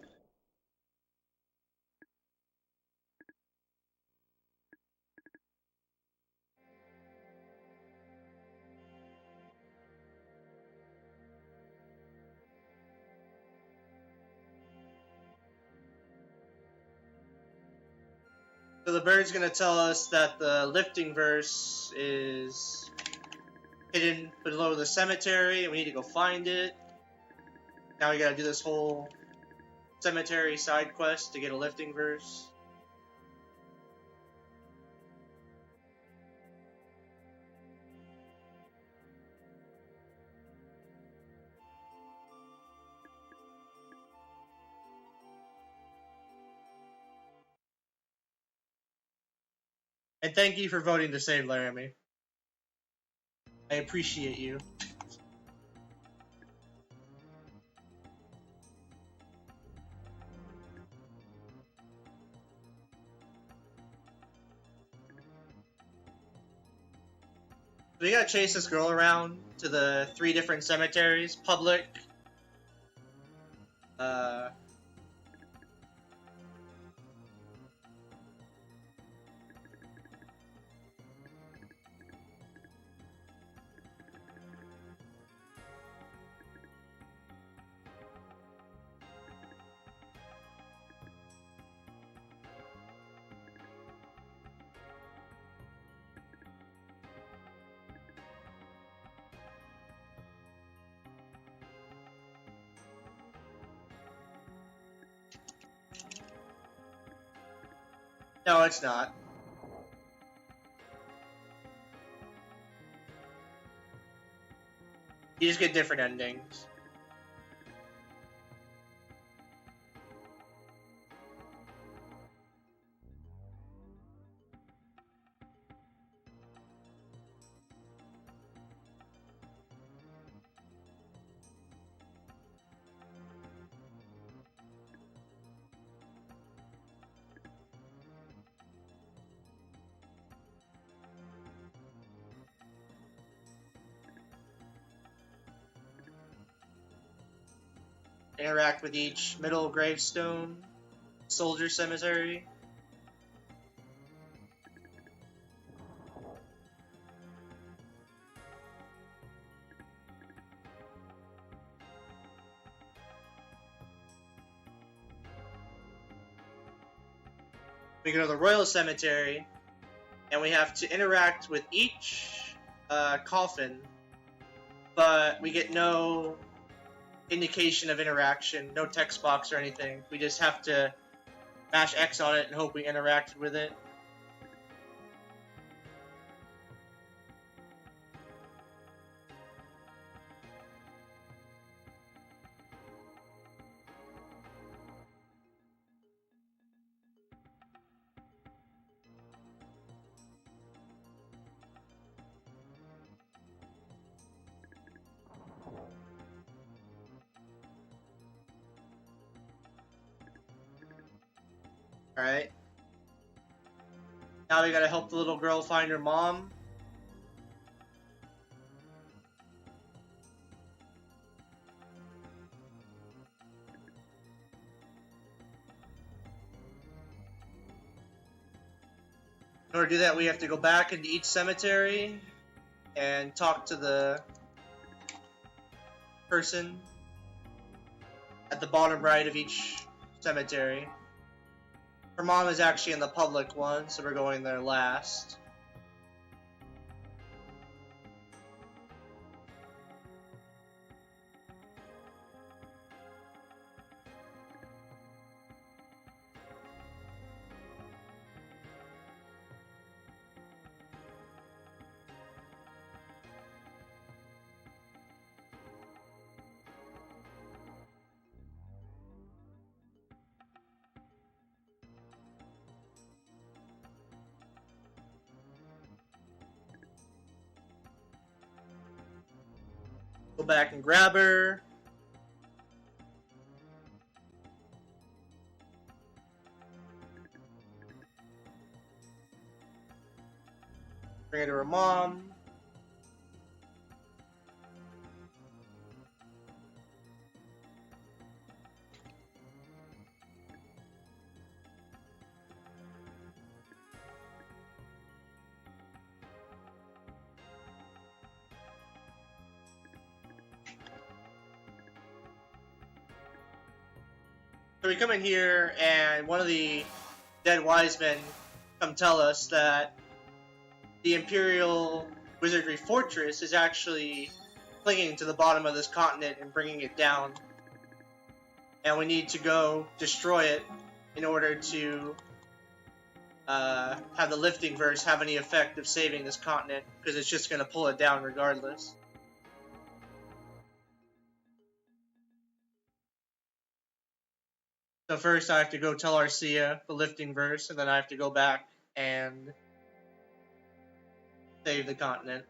So the bird's gonna tell us that the lifting verse is hidden below the cemetery, and we need to go find it. Now we gotta do this whole cemetery side quest to get a lifting verse. And thank you for voting to save Laramie. I appreciate you. We gotta chase this girl around to the 3 different cemeteries. Public, No, it's not. You just get different endings. Interact with each middle gravestone, soldier cemetery. We go to the Royal Cemetery, and we have to interact with each coffin, but we get no indication of interaction, no text box or anything. We just have to mash X on it and hope we interact with it. Alright. Now we gotta help the little girl find her mom. In order to do that, we have to go back into each cemetery and talk to the person at the bottom right of each cemetery. Her mom is actually in the public one, so we're going there last. Go back and grab her. Bring her to her mom. So we come in here, and one of the dead wise men come tell us that the Imperial Wizardry Fortress is actually clinging to the bottom of this continent and bringing it down. And we need to go destroy it in order to have the lifting verse have any effect of saving this continent, because it's just going to pull it down regardless. So first I have to go tell Arcia the lifting verse, and then I have to go back and save the continent.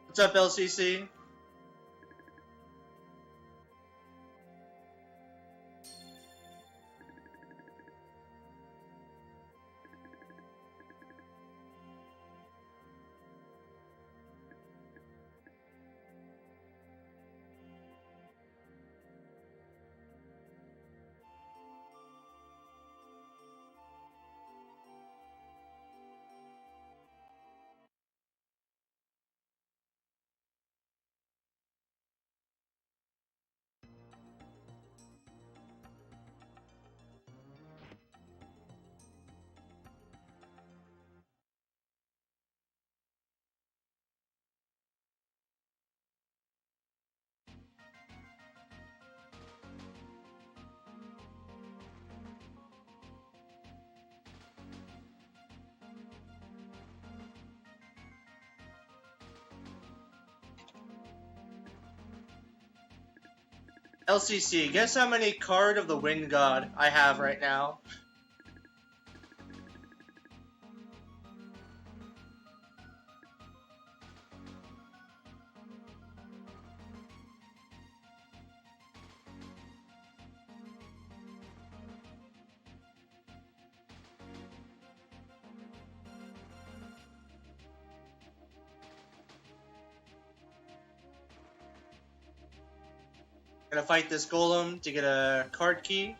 What's up, LCC? LCC, guess how many Card of the Wind God I have right now? Gonna fight this golem to get a card key.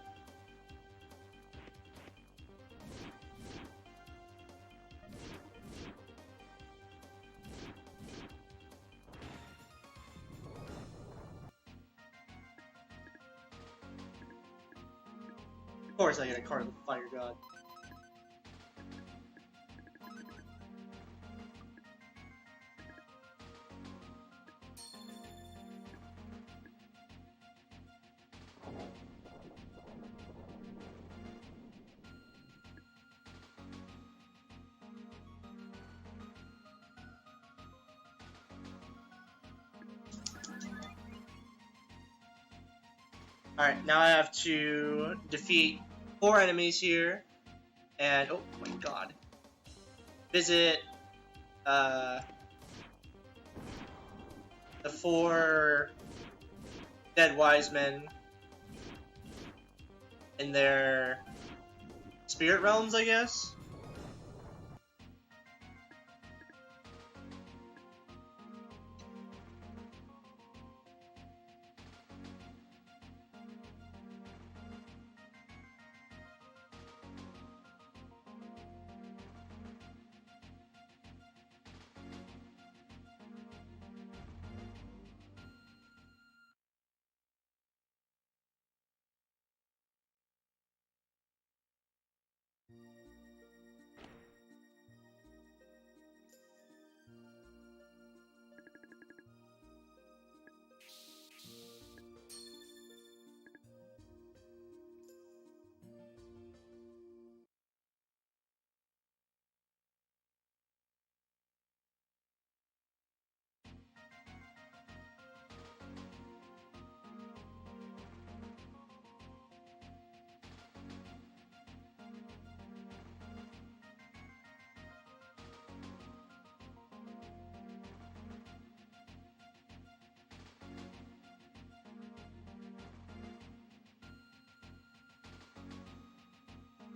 Of course I get a card of the Fire God. Alright, now I have to defeat 4 enemies here, and oh my god. Visit the 4 dead wise men in their spirit realms, I guess?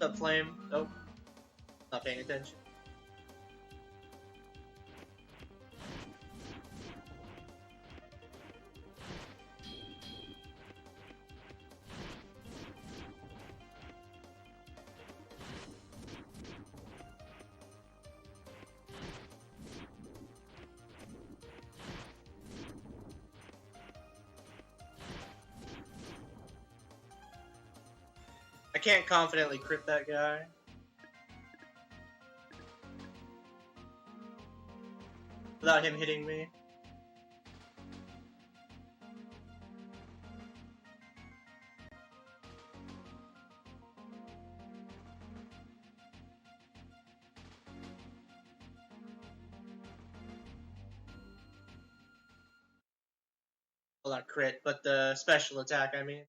What's up, Flame? Nope. Not paying attention. I can't confidently crit that guy. Without him hitting me. Well, not crit, but the special attack, I mean.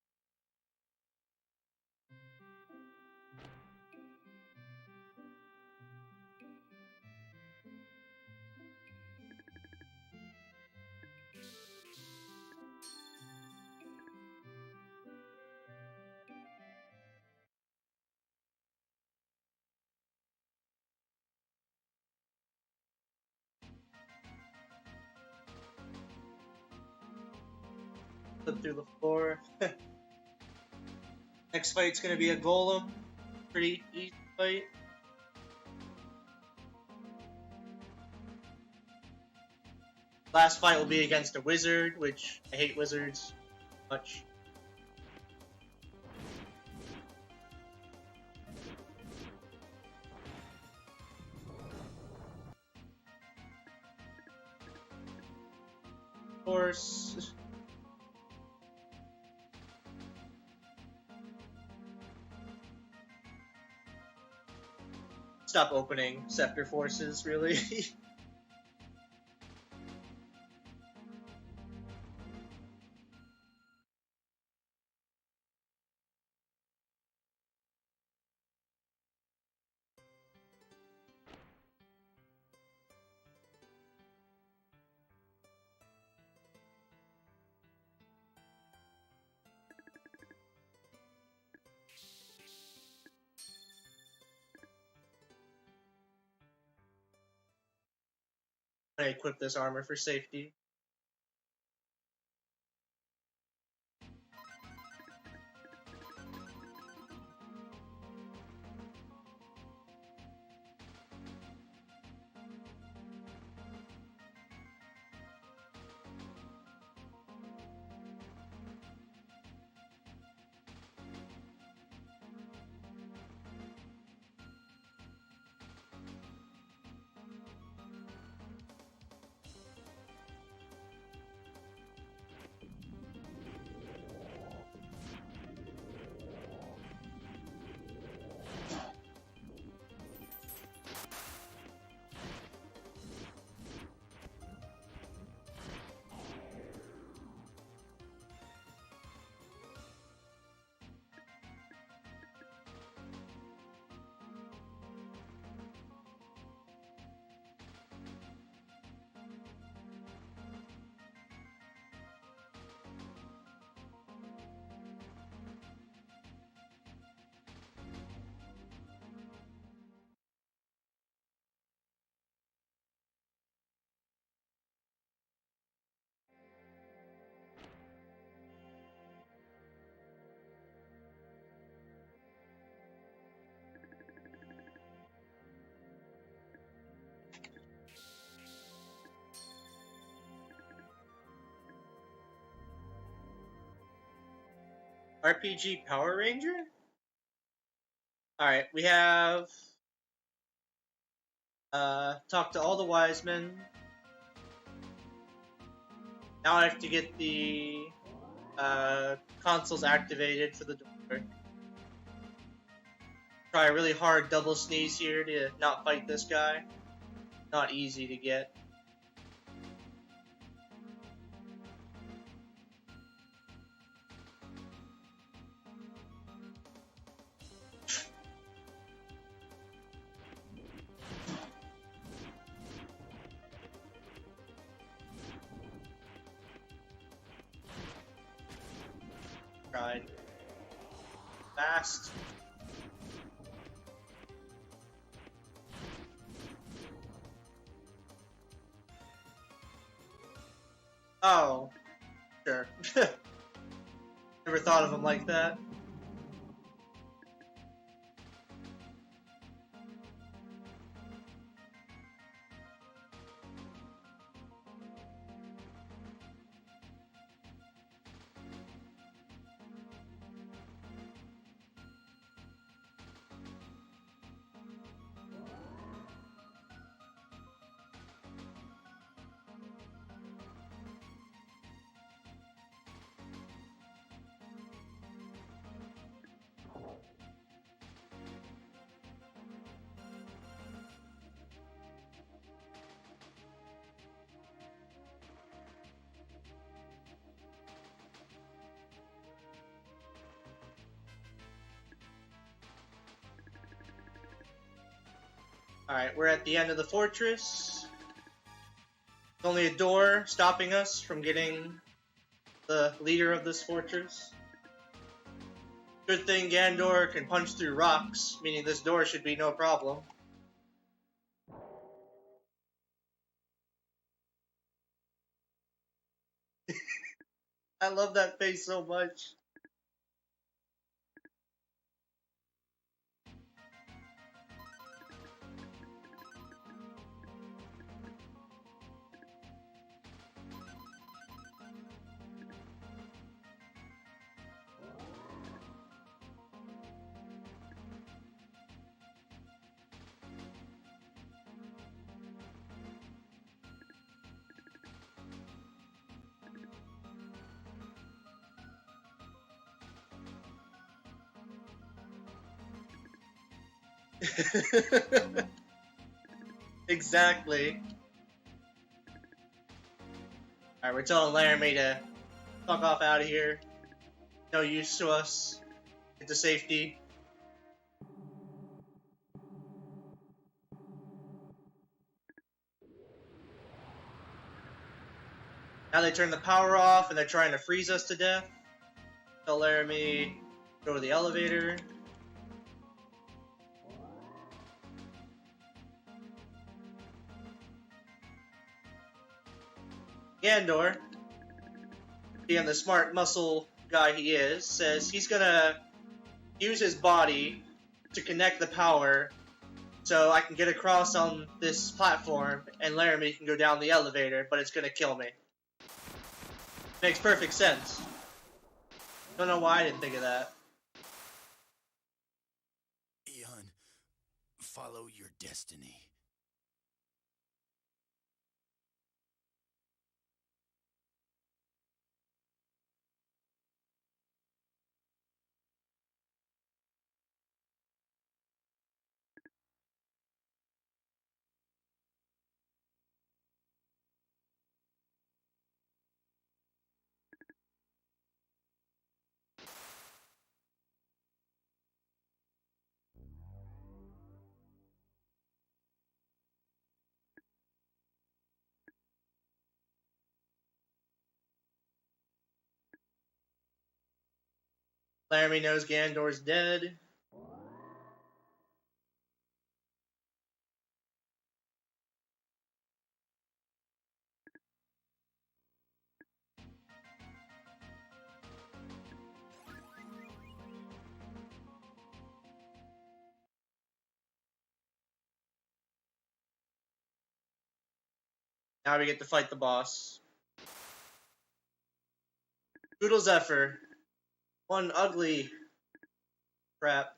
Flip through the floor. Next fight's gonna be a golem. Pretty easy fight. Last fight will be against a wizard, which I hate wizards much. Of course. Stop opening scepter forces, really. I equip this armor for safety. RPG Power Ranger? Alright, we have talked to all the wise men. Now I have to get the consoles activated for the door. Try a really hard double sneeze here to not fight this guy. Not easy to get. Tried. Fast. Oh. Sure. Never thought of him like that. Alright, we're at the end of the fortress. There's only a door stopping us from getting the leader of this fortress. Good thing Gandor can punch through rocks, meaning this door should be no problem. I love that face so much. Exactly. Alright, we're telling Laramie to fuck off out of here. No use to us. Get to safety. Now they turn the power off and they're trying to freeze us to death. Tell Laramie go to the elevator. Gandor, being the smart muscle guy he is, says he's gonna use his body to connect the power so I can get across on this platform and Laramie can go down the elevator, but it's gonna kill me. Makes perfect sense. Don't know why I didn't think of that. Eon, follow your destiny. Laramie knows Gandor's dead. Now we get to fight the boss. Poodle Zephyr. One ugly crap.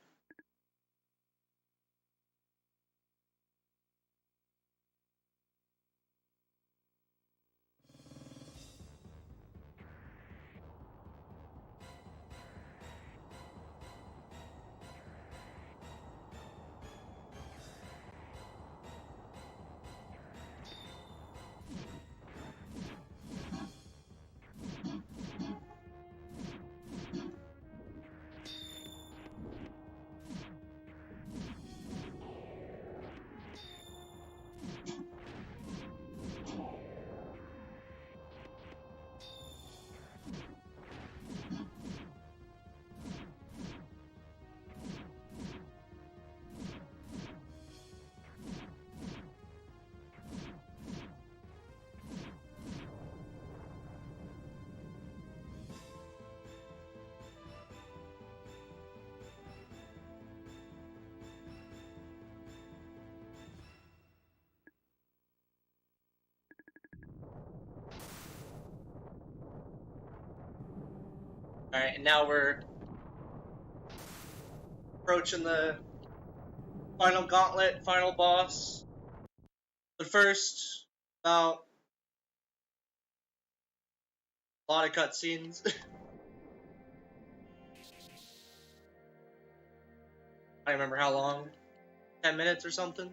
Alright, and now we're approaching the final gauntlet, final boss. But first, about a lot of cutscenes. I don't remember how long. 10 minutes or something?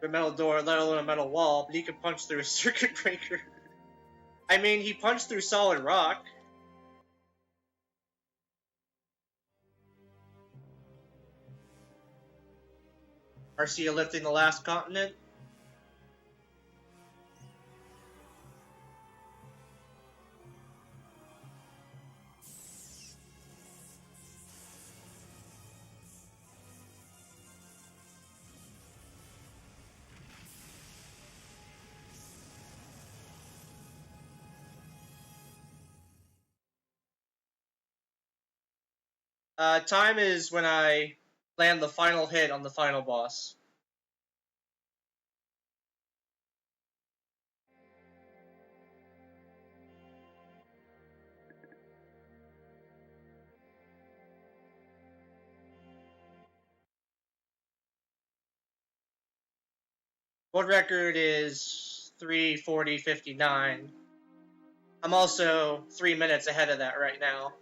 A metal door, let alone a metal wall, but he could punch through a circuit breaker. I mean, he punched through solid rock. Arcia lifting the last continent. Time is when I land the final hit on the final boss. World record is 3:40:59. I'm also 3 minutes ahead of that right now.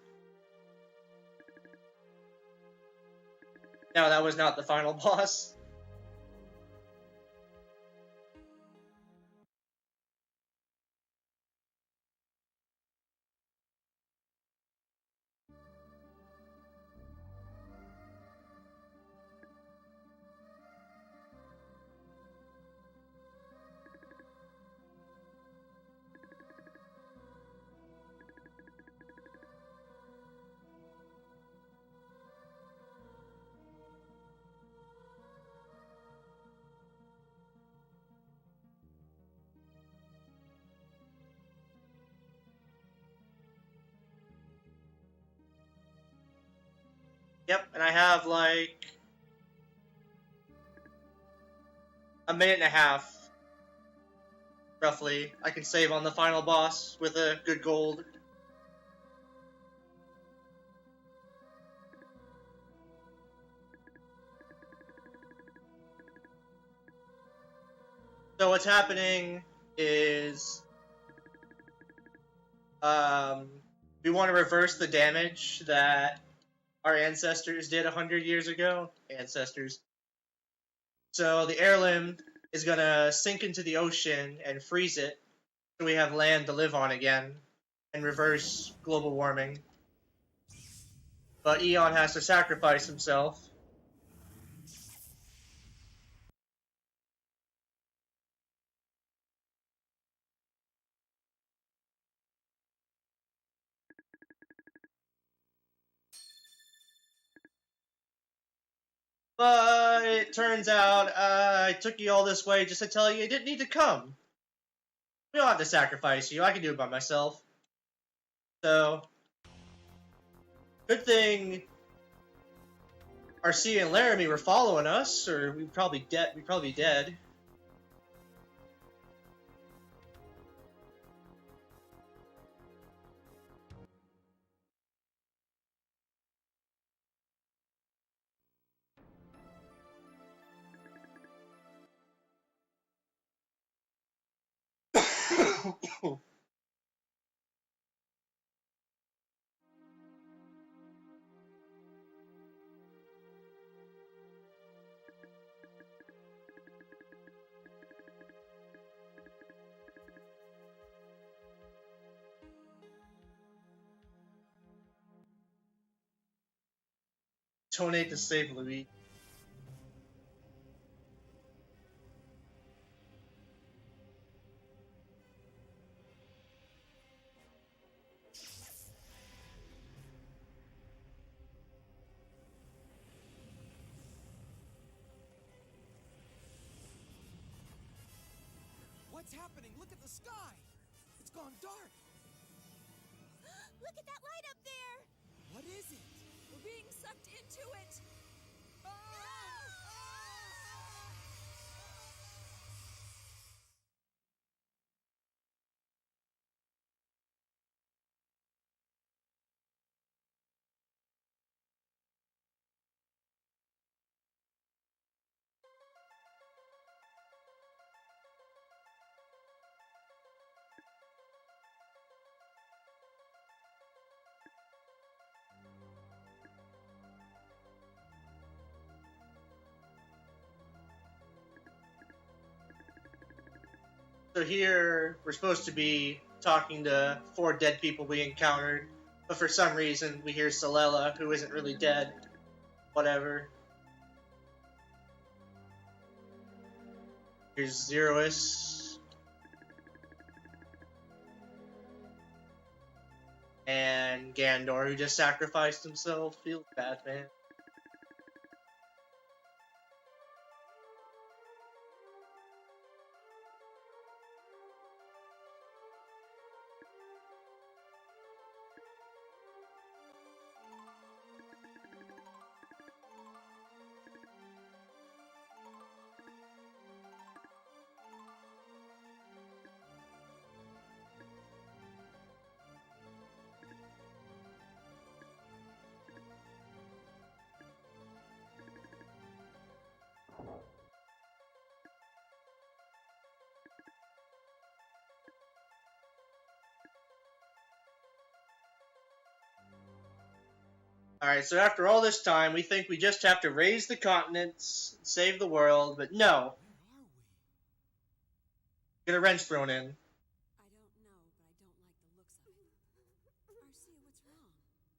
No, that was not the final boss. Yep, and I have like a minute and a half, roughly. I can save on the final boss with a good gold. So what's happening is we want to reverse the damage that our ancestors did 100 years ago. Ancestors. So the heirloom is going to sink into the ocean and freeze it so we have land to live on again and reverse global warming. But Eon has to sacrifice himself. But it turns out I took you all this way just to tell you didn't need to come. We don't have to sacrifice you. I can do it by myself. So, good thing Arcia and Laramie were following us, or we'd probably be dead. Donate to save Louis. What's happening? Look at the sky! It's gone dark! Look at that light up there! What is it? We're being sucked into it! So here, we're supposed to be talking to 4 dead people we encountered, but for some reason we hear Celela, who isn't really dead. Whatever. Here's Zerois. And Gandor, who just sacrificed himself. Feels bad, man. Alright, so after all this time, we think we just have to raise the continents, save the world, but no. Get a wrench thrown in. I don't know, but I don't like the looks of it. Arcia, what's wrong?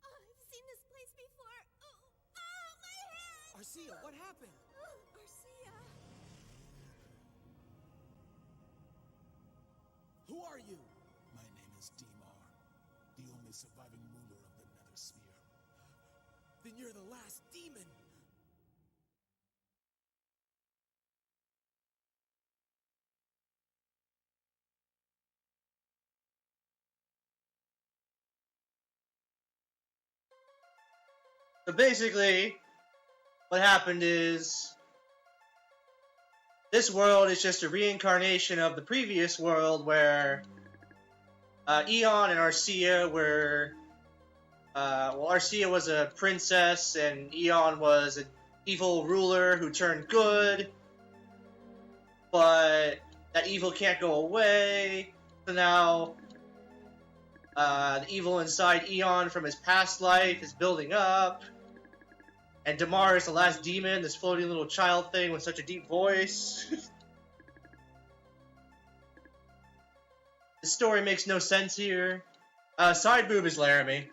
Oh, I've seen this place before. Oh, my head! Arcia, what happened? Arcia! Who are you? My name is Dimar, the only surviving ruler of the Nether Sphere. Then you're the last demon! So basically, what happened is this world is just a reincarnation of the previous world where Eon and Arcia were. Arcia was a princess and Eon was an evil ruler who turned good, but that evil can't go away. So now, the evil inside Eon from his past life is building up. And Damar is the last demon, this floating little child thing with such a deep voice. The story makes no sense here. Side boob is Laramie.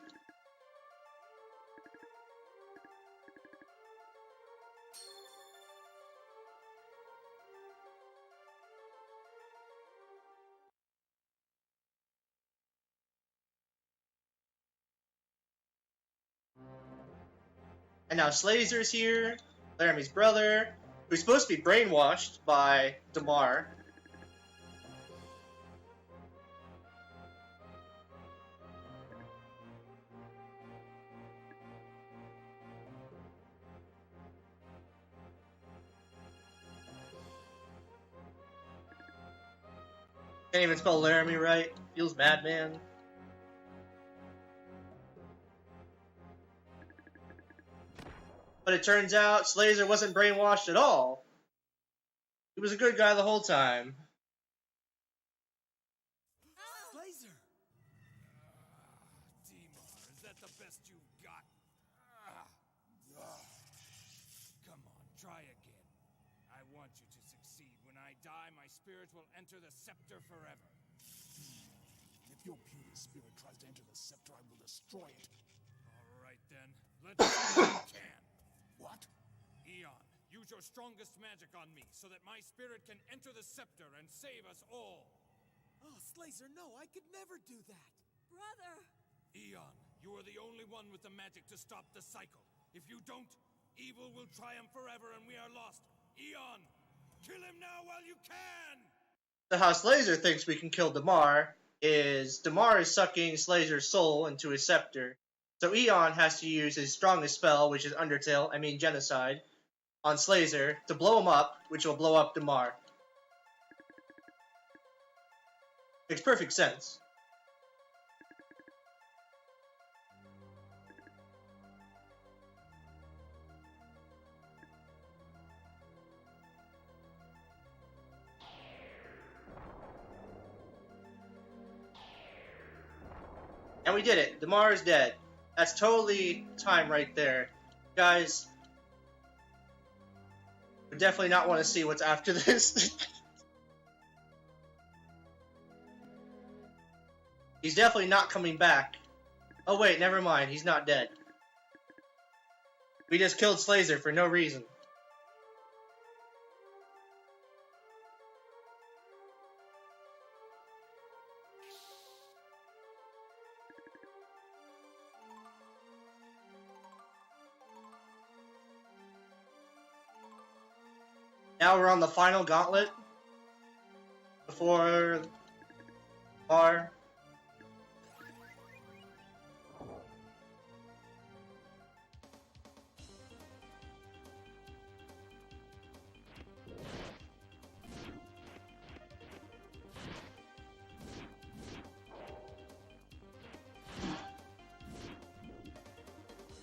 And now Slazer's here, Laramie's brother, who's supposed to be brainwashed by Damar. Can't even spell Laramie right. Feels madman. But it turns out Slazer wasn't brainwashed at all. He was a good guy the whole time. Slazer! Demar, is that the best you've got? Come on, try again. I want you to succeed. When I die, my spirit will enter the scepter forever. If your puny spirit tries to enter the scepter, I will destroy it. All right then, let's see if you can. What? Eon, use your strongest magic on me so that my spirit can enter the scepter and save us all. Oh, Slazer, no, I could never do that. Brother! Eon, you are the only one with the magic to stop the cycle. If you don't, evil will triumph forever and we are lost. Eon, kill him now while you can! So how Slazer thinks we can kill Damar is sucking Slazer's soul into his scepter. So Eon has to use his strongest spell, which is Genocide, on Slazer to blow him up, which will blow up Damar. Makes perfect sense. And we did it. Damar is dead. That's totally time right there. Guys, we definitely not want to see what's after this. He's definitely not coming back. Oh wait, never mind. He's not dead. We just killed Slazer for no reason. Now we're on the final gauntlet before bar.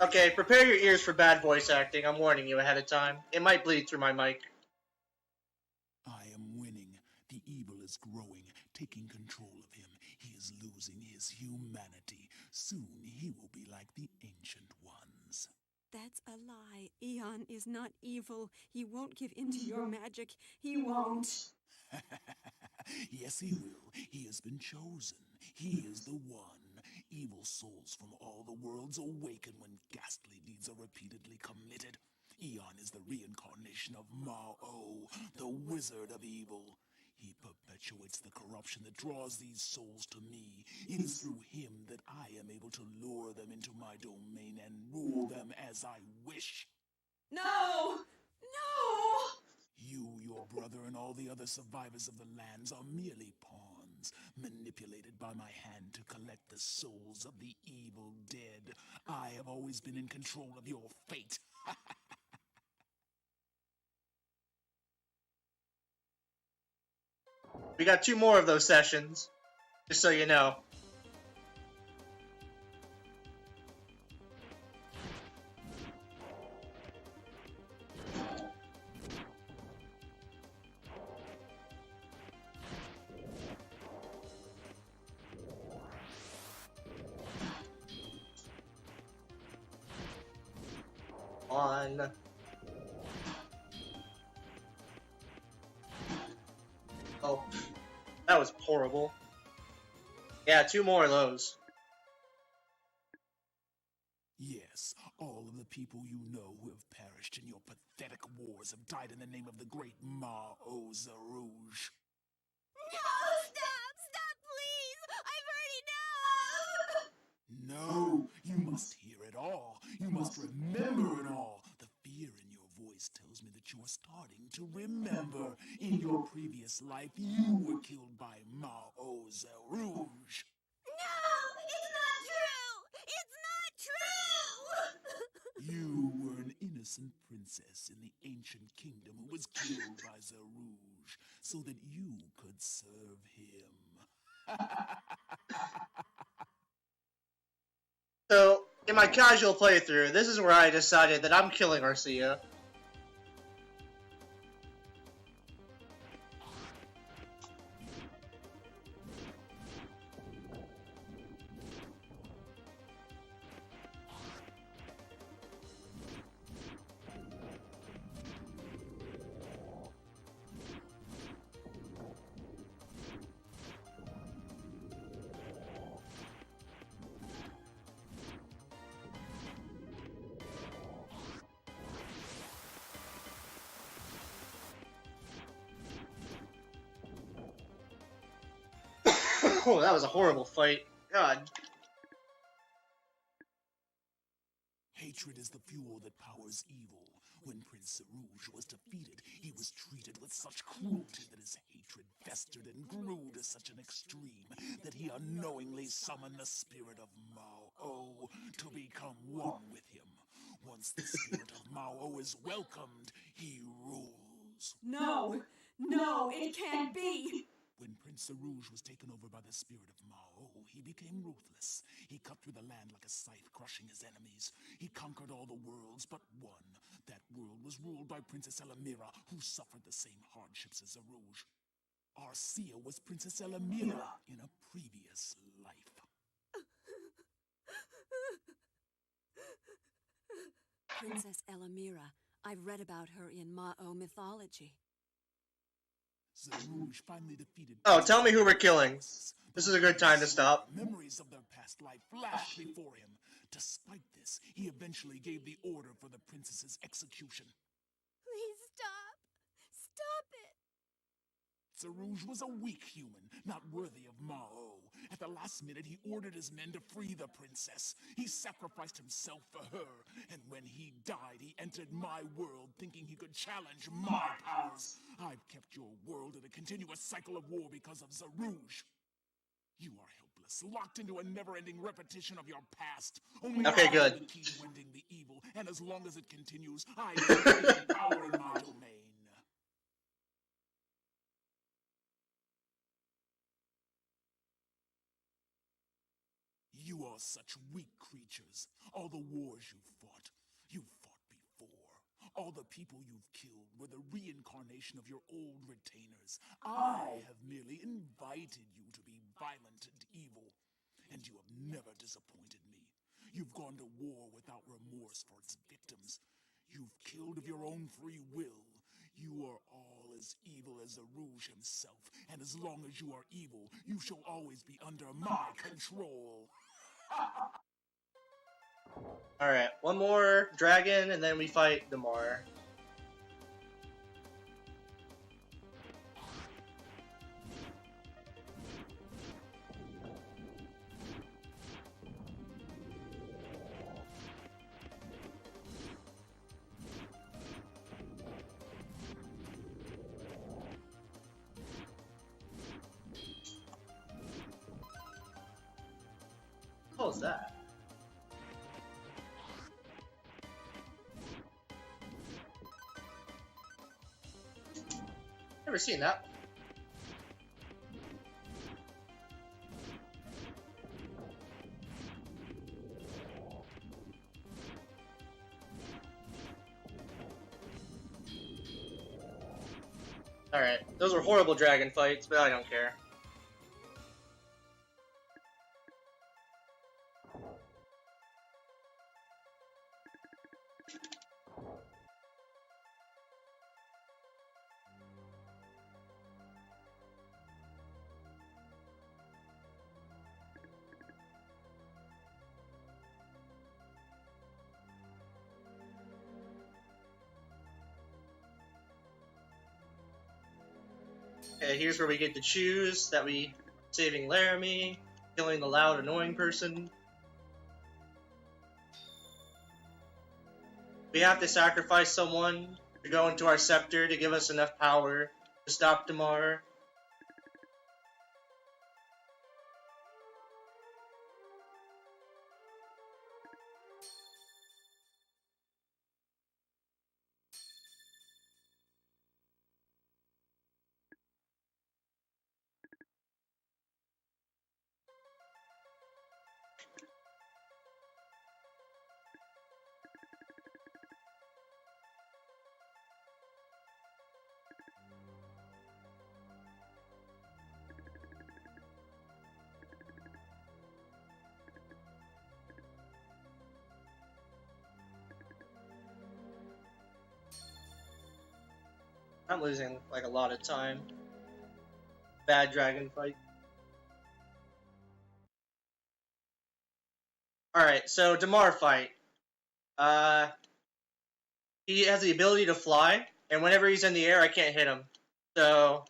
Okay, prepare your ears for bad voice acting. I'm warning you ahead of time. It might bleed through my mic. I am winning. The evil is growing, taking control of him. He is losing his humanity. Soon he will be like the ancient ones. That's a lie. Eon is not evil. He won't give in to your magic. He won't. Yes, he will. He has been chosen. He is the one. Evil souls from all the worlds awaken when ghastly deeds are repeatedly committed. Eon is the reincarnation of Ma-O, the wizard of evil. He perpetuates the corruption that draws these souls to me. It is through him that I am able to lure them into my domain and rule them as I wish. No! No! You, your brother, and all the other survivors of the lands are merely pawns. humans, manipulated by my hand to collect the souls of the evil dead. I have always been in control of your fate. We got 2 more of those sessions, just so you know. On. Oh, that was horrible. Yeah, 2 more of those. Yes, all of the people you know who have perished in your pathetic wars have died in the name of the great Ma-O Zarouge. No! Stop! Stop, please! I've heard enough! No, you must hear it all. You must remember it all. The fear in your voice tells me that you are starting to remember. In your previous life, you were killed by Ma-O Zarouge. No! It's not true! It's not true! You were an innocent princess in the ancient kingdom who was killed by Zarouge so that you could serve him. So, in my casual playthrough, this is where I decided that I'm killing Arcia. Oh, that was a horrible fight. God. Hatred is the fuel that powers evil. When Prince Zarouge was defeated, he was treated with such cruelty that his hatred festered and grew to such an extreme that he unknowingly summoned the spirit of Ma-O to become one with him. Once the spirit of Ma-O is welcomed, he rules. No! No, it can't be! When Prince Zarouge was taken over by the spirit of Ma-O, he became ruthless. He cut through the land like a scythe, crushing his enemies. He conquered all the worlds but one. That world was ruled by Princess Elamira, who suffered the same hardships as Zarouge. Arcia was Princess Elamira in a previous life. Princess Elamira. I've read about her in Ma-O mythology. Zarouge finally defeated. Oh, tell me who we're killing. This is a good time to stop. Memories of their past life flashed before him. Despite this, he eventually gave the order for the princess's execution. Please stop! Stop it! Zarouge was a weak human, not worthy of Ma-O. At the last minute, he ordered his men to free the princess. He sacrificed himself for her, and when he died, he entered my world thinking he could challenge my powers. I've kept your world in a continuous cycle of war because of Zarouge. You are helpless, locked into a never-ending repetition of your past. Only Okay, I good. have the key to ending the evil, and as long as it continues, I maintain power in my domain. You are such weak creatures. All the wars you've fought before. All the people you've killed were the reincarnation of your old retainers. I have merely invited you to be violent and evil, and you have never disappointed me. You've gone to war without remorse for its victims. You've killed of your own free will. You are all as evil as Zarouge himself, and as long as you are evil, you shall always be under my control. Alright, one more dragon, and then we fight Damar. is that? Never seen that. Alright, those were horrible dragon fights, but I don't care. Okay, here's where we get to choose that we saving Laramie, killing the loud, annoying person. We have to sacrifice someone to go into our scepter to give us enough power to stop Damar. I'm losing like a lot of time. Bad dragon fight. Alright, so Damar fight. He has the ability to fly, and whenever he's in the air, I can't hit him. So,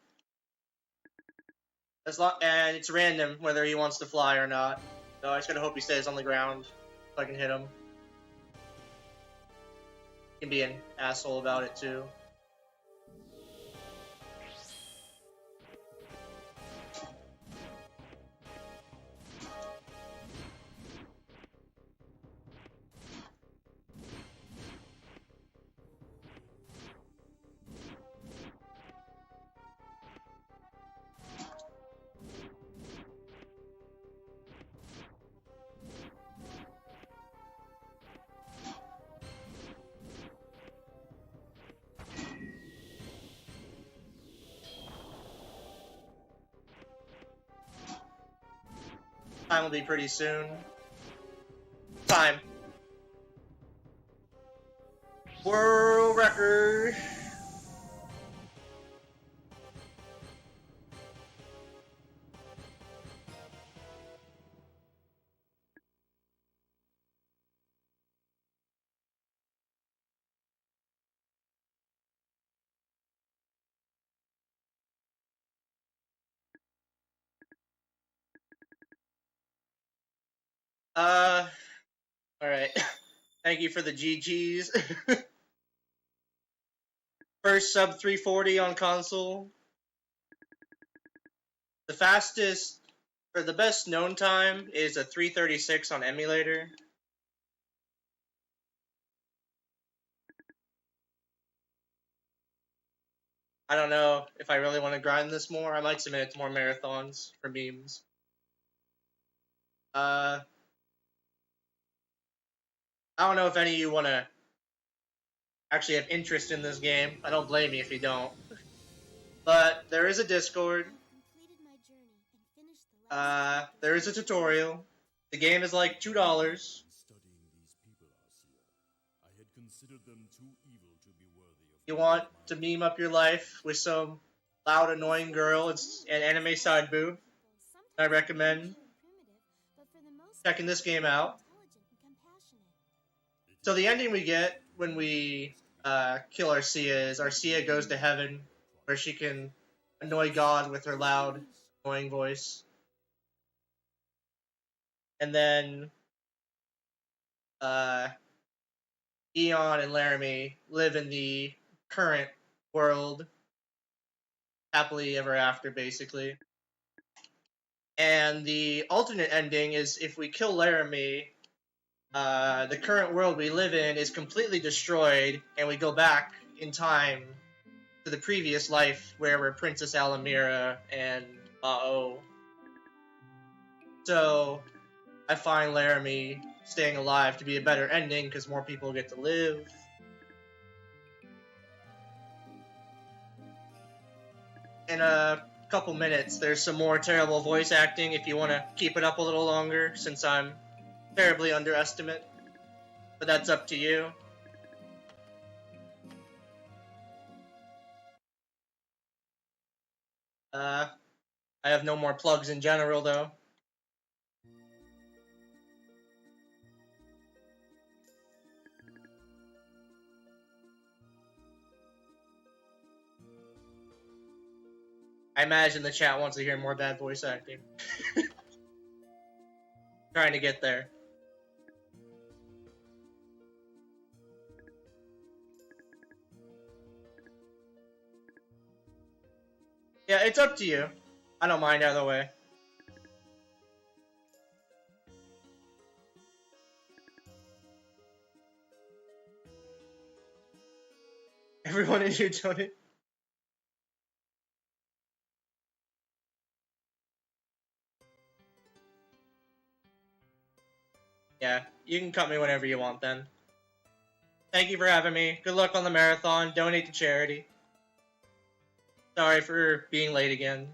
and it's random whether he wants to fly or not. So I just gotta hope he stays on the ground so I can hit him. He can be an asshole about it too. Time will be pretty soon. Time. World record. Alright. Thank you for the GGs. First sub 340 on console. The fastest, or the best known time is a 336 on emulator. I don't know if I really want to grind this more. I might submit it to more marathons for memes. I don't know if any of you want to actually have interest in this game. I don't blame you if you don't. But there is a Discord. There is a tutorial. The game is like $2. You want to meme up your life with some loud, annoying girl and anime side boob? I recommend checking this game out. So the ending we get when we kill Arcia is Arcia goes to heaven, where she can annoy God with her loud, annoying voice. And then Eon and Laramie live in the current world happily ever after, basically. And the alternate ending is if we kill Laramie, the current world we live in is completely destroyed, and we go back in time to the previous life where we're Princess Alamira and Bao. So I find Laramie staying alive to be a better ending because more people get to live. In a couple minutes, there's some more terrible voice acting if you want to keep it up a little longer, since I'm terribly underestimate. But that's up to you. I have no more plugs in general, though. I imagine the chat wants to hear more bad voice acting. Trying to get there. Yeah, it's up to you. I don't mind either way. Everyone in here donate. Yeah, you can cut me whenever you want then. Thank you for having me. Good luck on the marathon. Donate to charity. Sorry for being late again.